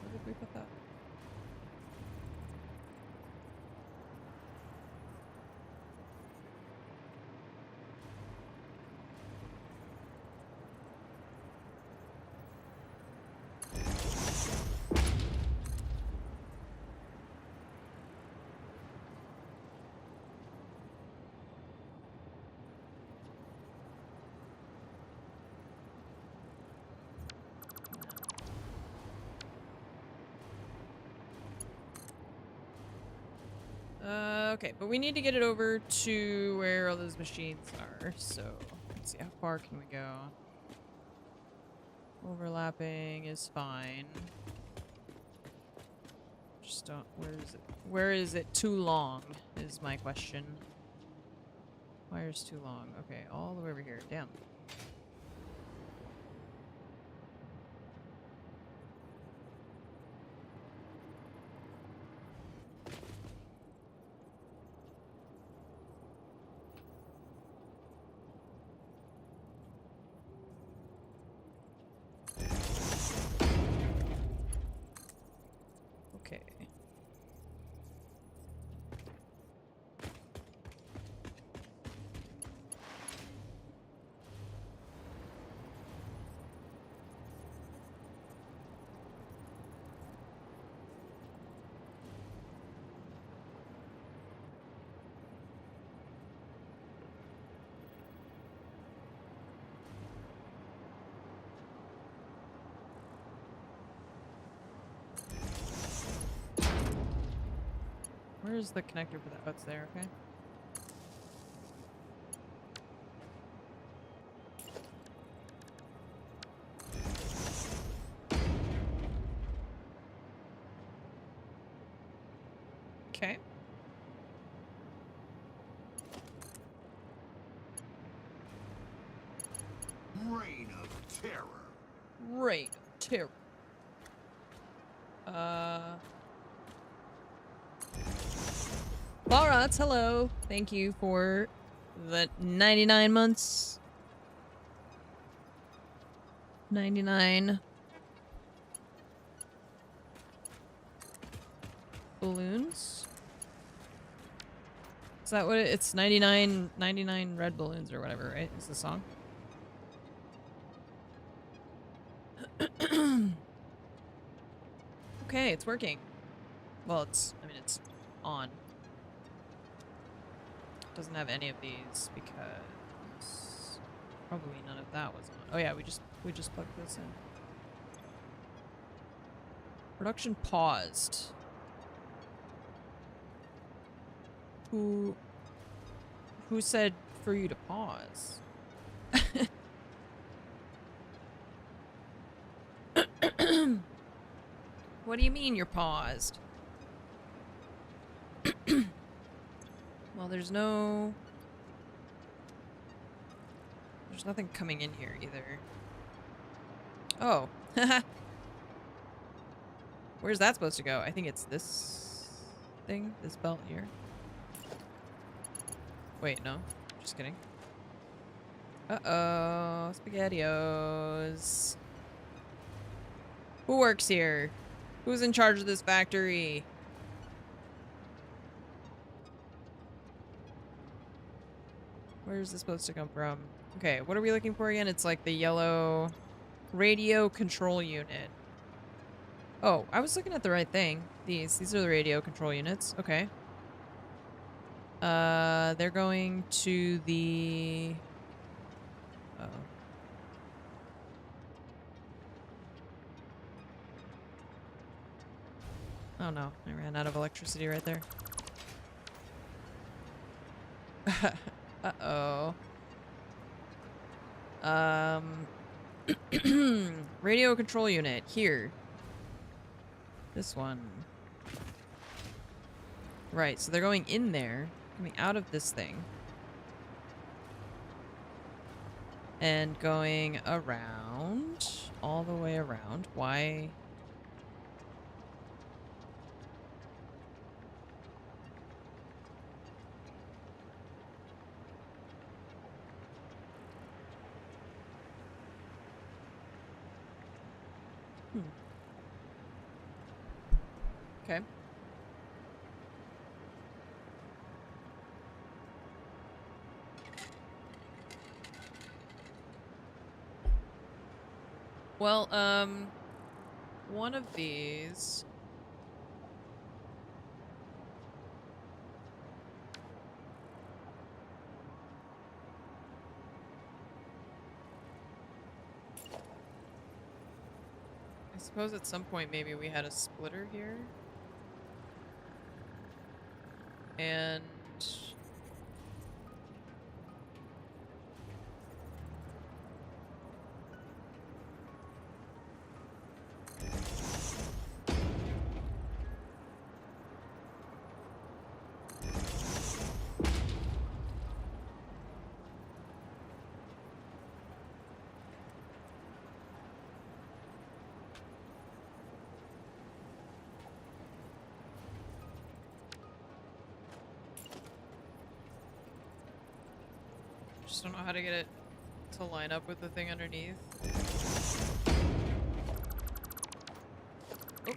Where did we put that? Okay, but we need to get it over to where all those machines are, so let's see, how far can we go? Overlapping is fine. Just don't, where is it too long, is my question. Wire's too long. Okay, all the way over here, damn. Where's the connector for that? Oh, it's there, okay. Okay. Reign of terror. Reign of terror. Balrots, hello. Thank you for the 99 months. 99 balloons. Is that what it's 99 red balloons or whatever, right? Is the song? Okay, it's working. Well, it's on. Doesn't have any of these because probably none of that was on. Oh yeah, we just plugged this in. Production paused. Who said for you to pause? What do you mean you're paused? Well, there's nothing coming in here either. Oh. Where's that supposed to go? I think it's this thing, this belt here. Wait, no. Just kidding. Uh-oh. SpaghettiOs. Who works here? Who's in charge of this factory? Where's this supposed to come from? Okay, what are we looking for again? It's like the yellow radio control unit. Oh, I was looking at the right thing. These are the radio control units. Okay. They're going to the... Uh-oh. Oh no, I ran out of electricity right there. Uh-oh. Radio control unit, here. This one. Right, so they're going in there, coming out of this thing. And going around, all the way around. Why? Okay. Well, one of these... I suppose at some point maybe we had a splitter here. And... just don't know how to get it to line up with the thing underneath. Oh.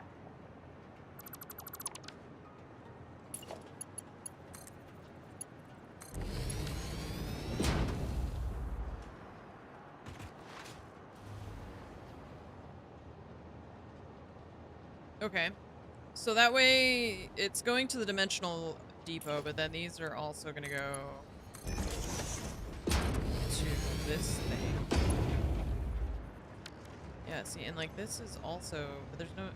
Okay. So that way it's going to the dimensional depot, but then these are also gonna go to this thing. Yeah, see, and like this is also, but there's no...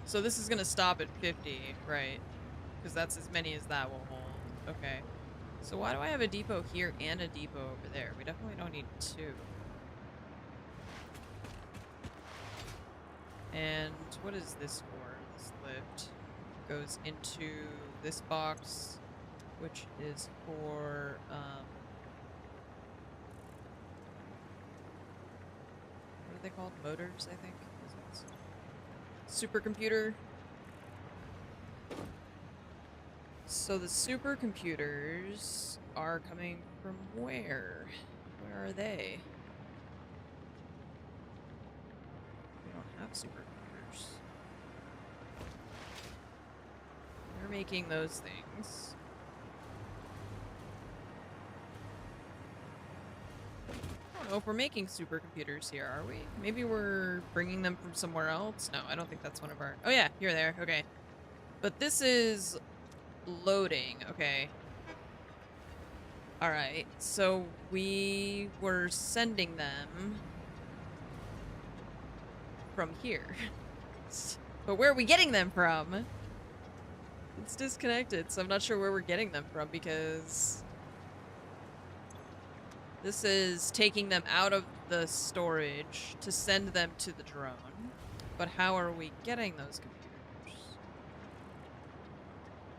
So this is gonna stop at 50, right? Because that's as many as that will hold. Okay. So why do I have a depot here and a depot over there? We definitely don't need two. And what is this for? This lift goes into this box, which is for, what are they called? Motors, I think. Is it supercomputer? So the supercomputers are coming from where? Where are they? We don't have supercomputers. They're making those things. I don't know if we're making supercomputers here, are we? Maybe we're bringing them from somewhere else? No, I don't think that's one of our... Oh yeah, you're there. Okay. But this is loading. Okay. Alright, so we were sending them from here. But where are we getting them from? It's disconnected, so I'm not sure where we're getting them from because this is taking them out of the storage to send them to the drone. But how are we getting those computers?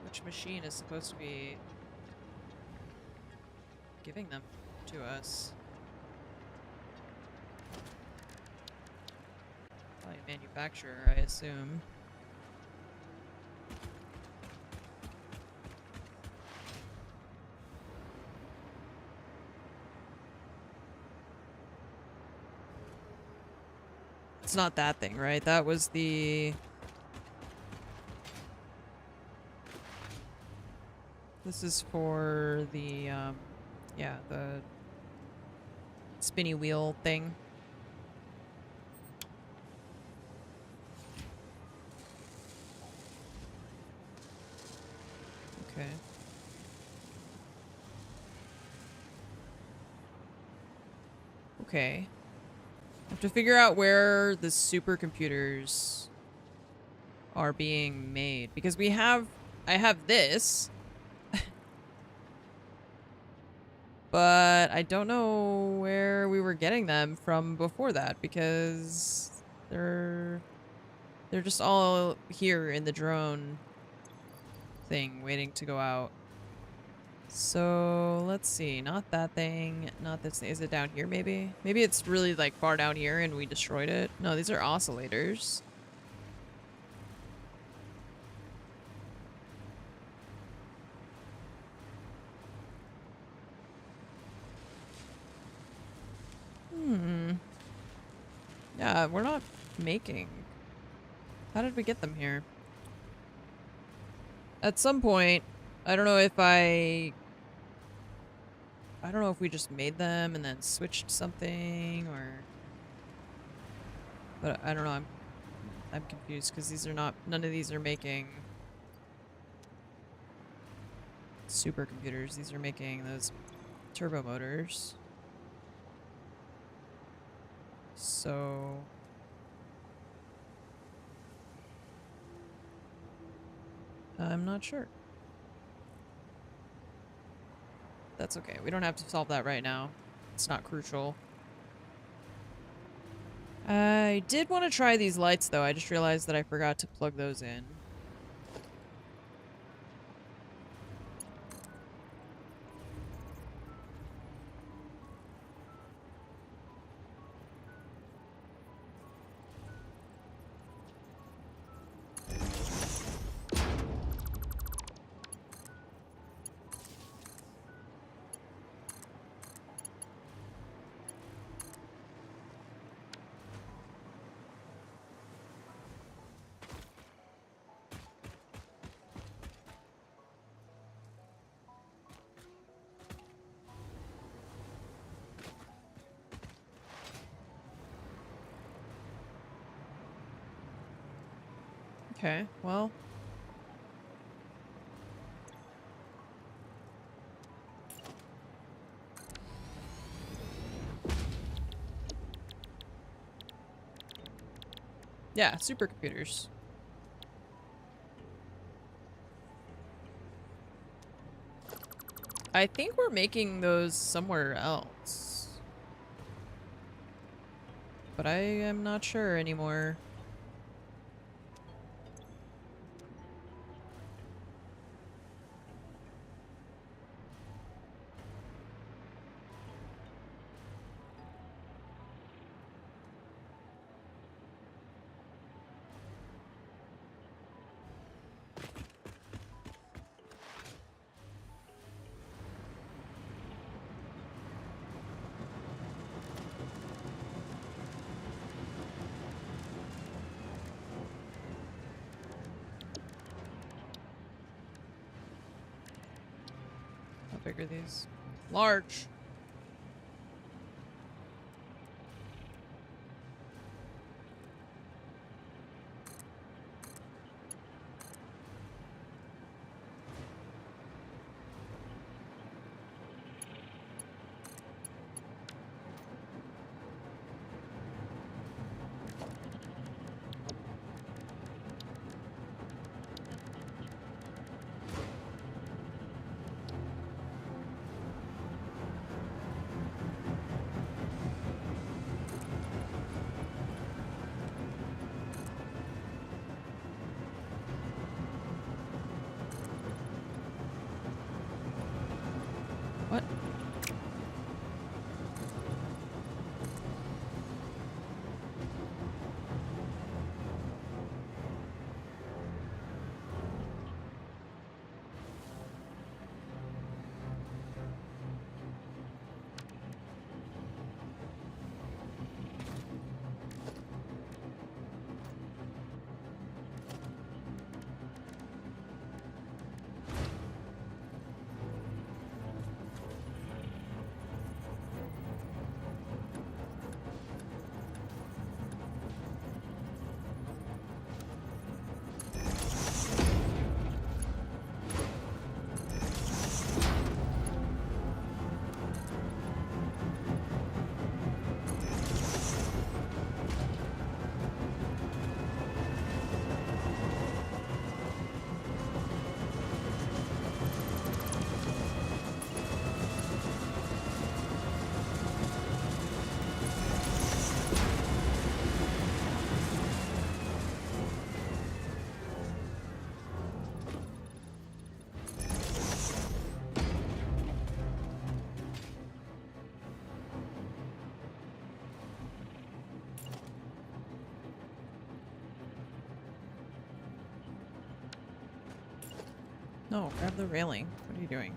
Which machine is supposed to be giving them to us? Probably a manufacturer, I assume. It's not that thing, right? That was the... This is for the, yeah, the spinny wheel thing. Okay. Okay. I have to figure out where the supercomputers are being made. Because we have... I have this. But I don't know where we were getting them from before that. Because they're just all here in the drone thing waiting to go out. So let's see, not that thing, not this thing. Is it down here maybe? Maybe it's really like far down here and we destroyed it. No, these are oscillators. Yeah, we're not making. How did we get them here? At some point, I don't know if I don't know if we just made them and then switched something or... But I don't know, I'm confused because these are not... None of these are making supercomputers. These are making those turbo motors. So... I'm not sure. That's okay. We don't have to solve that right now. It's not crucial. I did want to try these lights, though. I just realized that I forgot to plug those in. Okay, well... Yeah, supercomputers. I think we're making those somewhere else. But I am not sure anymore. How big are these? Large. What? No, grab the railing. What are you doing?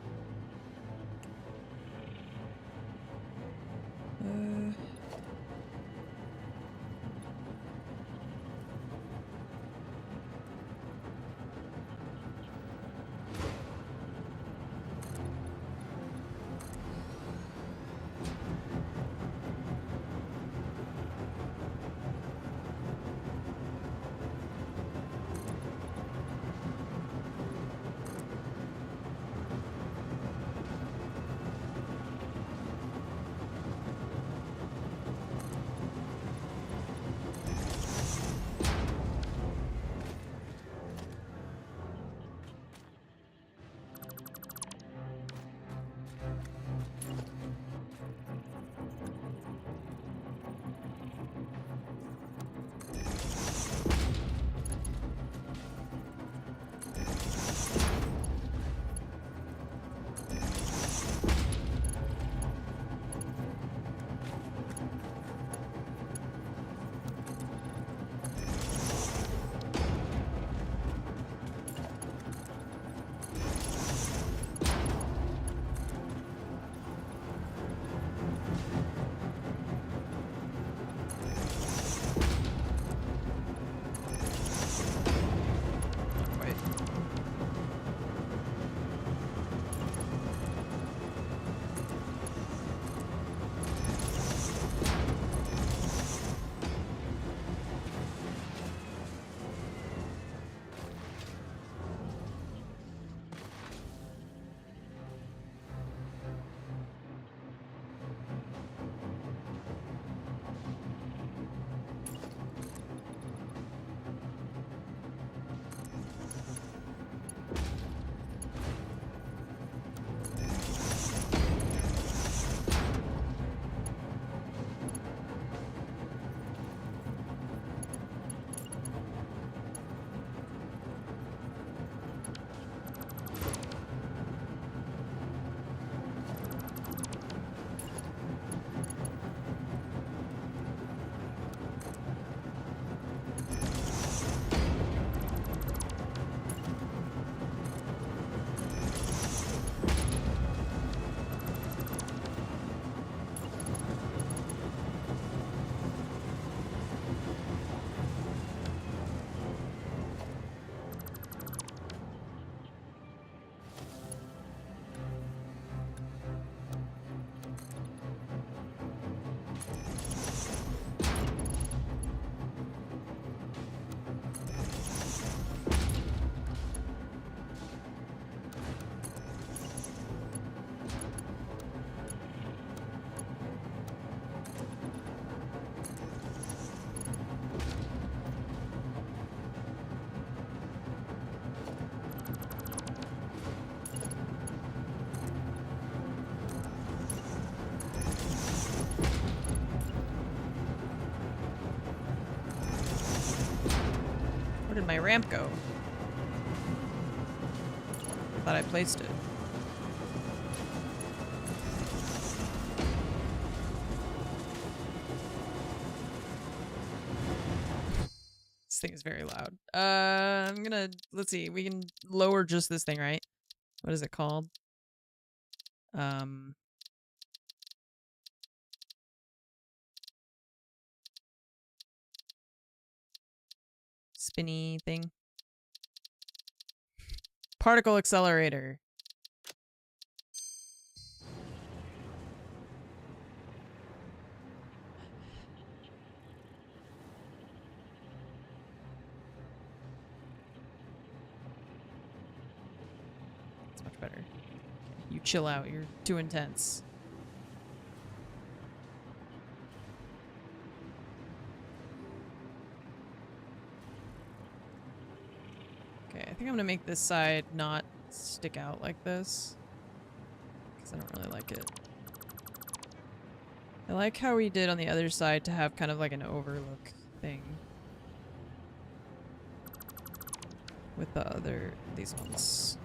Where did my ramp go? I thought I placed it. This thing is very loud. I'm gonna, let's see, we can lower just this thing, right? What is it called? Spinny thing. Particle accelerator. It's much better. You chill out. You're too intense. Okay, I think I'm gonna make this side not stick out like this. Because I don't really like it. I like how we did on the other side to have kind of like an overlook thing. With the other, these ones.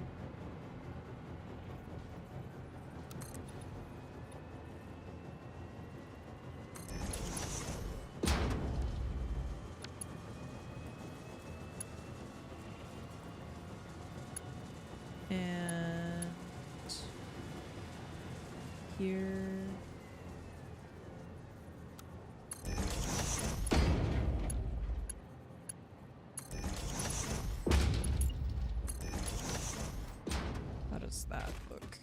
And here. How does that look?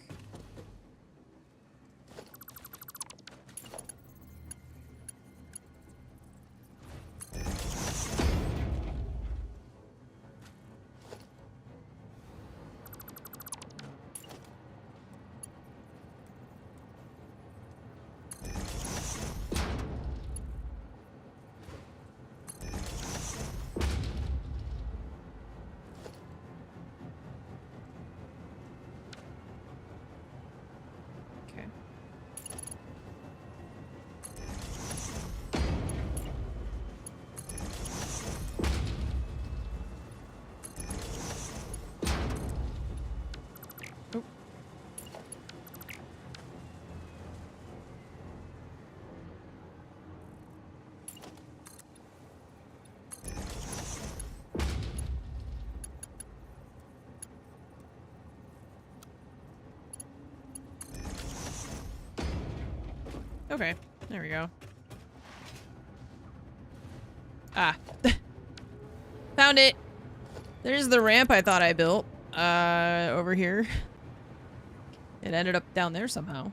Okay. Oh. Okay, there we go. Ah. Found it! There's the ramp I thought I built. Over here. It ended up down there somehow.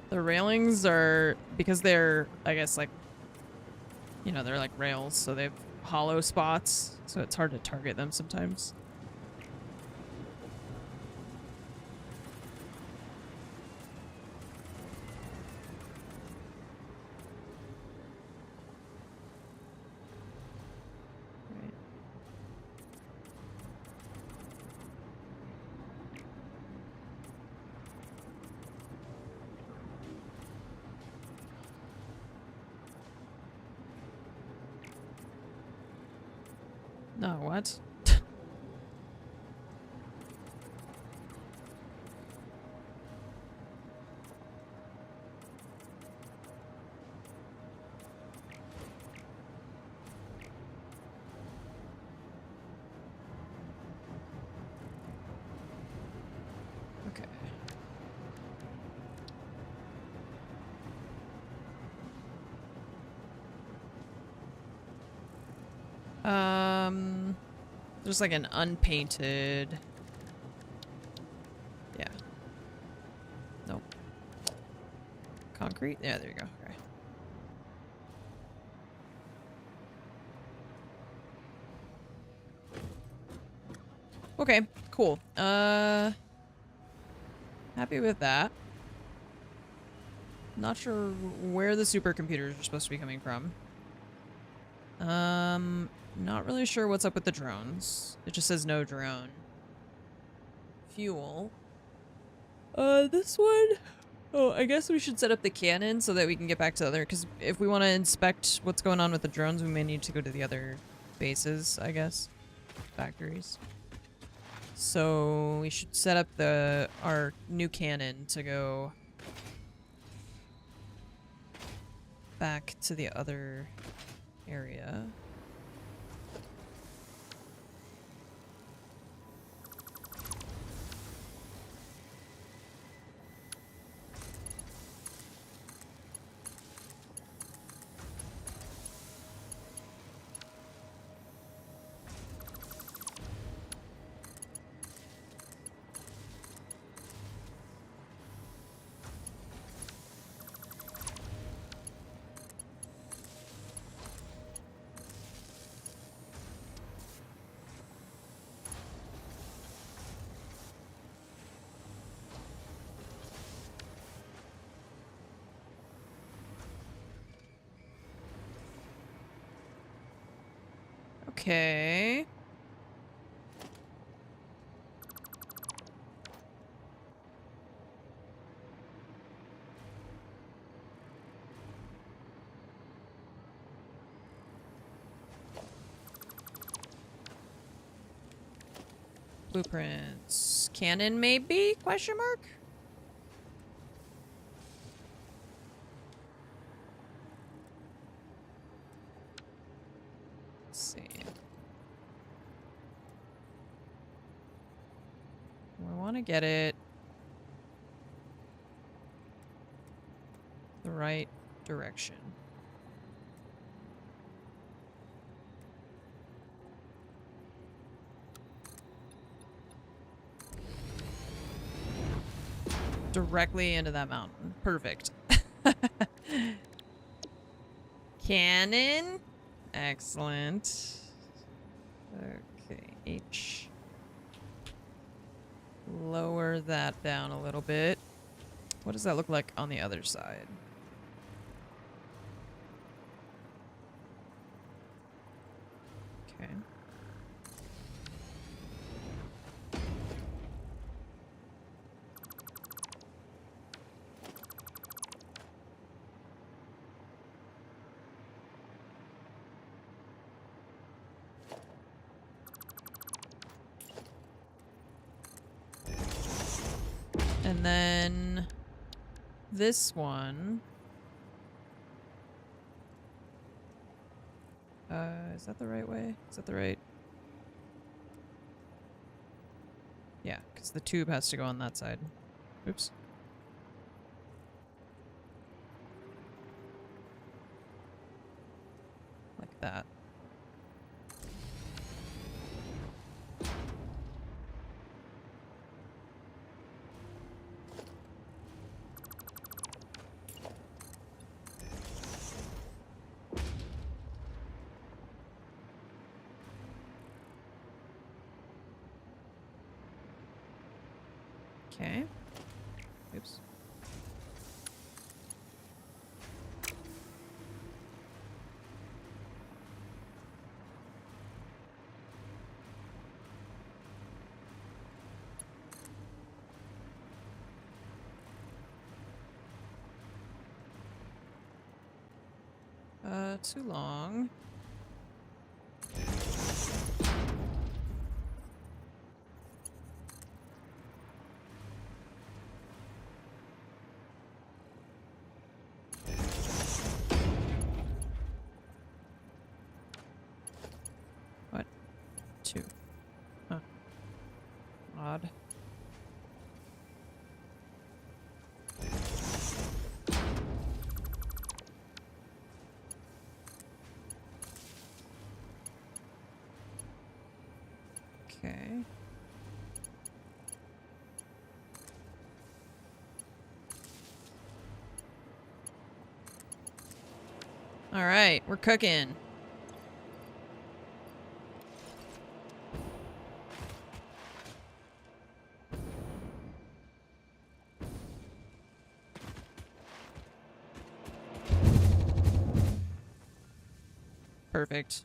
The railings are, because they're, I guess, like, you know, they're like rails, so they have hollow spots, so it's hard to target them sometimes. Right. No, what? Okay. There's like an unpainted. Yeah. Nope. Concrete? Yeah, there you go. Okay. Okay, cool. Happy with that. Not sure where the supercomputers are supposed to be coming from. Not really sure what's up with the drones. It just says no drone. Fuel. This one? Oh, I guess we should set up the cannon so that we can get back to the other, because if we want to inspect what's going on with the drones, we may need to go to the other bases, I guess. Factories. So we should set up our new cannon to go back to the other area. Okay. Blueprints. Cannon maybe? Question mark? Let's see. We want to get it the right direction. Directly into that mountain. Perfect. Cannon. Excellent. Okay, H. Lower that down a little bit. What does that look like on the other side? Okay. And then this one. Is that the right way? Is that the right? Yeah, because the tube has to go on that side. Oops. Like that. Okay. Oops. Too long. What? Two. Huh. Odd. Okay. All right, we're cooking. Perfect.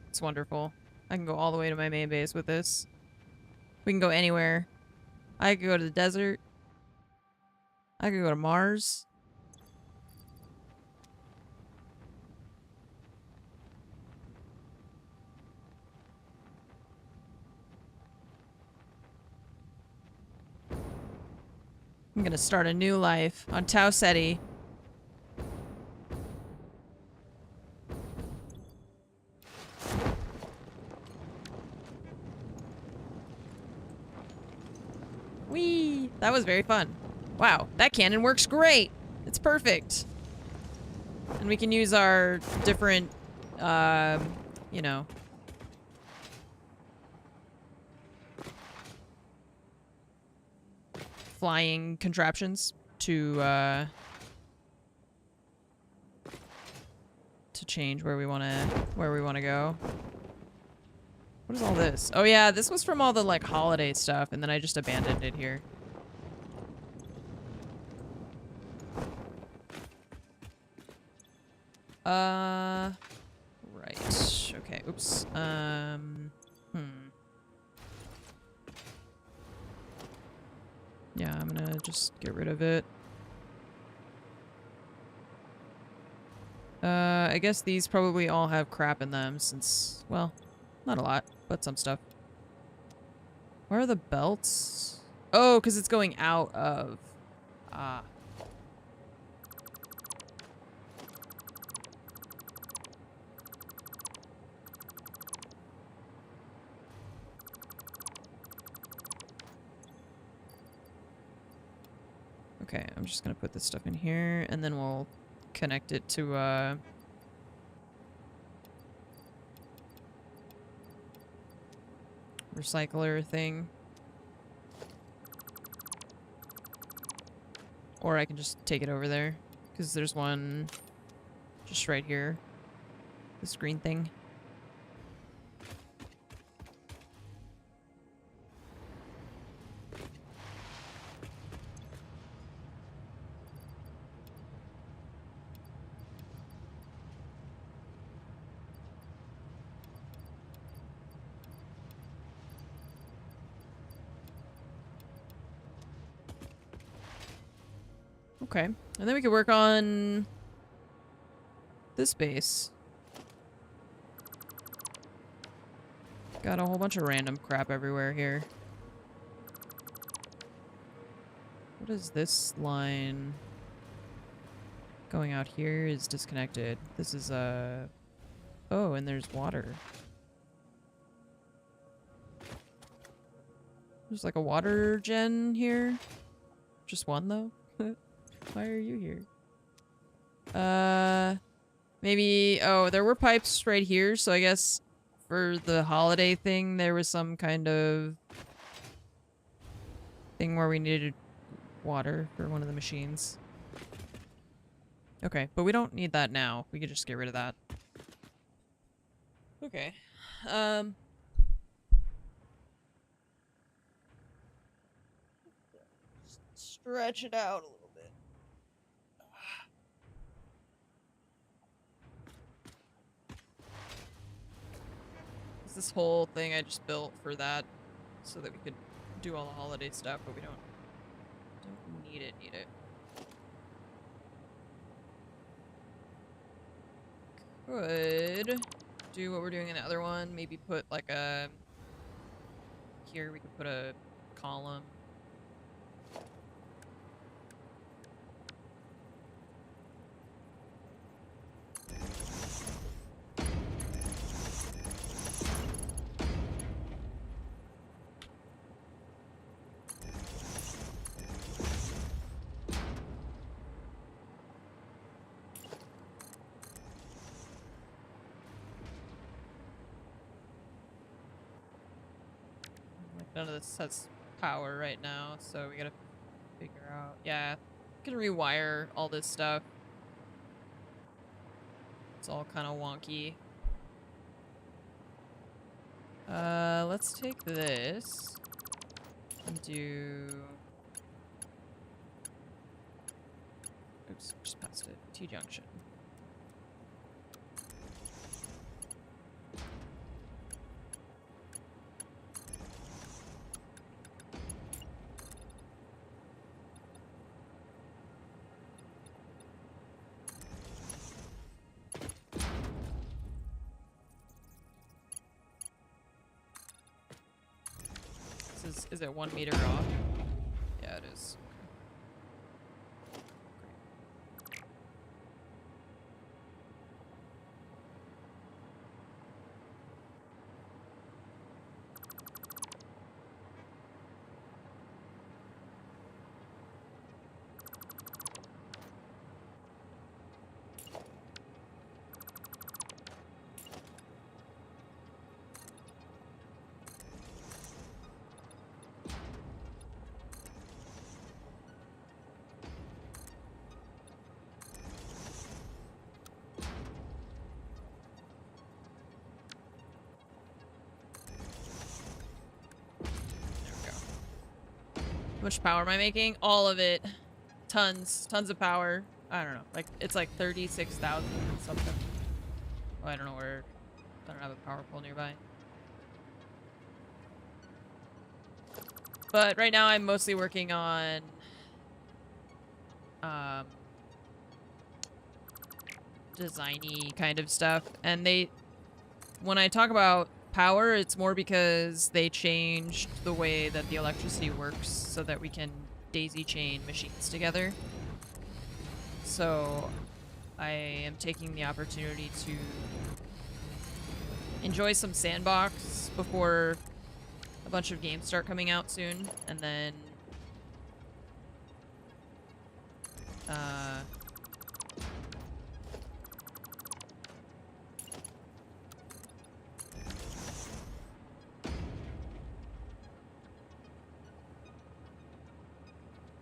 It's wonderful. I can go all the way to my main base with this. We can go anywhere. I could go to the desert. I could go to Mars. I'm gonna start a new life on Tau Ceti. Whee! That was very fun. Wow, that cannon works great! It's perfect. And we can use our different, you know, flying contraptions to change where we wanna go. What is all this? Oh yeah, this was from all the like holiday stuff, and then I just abandoned it here. Right. Okay, oops. Yeah, I'm gonna just get rid of it. I guess these probably all have crap in them since, well, not a lot, but some stuff. Where are the belts? Oh, because it's going out of... Ah. Okay, I'm just gonna put this stuff in here, and then we'll connect it to, recycler thing. Or I can just take it over there, because there's one just right here. This green thing. Okay. And then we could work on this base. Got a whole bunch of random crap everywhere here. What is this line? Going out here is disconnected. This is oh, and there's water. There's like a water gen here. Just one though? Why are you here? Maybe... Oh, there were pipes right here, so I guess for the holiday thing, there was some kind of thing where we needed water for one of the machines. Okay, but we don't need that now. We could just get rid of that. Okay. Stretch it out a little bit. This whole thing I just built for that, so that we could do all the holiday stuff, but we don't need it. Could do what we're doing in the other one. Maybe put like a... Here we could put a column. None of this has power right now, so we gotta figure out... Yeah, we can rewire all this stuff. It's all kind of wonky. Let's take this and do... Oops, just passed it. T-junction. Is it 1 meter off? Yeah, it is. How much power am I making? All of it. Tons of power. I don't know. Like, it's like 36,000 something. Oh, I don't know where. I don't have a power pole nearby. But right now I'm mostly working on designy kind of stuff. And when I talk about power, it's more because they changed the way that the electricity works so that we can daisy chain machines together. So I am taking the opportunity to enjoy some sandbox before a bunch of games start coming out soon, and then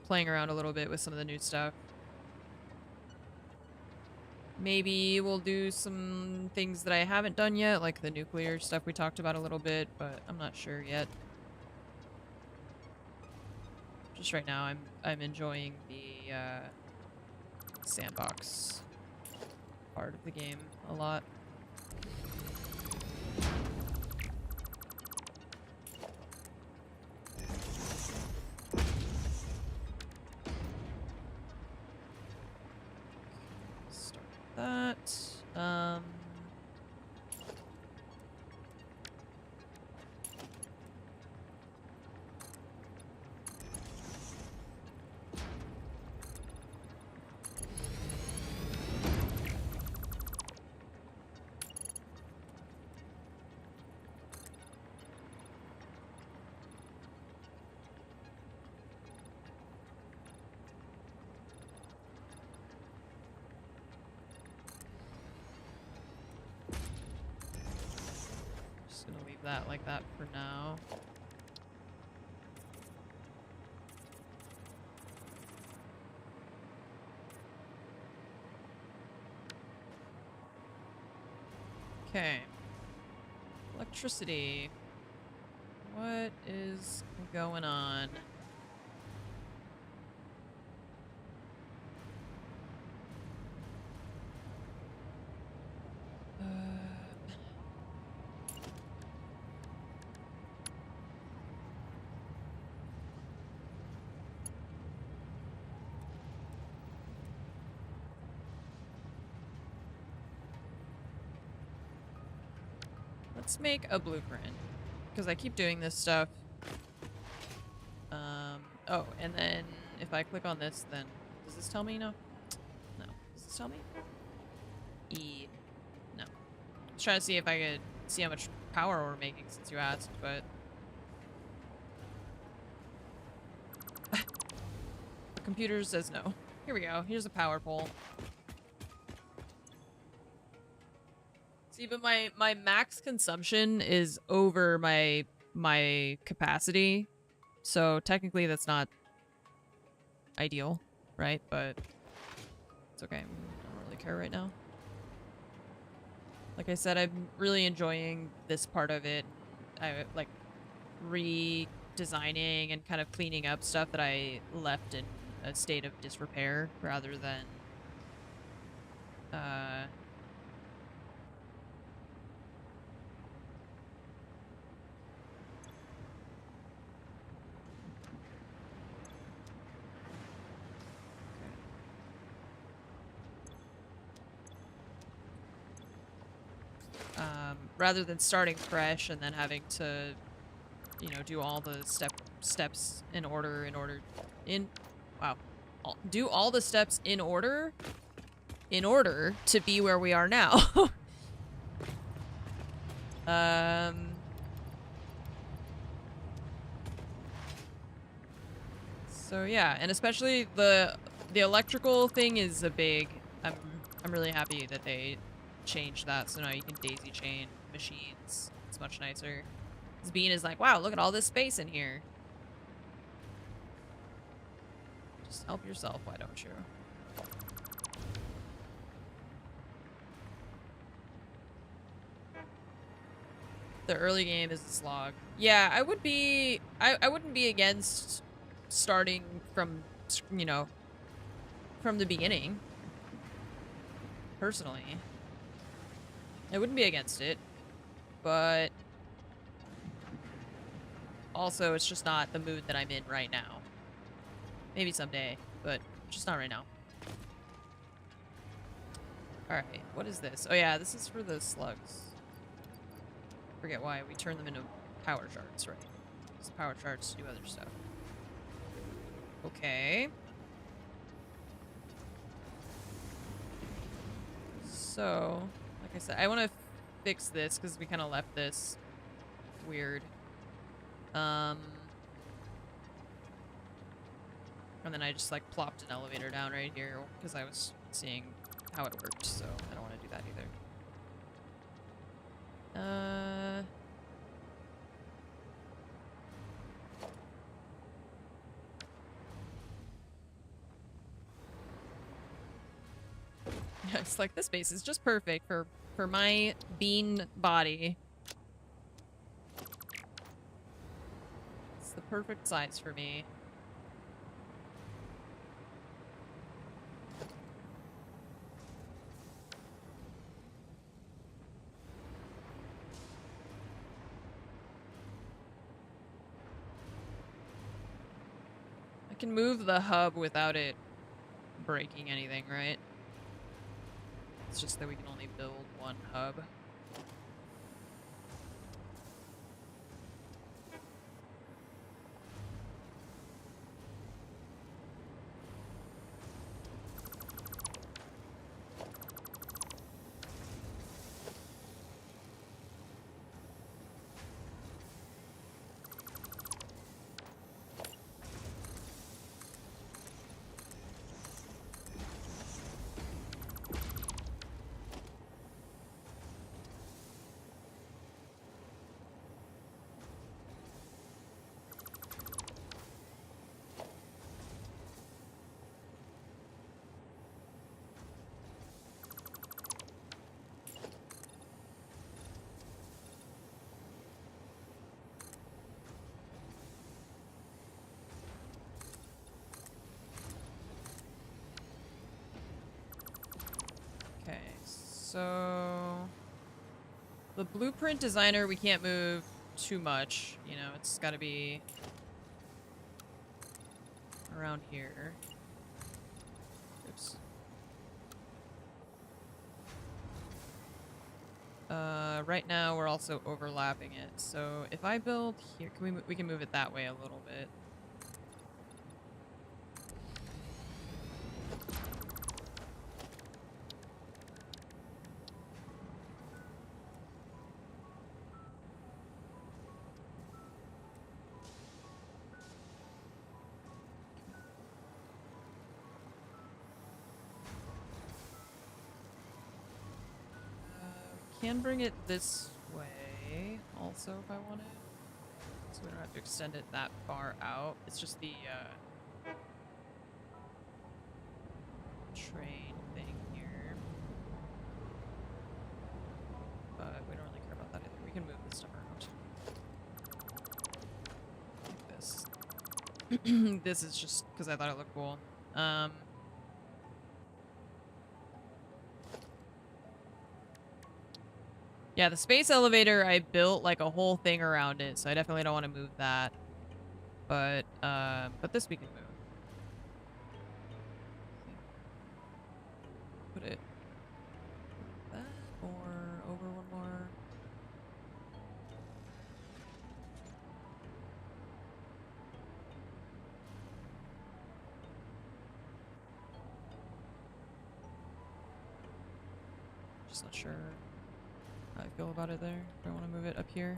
playing around a little bit with some of the new stuff. Maybe we'll do some things that I haven't done yet, like the nuclear stuff we talked about a little bit, but I'm not sure yet. Just right now, I'm enjoying the sandbox part of the game a lot. That. Just gonna leave that like that for now. Okay. Electricity. What is going on? Let's make a blueprint, because I keep doing this stuff. Oh, and then if I click on this, then does this tell me? No. No. Does this tell me? E. No. I was trying to see if I could see how much power we're making since you asked, but the computer says no. Here we go. Here's a power pole. See, but my max consumption is over my capacity, so technically that's not ideal, right? But it's okay. I don't really care right now. Like I said, I'm really enjoying this part of it. I like redesigning and kind of cleaning up stuff that I left in a state of disrepair rather than rather than starting fresh and then having to, you know, do all the steps in order wow. Do all the steps in order to be where we are now. So yeah, and especially the electrical thing is a big. I'm really happy that they changed that, so now you can daisy chain machines. It's much nicer. 'Cause Bean is like, wow, look at all this space in here. Just help yourself, why don't you? The early game is a slog. Yeah, I wouldn't be against starting from, you know, from the beginning. Personally. I wouldn't be against it. But also it's just not the mood that I'm in right now. Maybe someday, but just not right now. Alright, what is this? Oh yeah, this is for the slugs. Forget why we turn them into power shards, right? Use power shards to do other stuff. Okay. So, like I said, I want to fix this because we kind of left this weird. And then I just like plopped an elevator down right here because I was seeing how it worked, so I don't want to do that either. Yeah, it's like this space is just perfect for my bean body. It's the perfect size for me. I can move the hub without it breaking anything, right? It's just that we can only build one hub. Okay, so the blueprint designer we can't move too much, you know, it's gotta be around here. Oops. Right now we're also overlapping it, so if I build here, we can move it that way a little bit. Can bring it this way also if I wanted. So we don't have to extend it that far out. It's just the train thing here. But we don't really care about that either. We can move this stuff around. Like this. This is just because I thought it looked cool. Yeah, the space elevator, I built like a whole thing around it, so I definitely don't want to move that. But this we can move. Put it like that or over one more. Just not sure how I feel about it there. Do I want to move it up here?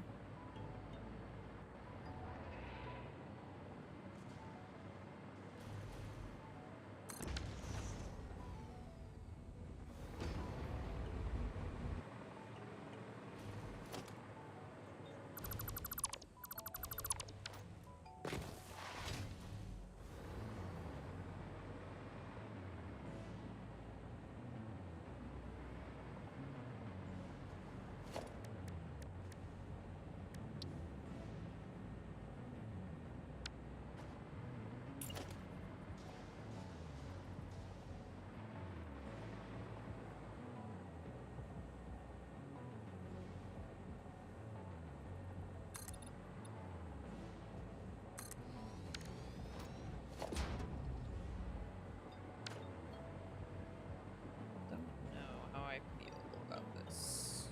I feel about this.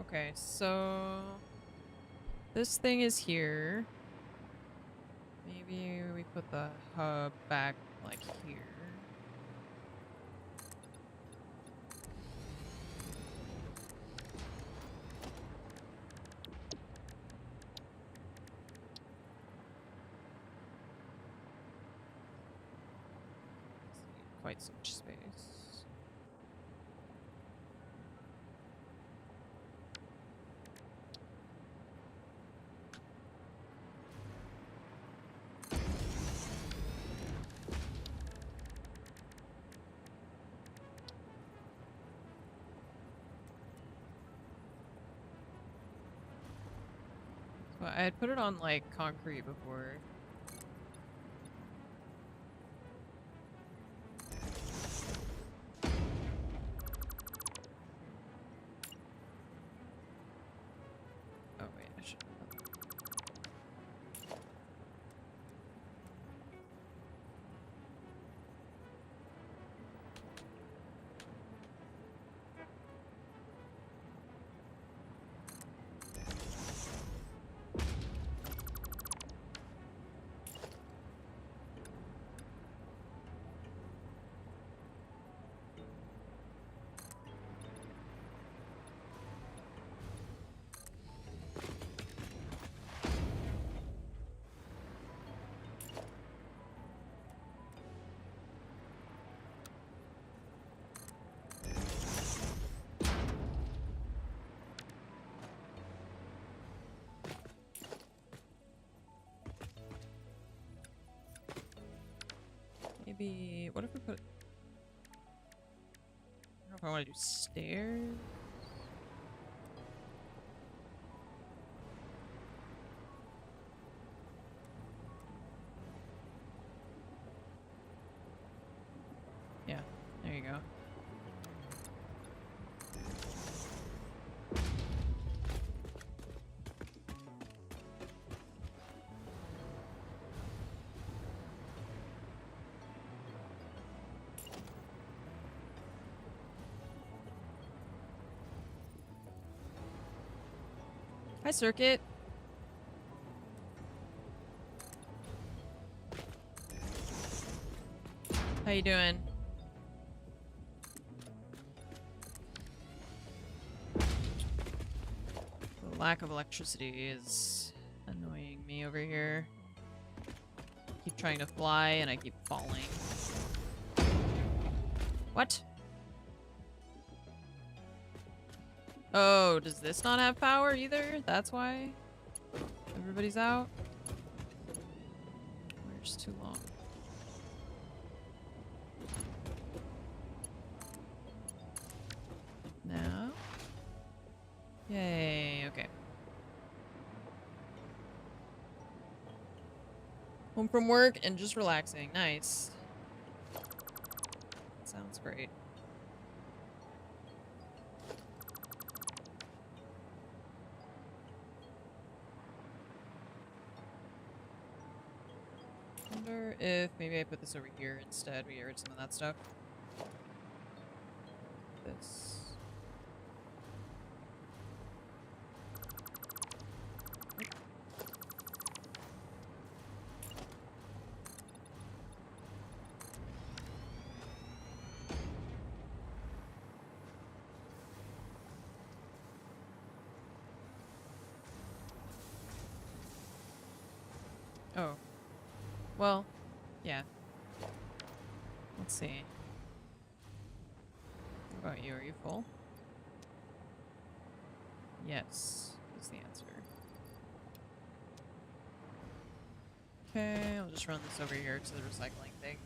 Okay, so this thing is here. Maybe we put the hub back like here. Quite so much space. Well, I had put it on like concrete before. Oh wait, I should. Maybe, what if we put, I don't know if I want to do stairs. Yeah, there you go. Hi, Circuit. How you doing? The lack of electricity is annoying me over here. I keep trying to fly and I keep falling. What? Oh, does this not have power either? That's why? Everybody's out? We're just too long. Now? Yay, okay. Home from work and just relaxing. Nice. Sounds great. Wonder if maybe I put this over here instead. We get rid of some of that stuff. This. Oh. Well, yeah. Let's see. What about you? Are you full? Yes, is the answer. Okay, I'll just run this over here to the recycling thing.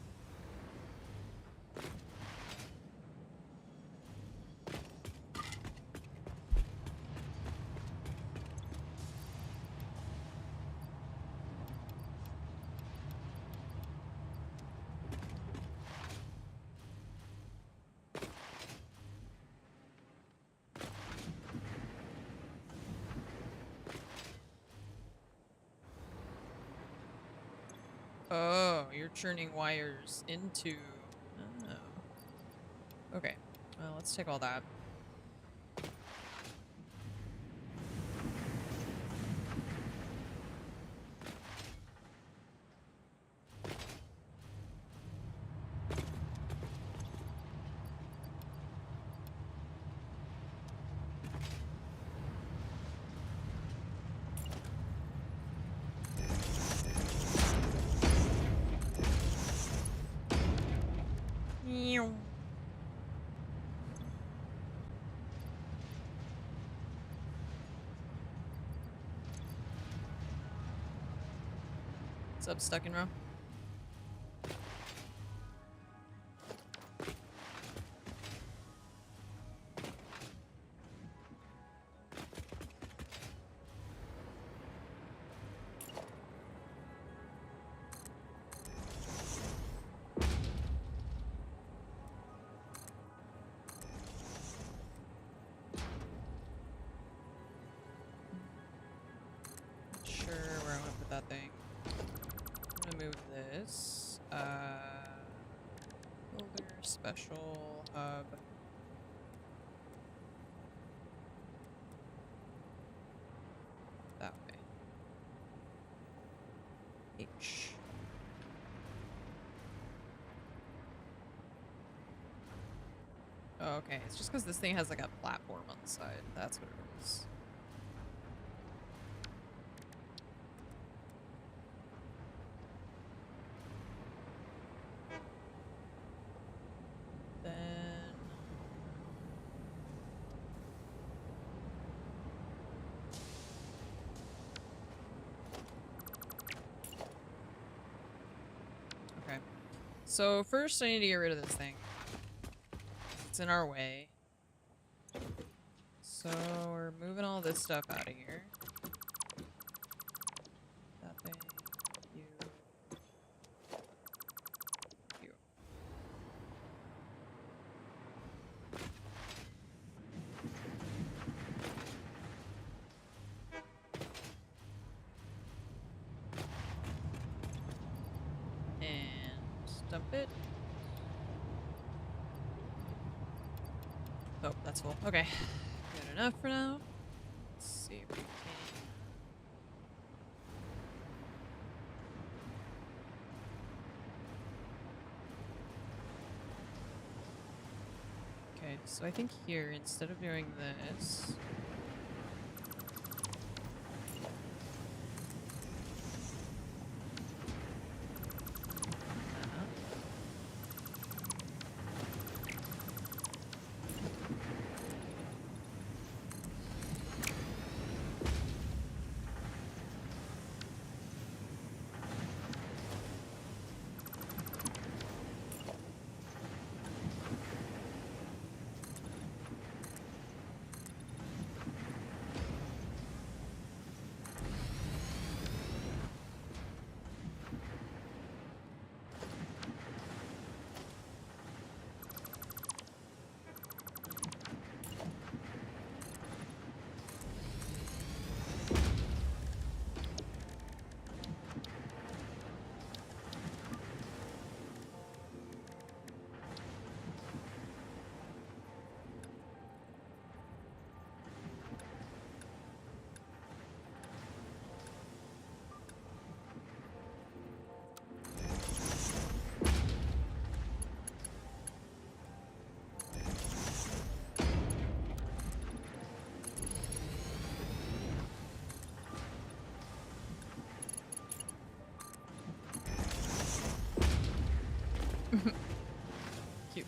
Oh, you're churning wires into... Oh. Okay. Well, let's take all that. What's up, stuck in row? Sure, where I want to put that thing. I'm gonna move this. Builder, special, hub. That way. H. Oh, okay. It's just because this thing has like a platform on the side. That's what it is. Then... Okay. So first I need to get rid of this thing. It's in our way. So we're moving all this stuff out of here. That thing. You. You. And dump it. Oh, that's full. Okay. Good enough for now. Let's see if we can. Okay, so I think here, instead of doing this...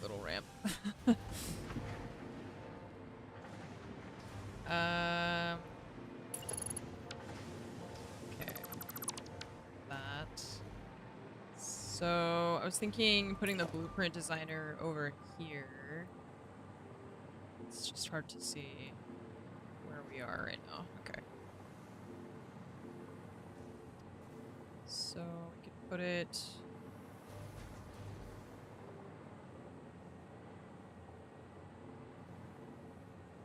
little ramp. Okay. That. So I was thinking putting the blueprint designer over here. It's just hard to see where we are right now. Okay. So we could put it.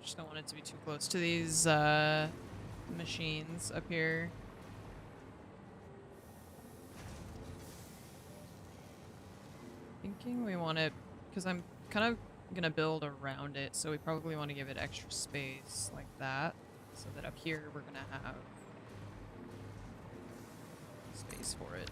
Just don't want it to be too close to these machines up here. Thinking we want it, because I'm kind of gonna build around it, so we probably want to give it extra space like that, so that up here we're gonna have space for it.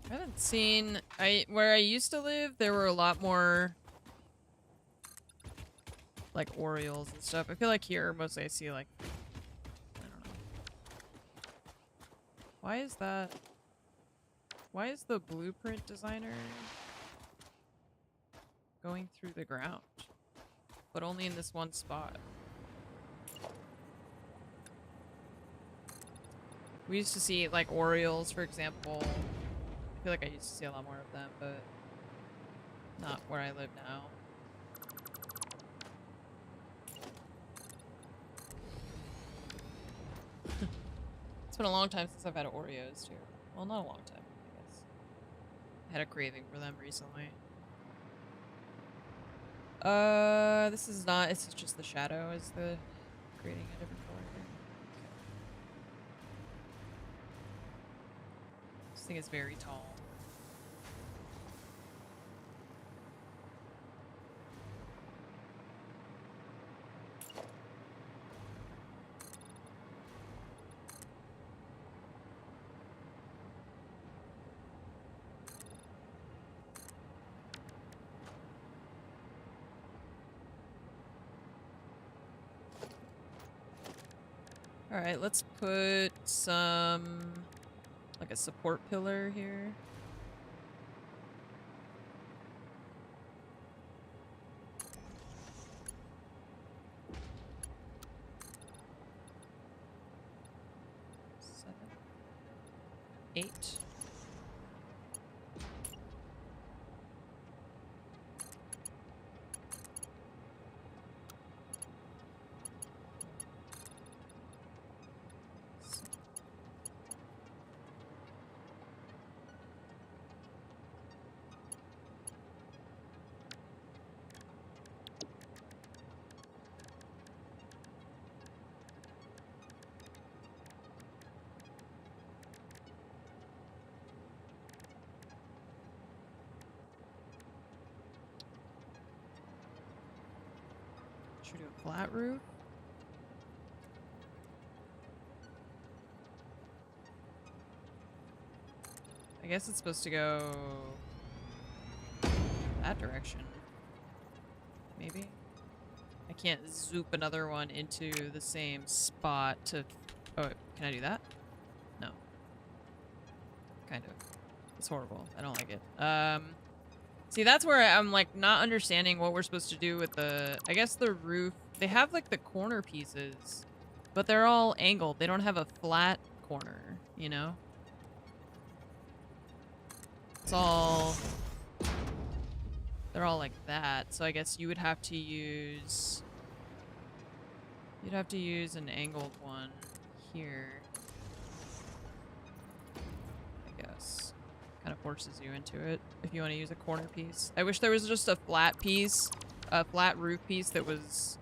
I haven't seen... where I used to live, there were a lot more like Orioles and stuff. I feel like here mostly I see like, I don't know. Why is that? Why is the blueprint designer going through the ground? But only in this one spot. We used to see like Orioles, for example. I feel like I used to see a lot more of them, but not where I live now. It's been a long time since I've had Oreos too. Well, not a long time, I guess. I had a craving for them recently. This is not, it's just the shadow is the creating a different color here. Okay. This thing is very tall. Alright, let's put some, like a support pillar here. Seven. 8. Should we do a flat roof? I guess it's supposed to go that direction. Maybe? I can't zoop another one into the same spot to... Oh, can I do that? No. Kind of. It's horrible. I don't like it. See, that's where I'm, like, not understanding what we're supposed to do with the... I guess the roof... They have, like, the corner pieces, but they're all angled. They don't have a flat corner, you know? It's all... They're all like that, so I guess you would have to use... You'd have to use an angled one here. I guess. Kind of forces you into it if you want to use a corner piece. I wish there was just a flat piece, a flat roof piece that was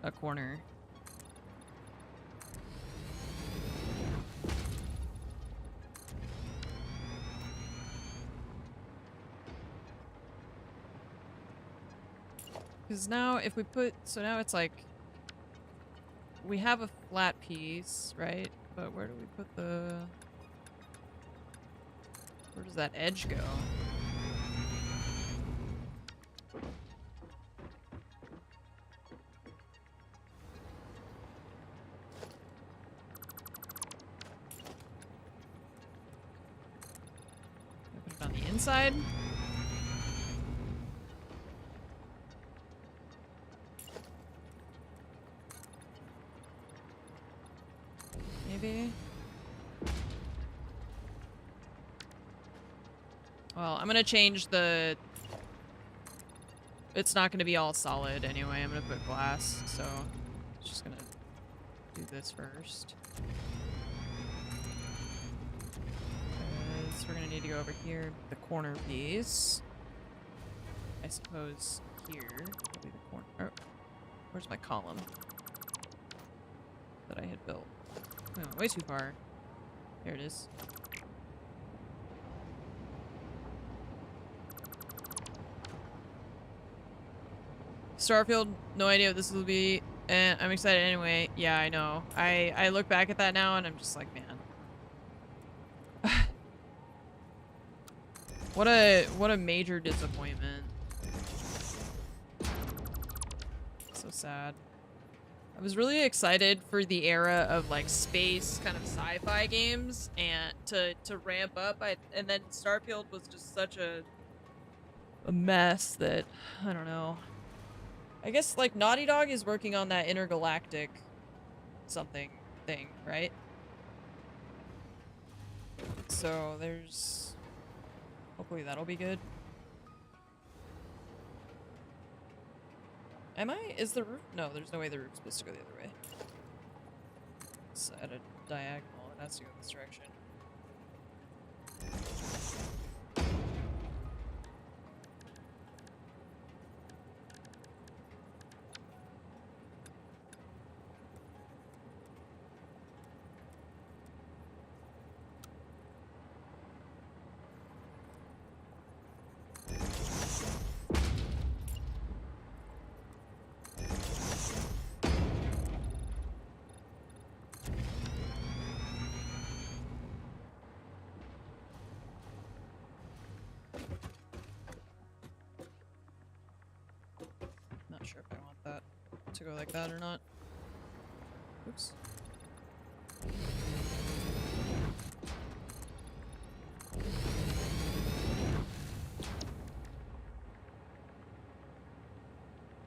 a corner. Because now if we put... So now it's like... We have a flat piece, right? But where do we put the... Where does that edge go? Put it on the inside. Maybe. Well, I'm gonna change the... It's not gonna be all solid anyway. I'm gonna put glass, so... Just gonna do this first. Because we're gonna need to go over here, the corner piece. I suppose here will be the corner. Oh, where's my column that I had built? Oh, way too far. Here it is. Starfield, no idea what this will be. And I'm excited anyway. Yeah, I know. I look back at that now and I'm just like, man. What a major disappointment. So sad. I was really excited for the era of like space kind of sci-fi games and to ramp up. And then Starfield was just such a mess that I don't know. I guess, like, Naughty Dog is working on that intergalactic something thing, right? So, there's... Hopefully that'll be good. Am I? Is the roof? No, there's no way the roof's supposed to go the other way. It's at a diagonal. It has to go this direction. Not sure if I want that to go like that or not. Oops.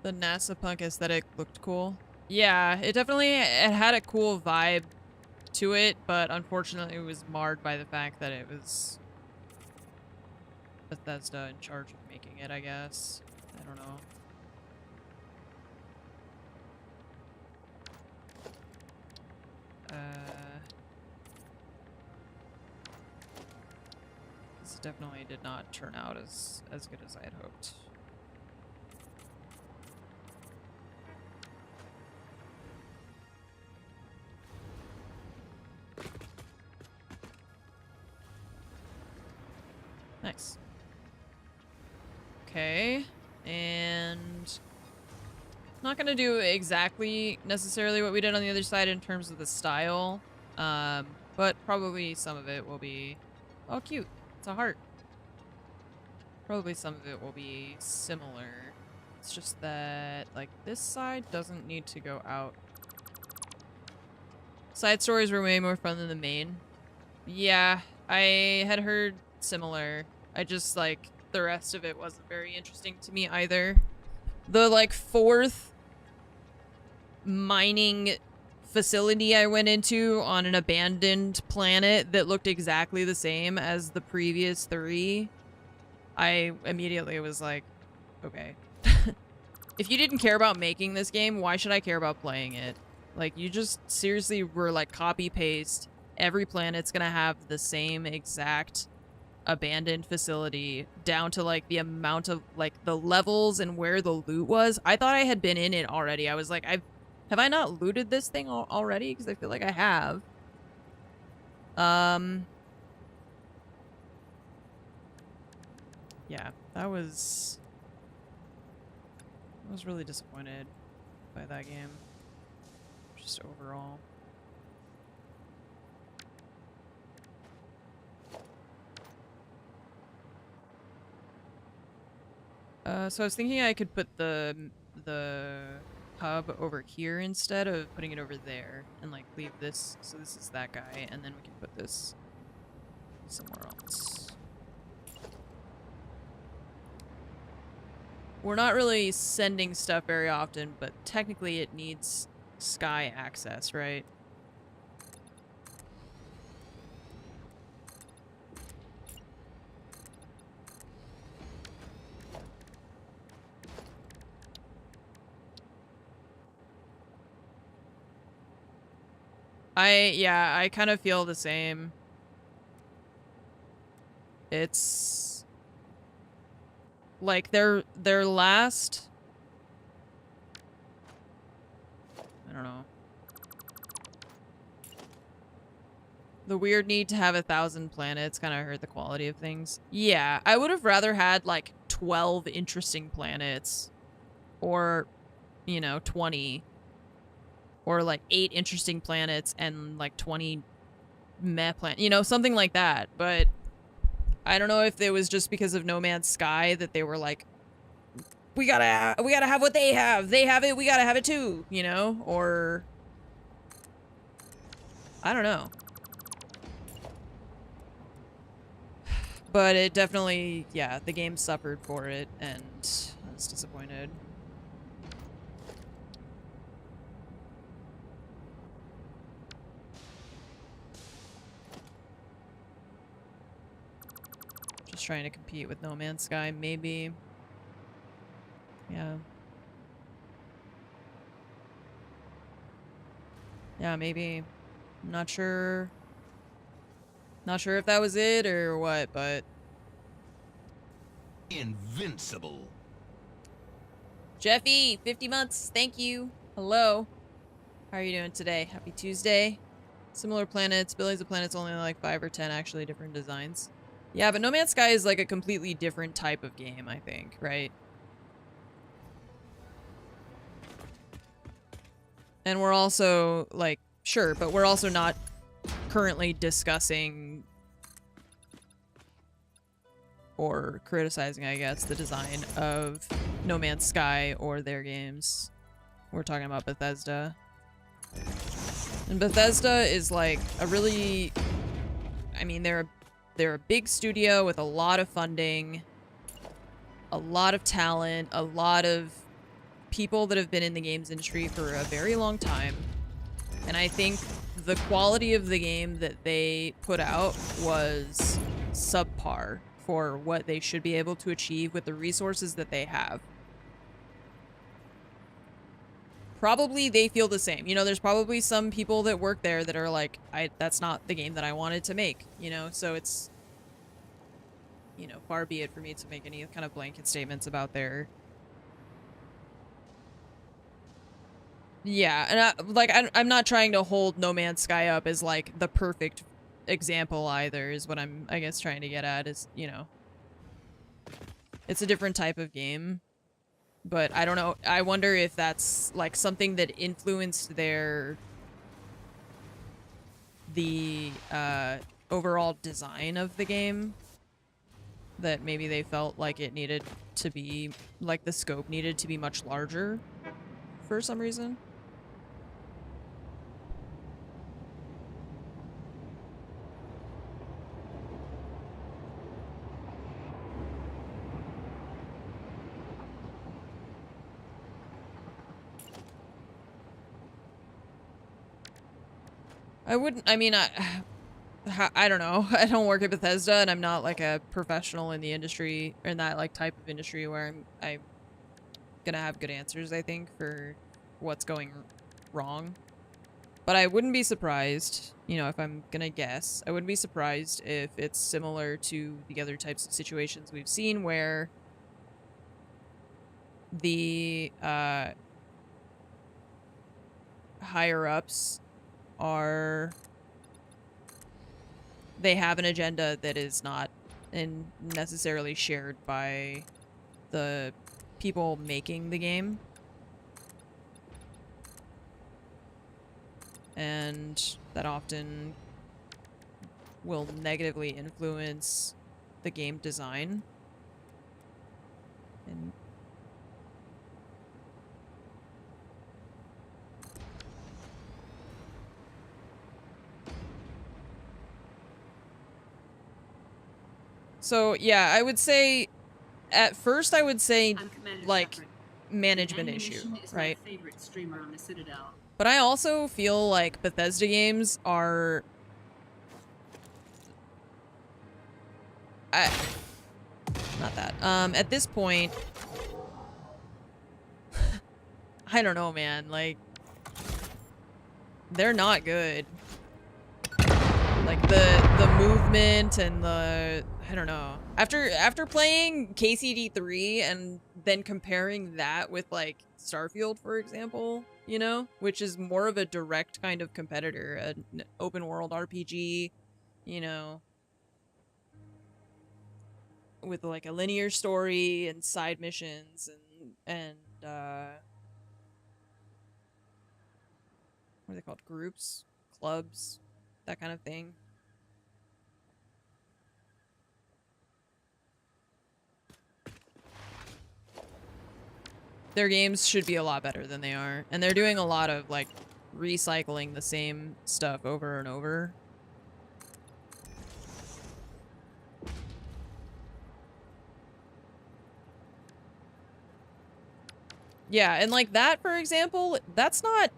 The NASA punk aesthetic looked cool. Yeah, it had a cool vibe to it, but unfortunately it was marred by the fact that it was Bethesda in charge of making it, I guess. I don't know. This definitely did not turn out as good as I had hoped. Nice. Okay, and not gonna do exactly necessarily what we did on the other side in terms of the style, but probably some of it will be, oh cute, it's a heart. Probably some of it will be similar. It's just that, like, this side doesn't need to go out. Side stories were way more fun than the main. Yeah, I had heard similar. I just, like, the rest of it wasn't very interesting to me either. The, like, fourth mining facility I went into on an abandoned planet that looked exactly the same as the previous three, I immediately was like, okay. If you didn't care about making this game, why should I care about playing it? Like, you just seriously were like copy-paste. Every planet's gonna have the same exact abandoned facility down to like the amount of like the levels and where the loot was. I thought I had been in it already. I was like, have I not looted this thing already? Because I feel like I have. Yeah, that was I was really disappointed by that game. Just overall. So I was thinking I could put the hub over here instead of putting it over there, and like leave this, so this is that guy, and then we can put this somewhere else. We're not really sending stuff very often, but technically it needs sky access, right? Yeah, I kind of feel the same. It's like their last, I don't know. The weird need to have 1,000 planets kind of hurt the quality of things. Yeah, I would have rather had like 12 interesting planets, or, you know, 20, or like 8 interesting planets and like 20 meh planets, you know, something like that. But I don't know if it was just because of No Man's Sky that they were like, we gotta have what they have. They have it, we gotta have it too, you know? Or I don't know. But it definitely, yeah, the game suffered for it, and I was disappointed. Just trying to compete with No Man's Sky, maybe. Yeah. Yeah, maybe. I'm not sure. Not sure if that was it or what, but... Invincible. Jeffy, 50 months, thank you. Hello. How are you doing today? Happy Tuesday. Similar planets, billions of planets, only like 5 or 10 actually different designs. Yeah, but No Man's Sky is like a completely different type of game, I think, right? And we're also, like, sure, but we're also not currently discussing or criticizing, I guess, the design of No Man's Sky or their games. We're talking about Bethesda. And Bethesda is like a really, I mean, they're a big studio with a lot of funding, a lot of talent, a lot of people that have been in the games industry for a very long time. And I think the quality of the game that they put out was subpar for what they should be able to achieve with the resources that they have. Probably they feel the same. You know, there's probably some people that work there that are like, that's not the game that I wanted to make, you know? So it's, you know, far be it for me to make any kind of blanket statements about their... Yeah, and I'm not trying to hold No Man's Sky up as, like, the perfect example either, is what I'm, I guess, trying to get at, is, you know... It's a different type of game. But I don't know, I wonder if that's, like, something that influenced the overall design of the game. That maybe they felt like it needed to be, like, the scope needed to be much larger for some reason. I wouldn't, I mean, I don't know. I don't work at Bethesda, and I'm not, like, a professional in the industry, or in that, like, type of industry where I'm gonna have good answers, I think, for what's going wrong. But I wouldn't be surprised, you know, if I'm gonna guess, I wouldn't be surprised if it's similar to the other types of situations we've seen where the, higher-ups are... They have an agenda that is not necessarily shared by the people making the game. And that often will negatively influence the game design. And so yeah, I would say at first I would say like management issue, right? My favorite streamer on the Citadel. But I also feel like Bethesda games are not that. At this point I don't know, man, like they're not good. Like the movement and the I don't know. After playing KCD3 and then comparing that with like Starfield, for example, you know, which is more of a direct kind of competitor, an open world RPG, you know, with like a linear story and side missions and what are they called? Groups, clubs, that kind of thing. Their games should be a lot better than they are. And they're doing a lot of, like, recycling the same stuff over and over. Yeah, and like that, for example, that's not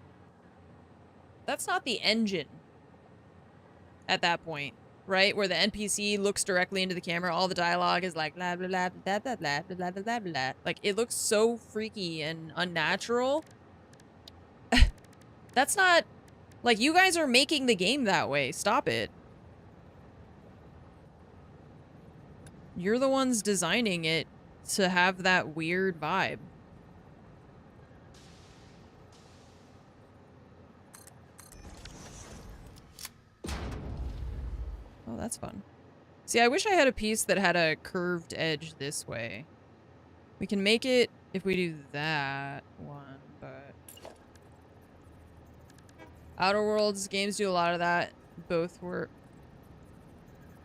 the engine at that point, right? Where the NPC looks directly into the camera, all the dialogue is like blah blah blah blah blah blah blah blah blah blah. Like it looks so freaky and unnatural. That's not like you guys are making the game that way. Stop it. You're the ones designing it to have that weird vibe. Oh, that's fun. See, I wish I had a piece that had a curved edge this way. We can make it if we do that one, but... Outer Worlds games do a lot of that. Both were...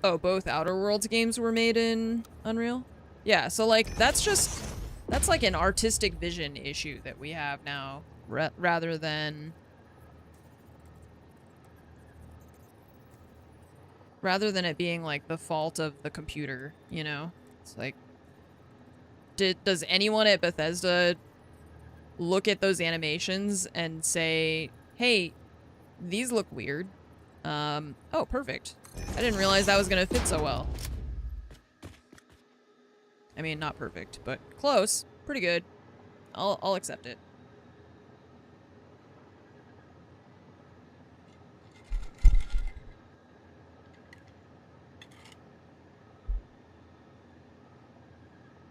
Oh, both Outer Worlds games were made in Unreal? Yeah, so like, that's just... That's like an artistic vision issue that we have now, rather than... Rather than it being, like, the fault of the computer, you know? It's like... Does anyone at Bethesda look at those animations and say, hey, these look weird? Oh, perfect. I didn't realize that was gonna fit so well. I mean, not perfect, but close. Pretty good. I'll accept it.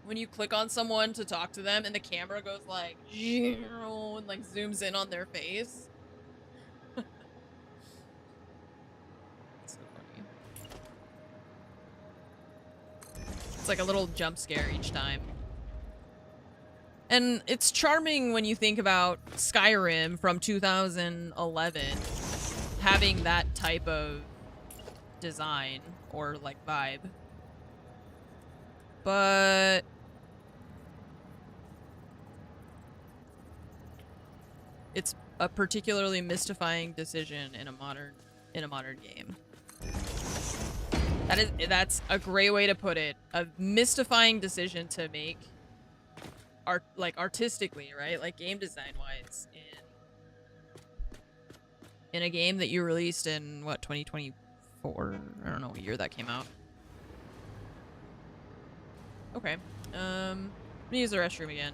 When you click on someone to talk to them and the camera goes like and like zooms in on their face. It's so funny. It's like a little jump scare each time. And it's charming when you think about Skyrim from 2011 having that type of design or like vibe. But it's a particularly mystifying decision in a modern game. That's a great way to put it. A mystifying decision to make artistically, right? Like game design wise in a game that you released in what, 2024? I don't know what year that came out. Okay. Let me use the restroom again.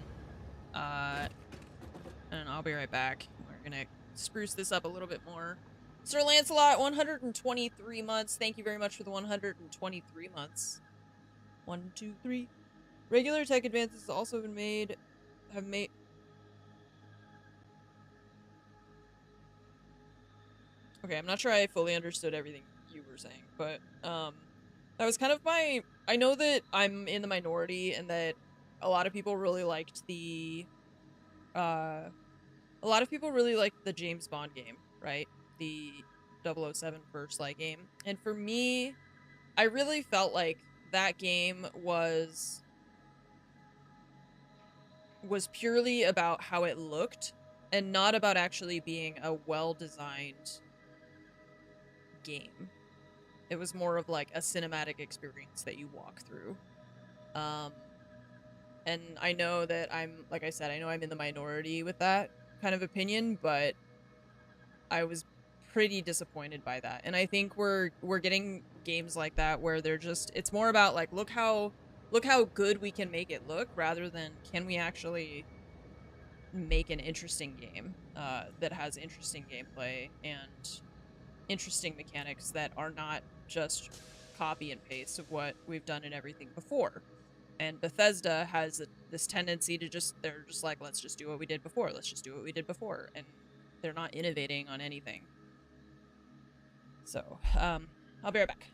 And I'll be right back. We're gonna spruce this up a little bit more. Sir Lancelot, 123 months. Thank you very much for the 123 months. 1, 2, 3. Regular tech advances also have made... Okay, I'm not sure I fully understood everything you were saying, but, that was kind of my... I know that I'm in the minority and that a lot of people really liked the a lot of people really liked the James Bond game, right? The 007 First Light game. And for me, I really felt like that game was purely about how it looked and not about actually being a well-designed game. It was more of like a cinematic experience that you walk through. And I know that like I said, I know I'm in the minority with that kind of opinion, but I was pretty disappointed by that. And I think we're getting games like that where they're just, it's more about like, look how good we can make it look rather than can we actually make an interesting game that has interesting gameplay and interesting mechanics that are not just copy and paste of what we've done in everything before. And Bethesda has this tendency to they're just like, let's just do what we did before. Let's just do what we did before. And they're not innovating on anything. So, I'll be right back.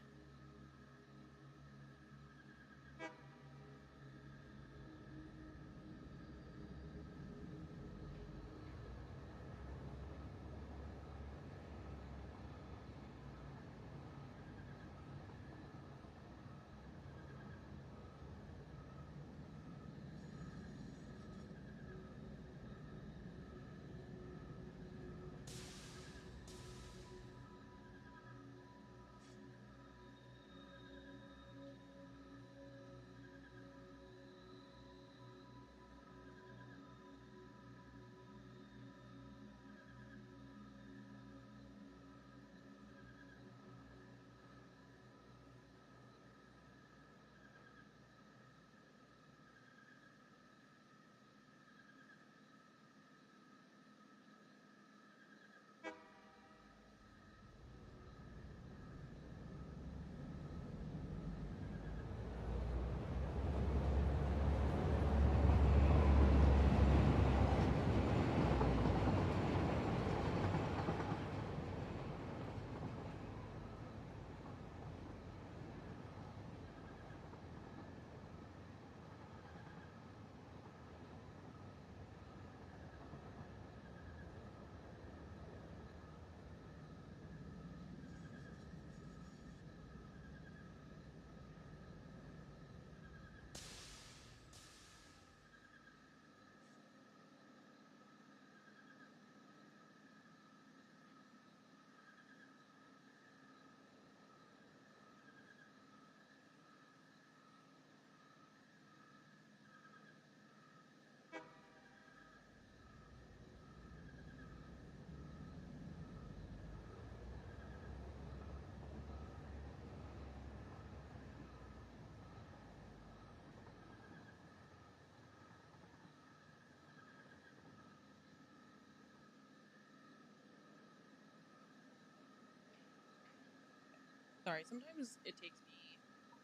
Sorry, sometimes it takes me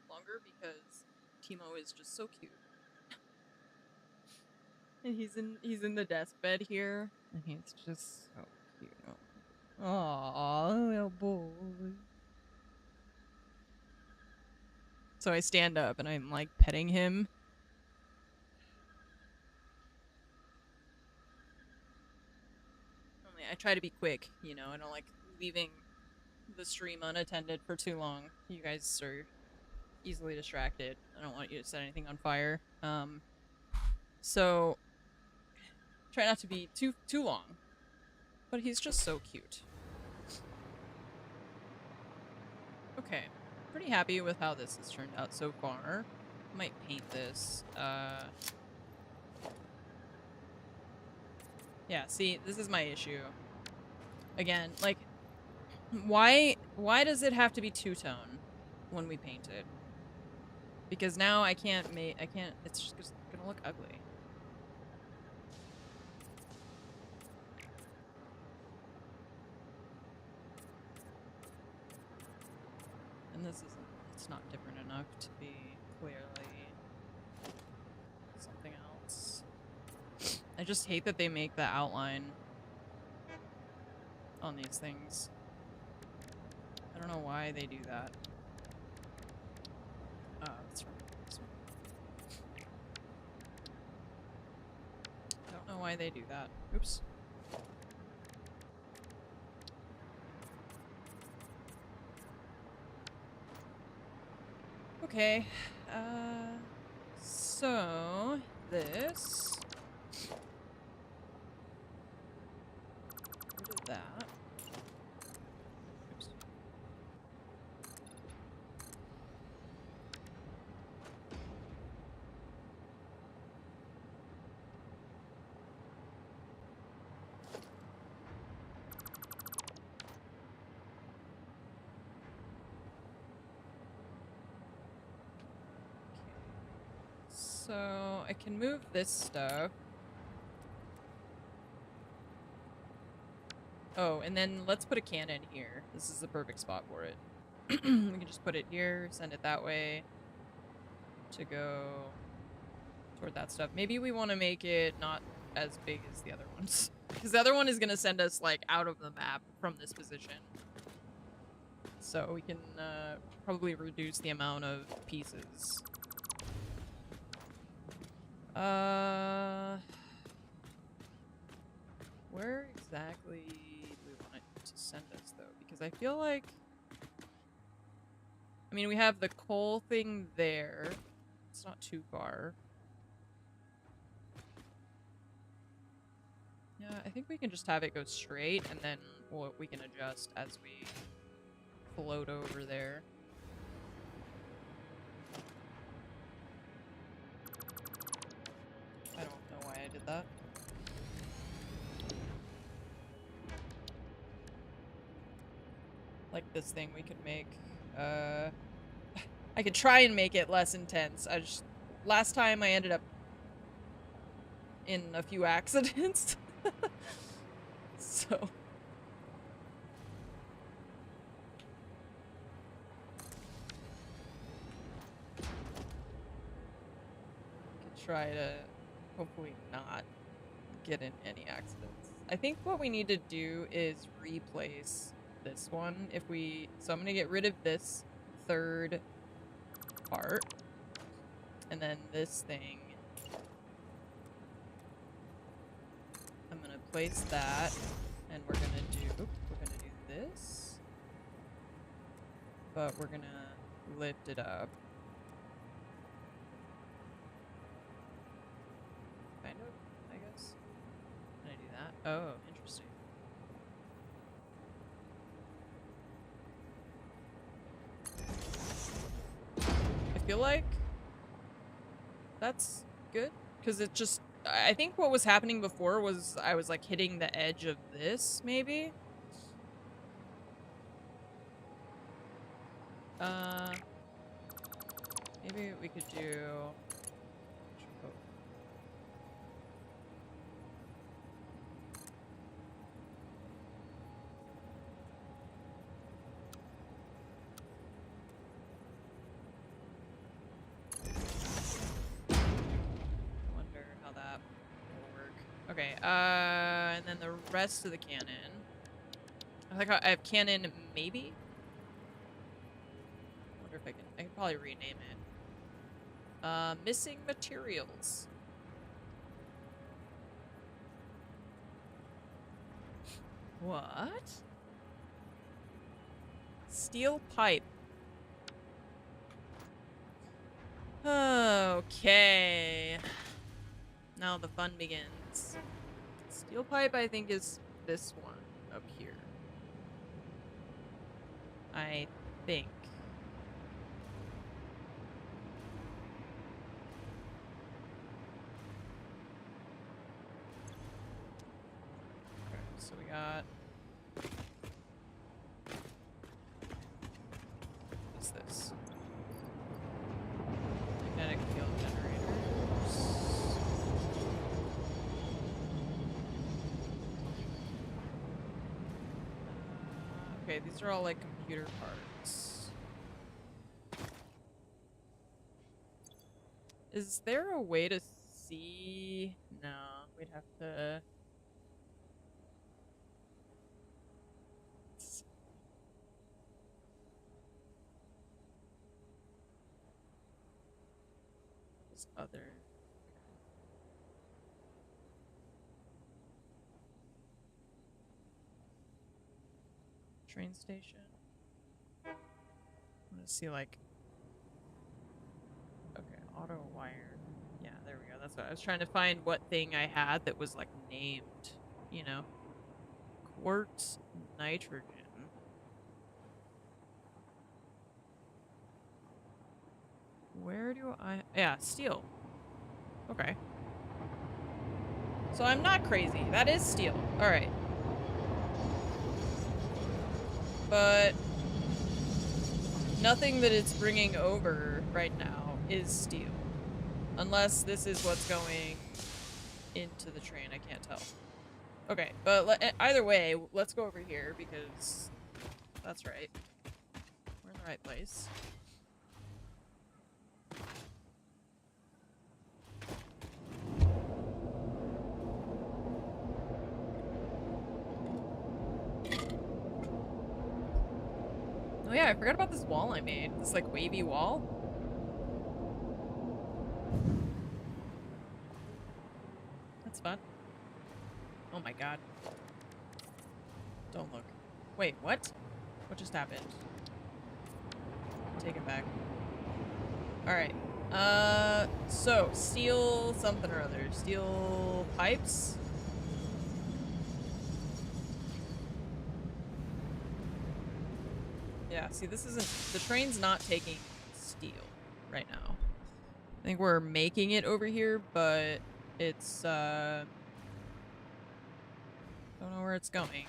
longer because Timo is just so cute. And he's in the desk bed here, and he's just so cute. Aww, little boy. So I stand up and I'm like petting him. Only I try to be quick, you know, I don't like leaving the stream unattended for too long. You guys are easily distracted. I don't want you to set anything on fire. So try not to be too long. But he's just so cute. Okay. Pretty happy with how this has turned out so far. Might paint this. Yeah, see, this is my issue. Again, like, why does it have to be two-tone when we paint it? Because now I can't, it's just gonna look ugly. And this isn't, it's not different enough to be clearly something else. I just hate that they make the outline on these things. I don't know why they do that. That's right. This one. why they do that. Oops. Okay. So this. Rid of that. Oops. So I can move this stuff. Oh, and then let's put a cannon here. This is the perfect spot for it. We can just put it here, send it that way to go toward that stuff. Maybe we want to make it not as big as the other ones. Because the other one is going to send us, like, out of the map from this position. So we can probably reduce the amount of pieces. Where exactly do we want it to send us, though? Because I feel like... I mean, we have the coal thing there. It's not too far. Yeah, I think we can just have it go straight, and then we can adjust as we float over there. I don't know why I did that. Like this thing we could make. I could try and make it less intense. Last time I ended up in a few accidents. So. Could try to hopefully not get in any accidents. I think what we need to do is replace this one. So I'm gonna get rid of this third part. And then this thing. I'm gonna place that. And we're gonna do this. But we're gonna lift it up. Kind of, I guess. Can I do that? Oh, interesting. I feel like that's good, because it just... I think what was happening before was I was, like, hitting the edge of this, maybe? Maybe we could do... Okay, and then the rest of the cannon. I think I have cannon, maybe? I wonder if I can probably rename it. Missing materials. What? Steel pipe. Okay. Now the fun begins. Steel pipe, I think, is this one up here. I think. Okay, so we got... What's this? Magnetic field generators. Okay, these are all like computer parts. Is there a way to see? No, we'd have to... This other... Train station. I want to see, like... Okay, auto wire. Yeah, there we go. That's what I was trying to find, what thing I had that was, like, named, you know. Quartz nitrogen. Where do I... Yeah, steel. Okay. So I'm not crazy. That is steel. Alright. But... nothing that it's bringing over right now is steel. Unless this is what's going into the train. I can't tell. Okay, but either way, let's go over here because that's right. We're in the right place. Oh yeah, I forgot about this wall I made. This, like, wavy wall. That's fun. Oh my god. Don't look. Wait, what? What just happened? Take it back. Alright. So, steel something or other. Steel pipes? Yeah, see, this isn't... the train's not taking steel right now. I think we're making it over here, but it's, don't know where it's going. Okay,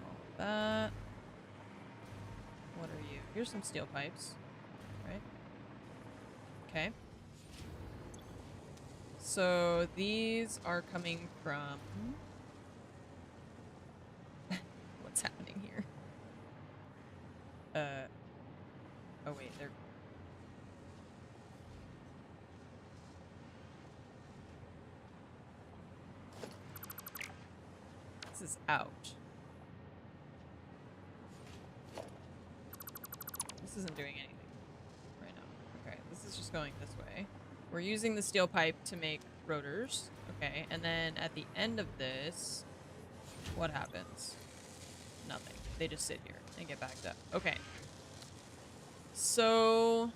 all that. What are you? Here's some steel pipes, right? Okay. So these are coming from... what's happening here? Oh wait, they're... this is out. This isn't doing anything right now. Okay, this is just going this way. We're using the steel pipe to make rotors. Okay, and then at the end of this, what happens? Nothing. They just sit here and get backed up. Okay. So...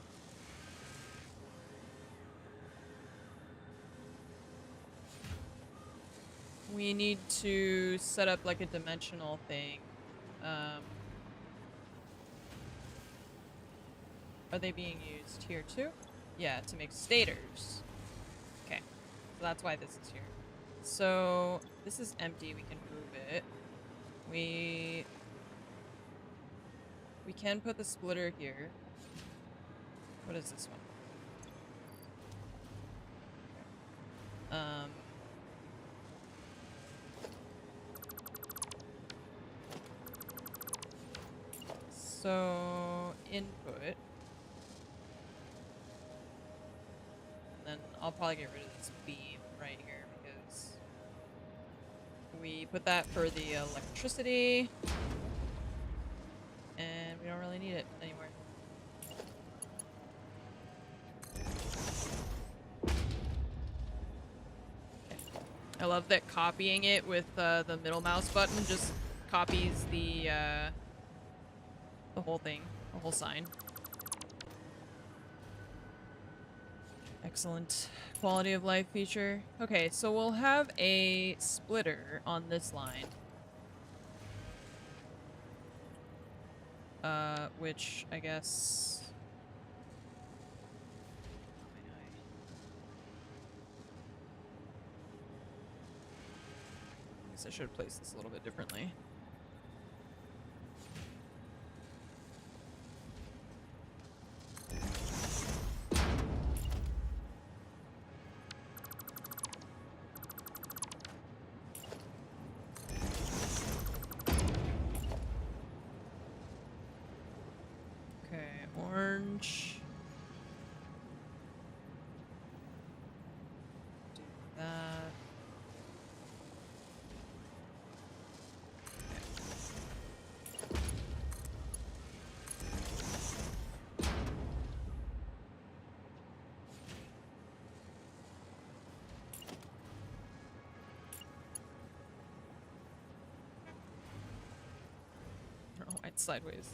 we need to set up, like, a dimensional thing. Are they being used here too? Yeah, to make stators. Okay. So that's why this is here. So this is empty. We can move it. We can put the splitter here. What is this one? So input. Then I'll probably get rid of this beam right here because we put that for the electricity and we don't really need it anymore. Okay. I love that copying it with the middle mouse button just copies the whole thing, the whole sign. Excellent quality of life feature. Okay, so we'll have a splitter on this line. Which I guess... I guess I should have placed this a little bit differently. Orange. Do that. it's sideways.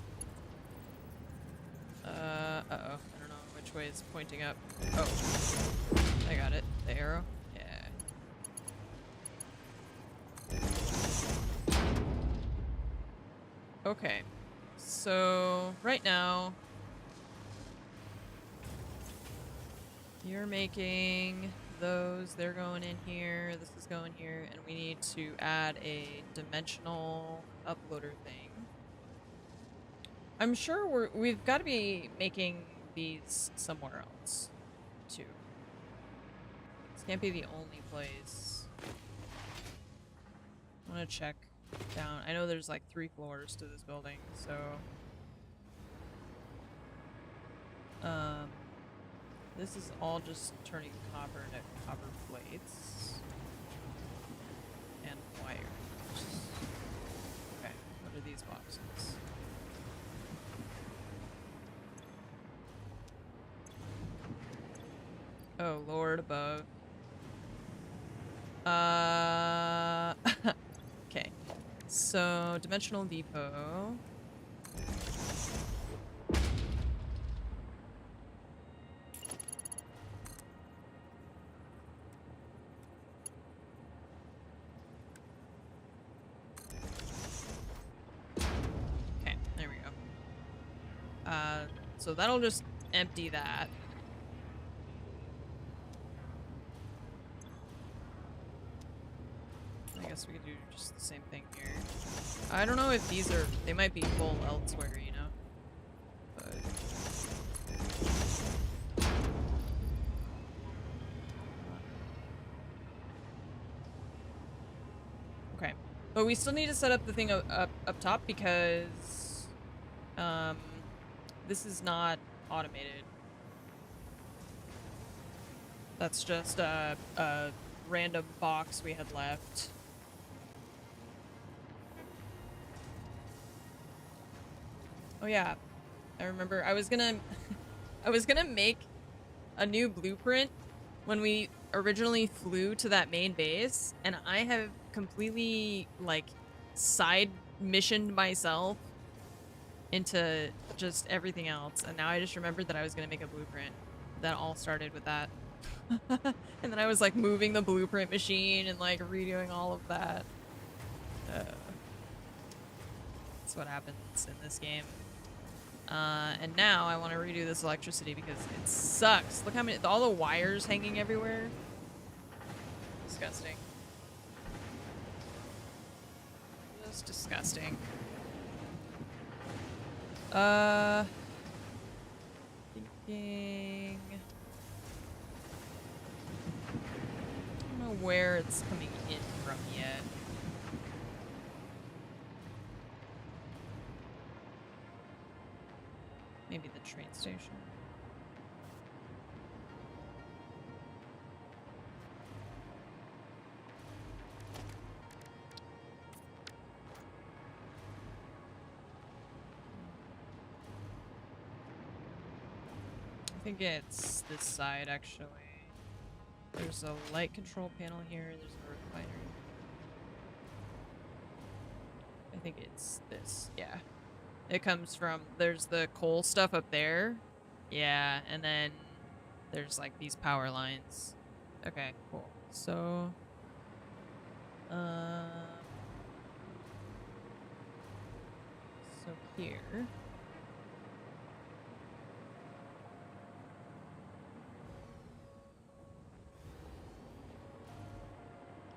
Uh-oh. I don't know which way is pointing up. Oh. I got it. The arrow? Yeah. Okay. So, right now... You're making those. They're going in here. This is going here. And we need to add a dimensional uploader thing. I'm sure we've got to be making these somewhere else, too. This can't be the only place. I want to check down. I know there's like 3 floors to this building, so... This is all just turning copper to copper plates. And wires. Okay, what are these boxes? Oh, Lord above. Okay. So, dimensional depot. Okay, there we go. So that'll just empty that. I guess we could do just the same thing here. I don't know if these are... They might be full elsewhere, you know? But... Okay. But we still need to set up the thing up top because... this is not automated. That's just a random box we had left. Oh yeah, I remember I was gonna make a new blueprint when we originally flew to that main base, and I have completely like side missioned myself into just everything else, and now I just remembered that I was gonna make a blueprint. That all started with that. And then I was like moving the blueprint machine and like redoing all of that. That's what happens in this game. And now I want to redo this electricity because it sucks. Look how many, all the wires hanging everywhere. Disgusting. Just disgusting. Thinking... I don't know where it's coming in from yet. Maybe the train station. I think it's this side, actually. There's a light control panel here, there's a refinery. I think it's this, yeah. It comes from, there's the coal stuff up there. Yeah, and then there's like these power lines. Okay, cool. So, here.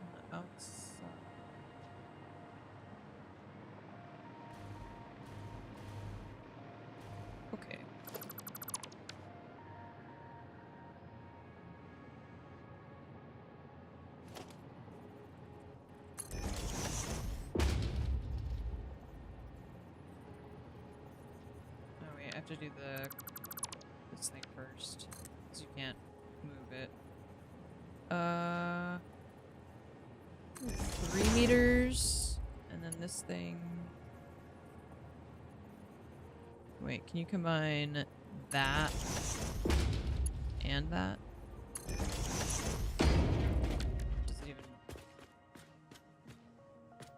On the outside. Okay. Oh wait, I have to do this thing first, because you can't move it. 3 meters, and then this thing. Wait, can you combine that and that? Does it even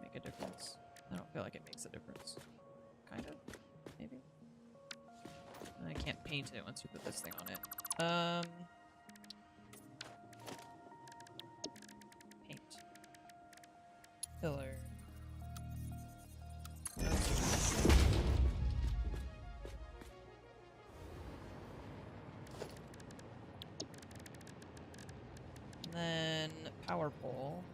make a difference? I don't feel like it makes a difference. Kind of. paint it once you put this thing on it. Paint. Pillar. And then power pole.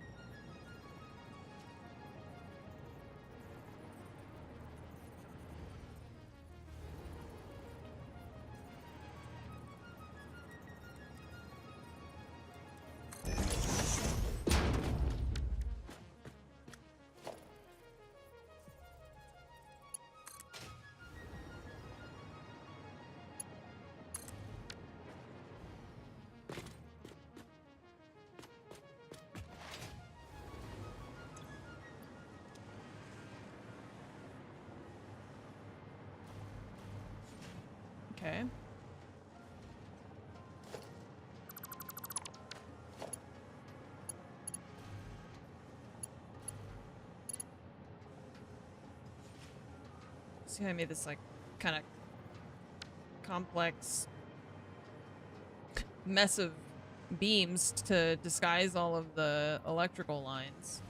Okay. See how I made this like kind of complex mess of beams to disguise all of the electrical lines.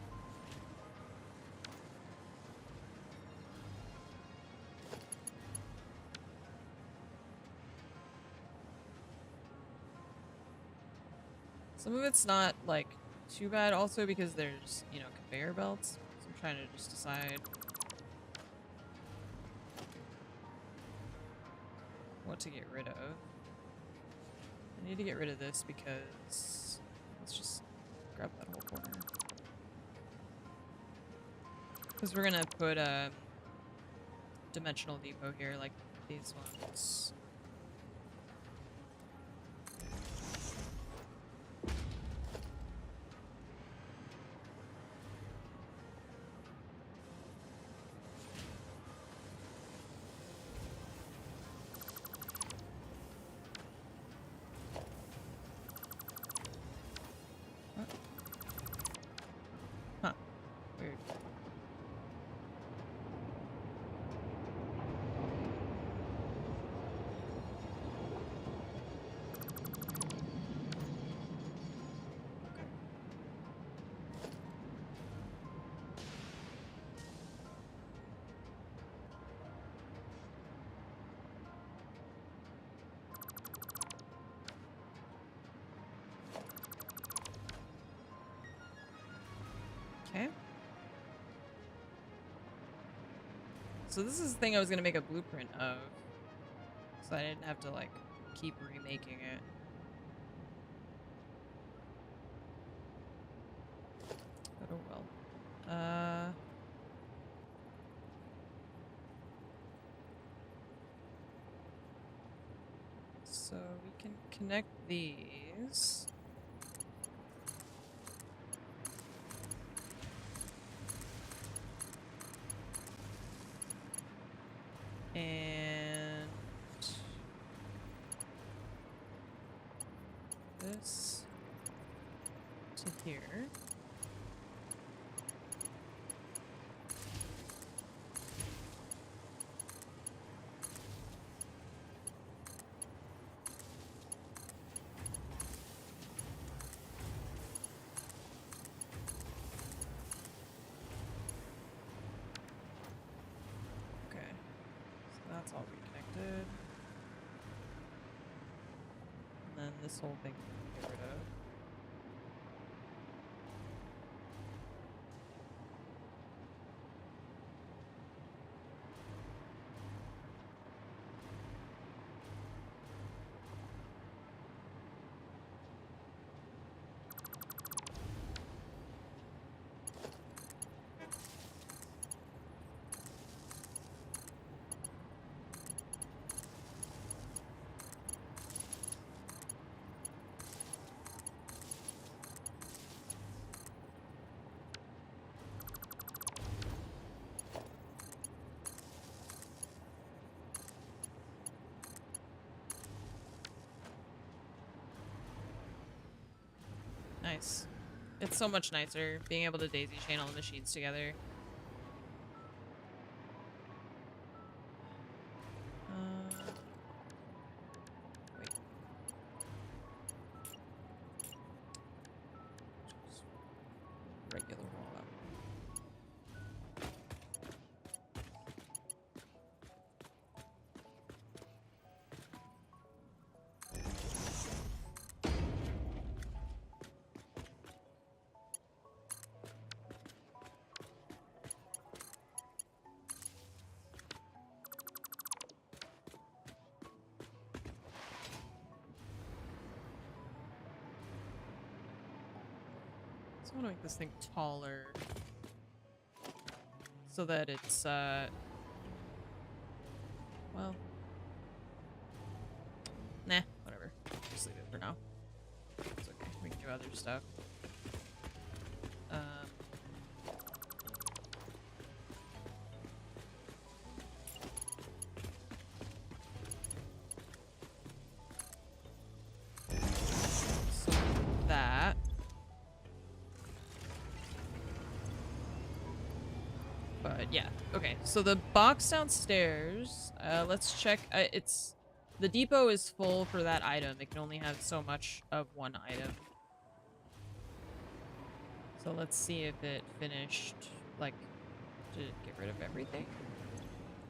Some of it's not, like, too bad also because there's, you know, conveyor belts. So I'm trying to just decide what to get rid of. I need to get rid of this because... Let's just grab that whole corner. Because we're gonna put a dimensional depot here, like these ones. Huh. Weird. Okay. So this is the thing I was gonna make a blueprint of. So I didn't have to, like, keep remaking it. But oh well. So we can connect these. And this to here. Okay. So that's all reconnected. And then this whole thing we can get rid of. Nice. It's so much nicer being able to daisy chain all the machines together. regular wall up. I want to make this thing taller so that it's, well, nah, whatever. Just leave it for now. It's okay. We can do other stuff. So that. But yeah, okay. So the box downstairs, let's check. The depot is full for that item. It can only have so much of one item. So let's see if it finished, like, did it get rid of everything?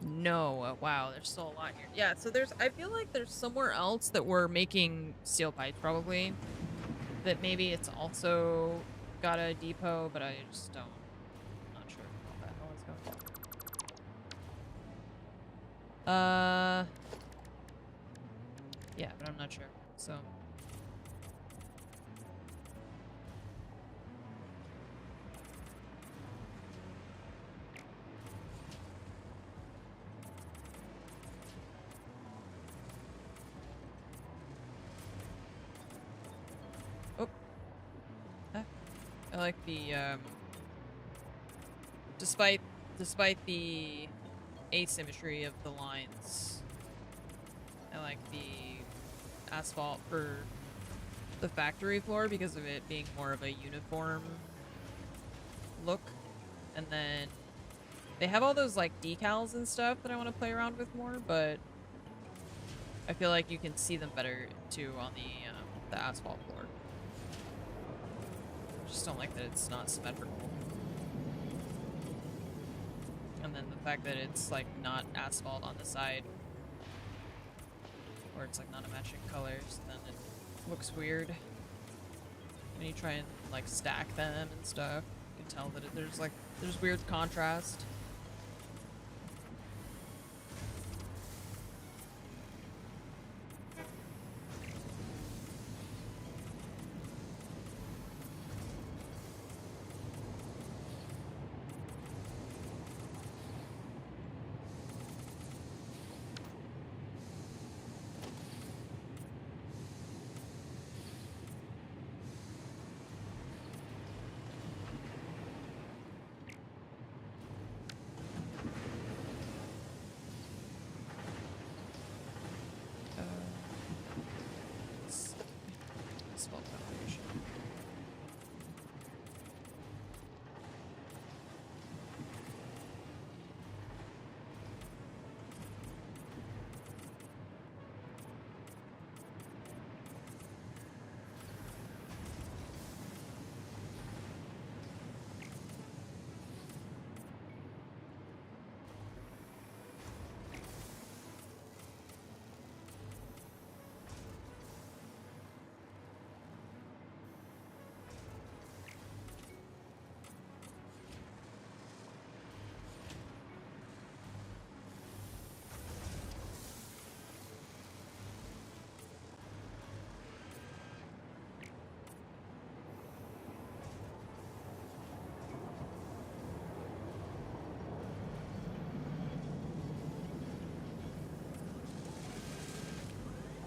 No. Wow, there's still a lot here. Yeah, so I feel like there's somewhere else that we're making steel pipes, probably. That maybe it's also got a depot, but I just don't. Yeah, but I'm not sure, so. Oh. I like the, despite the asymmetry of the lines, I like the asphalt for the factory floor because of it being more of a uniform look. And then they have all those like decals and stuff that I want to play around with more, but I feel like you can see them better too on the asphalt floor. I just don't like that it's not symmetrical. And then the fact that it's like not asphalt on the side, or it's like not a matching colors, then it looks weird. When you try and like stack them and stuff, you can tell that there's weird contrast.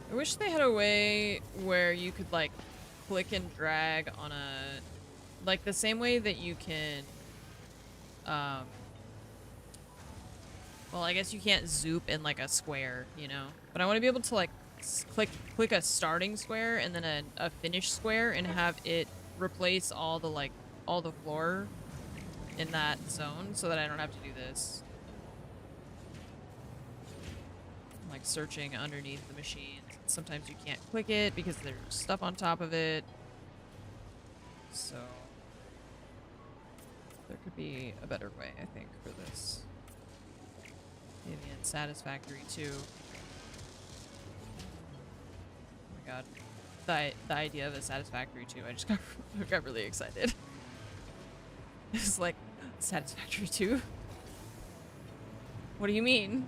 I wish they had a way where you could like click and drag on like the same way that you can, well, I guess you can't zoop in like a square, you know, but I want to be able to like click a starting square and then a finish square and have it replace all the floor in that zone so that I don't have to do this. Like searching underneath the machine. Sometimes you can't click it because there's stuff on top of it. So There could be a better way, I think, for this. Maybe in Satisfactory too. Oh my god. The idea of a Satisfactory too, I just got, got really excited. It's like, Satisfactory 2? What do you mean?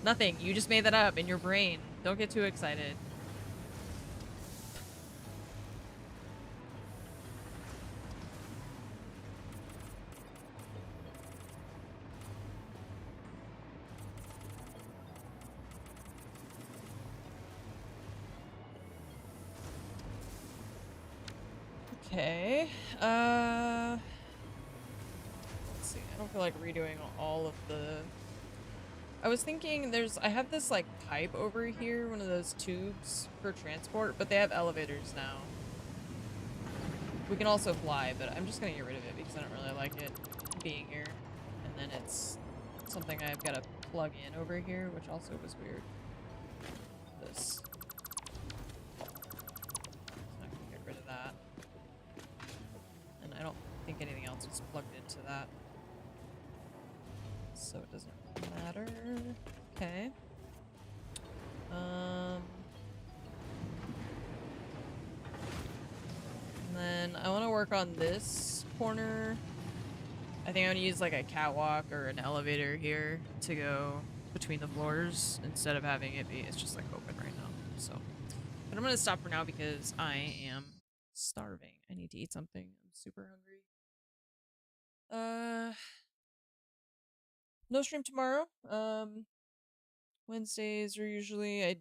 Nothing. You just made that up in your brain. Don't get too excited. Okay. Let's see. I don't feel like redoing all of the... I was thinking I have this like pipe over here, one of those tubes for transport, but they have elevators now. We can also fly, but I'm just gonna get rid of it because I don't really like it being here. And then it's something I've got to plug in over here, which also was weird. This. I'm not gonna get rid of that. And I don't think anything else was plugged into that. So it doesn't matter. Okay. And then I want to work on this corner. I think I'm going to use like a catwalk or an elevator here to go between the floors instead of having it be, it's just like open right now. So, but I'm going to stop for now because I am starving. I need to eat something. I'm super hungry. No stream tomorrow. Wednesdays are usually I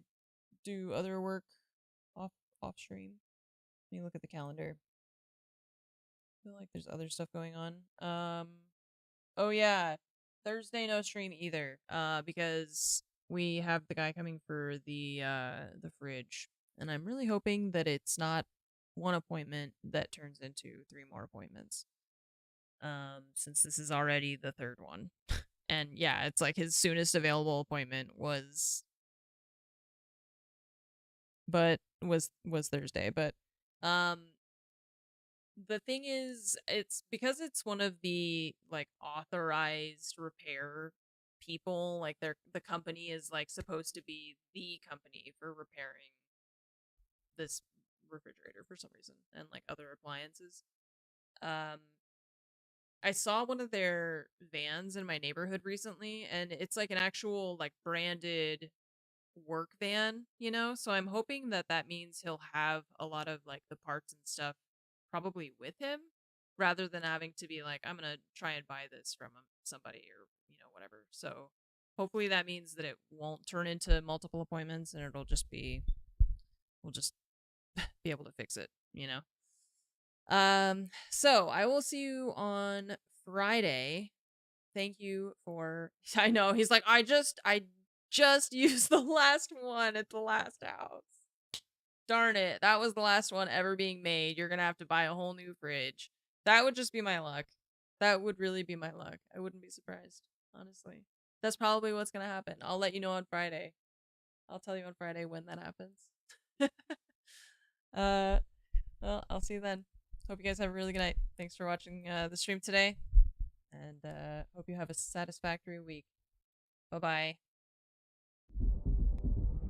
do other work off stream. Let me look at the calendar. I feel like there's other stuff going on. Oh yeah, Thursday no stream either. Because we have the guy coming for the fridge, and I'm really hoping that it's not one appointment that turns into 3 more appointments. Since this is already the 3rd one. And yeah, it's like his soonest available appointment was Thursday, but the thing is, it's because it's one of the like authorized repair people, like the company is like supposed to be the company for repairing this refrigerator for some reason and like other appliances. I saw one of their vans in my neighborhood recently, and it's like an actual like branded work van, you know? So I'm hoping that that means he'll have a lot of like the parts and stuff probably with him rather than having to be like, I'm going to try and buy this from somebody or, you know, whatever. So hopefully that means that it won't turn into multiple appointments and it'll just be, we'll just be able to fix it, you know? So I will see you on Friday. Thank you for, I know, he's like, I just used the last one at the last house. Darn it. That was the last one ever being made. You're gonna have to buy a whole new fridge. That would just be my luck. That would really be my luck. I wouldn't be surprised, honestly. That's probably what's gonna happen. I'll let you know on Friday. I'll tell you on Friday when that happens. Well, I'll see you then. Hope you guys have a really good night. Thanks for watching the stream today. And hope you have a satisfactory week. Bye-bye.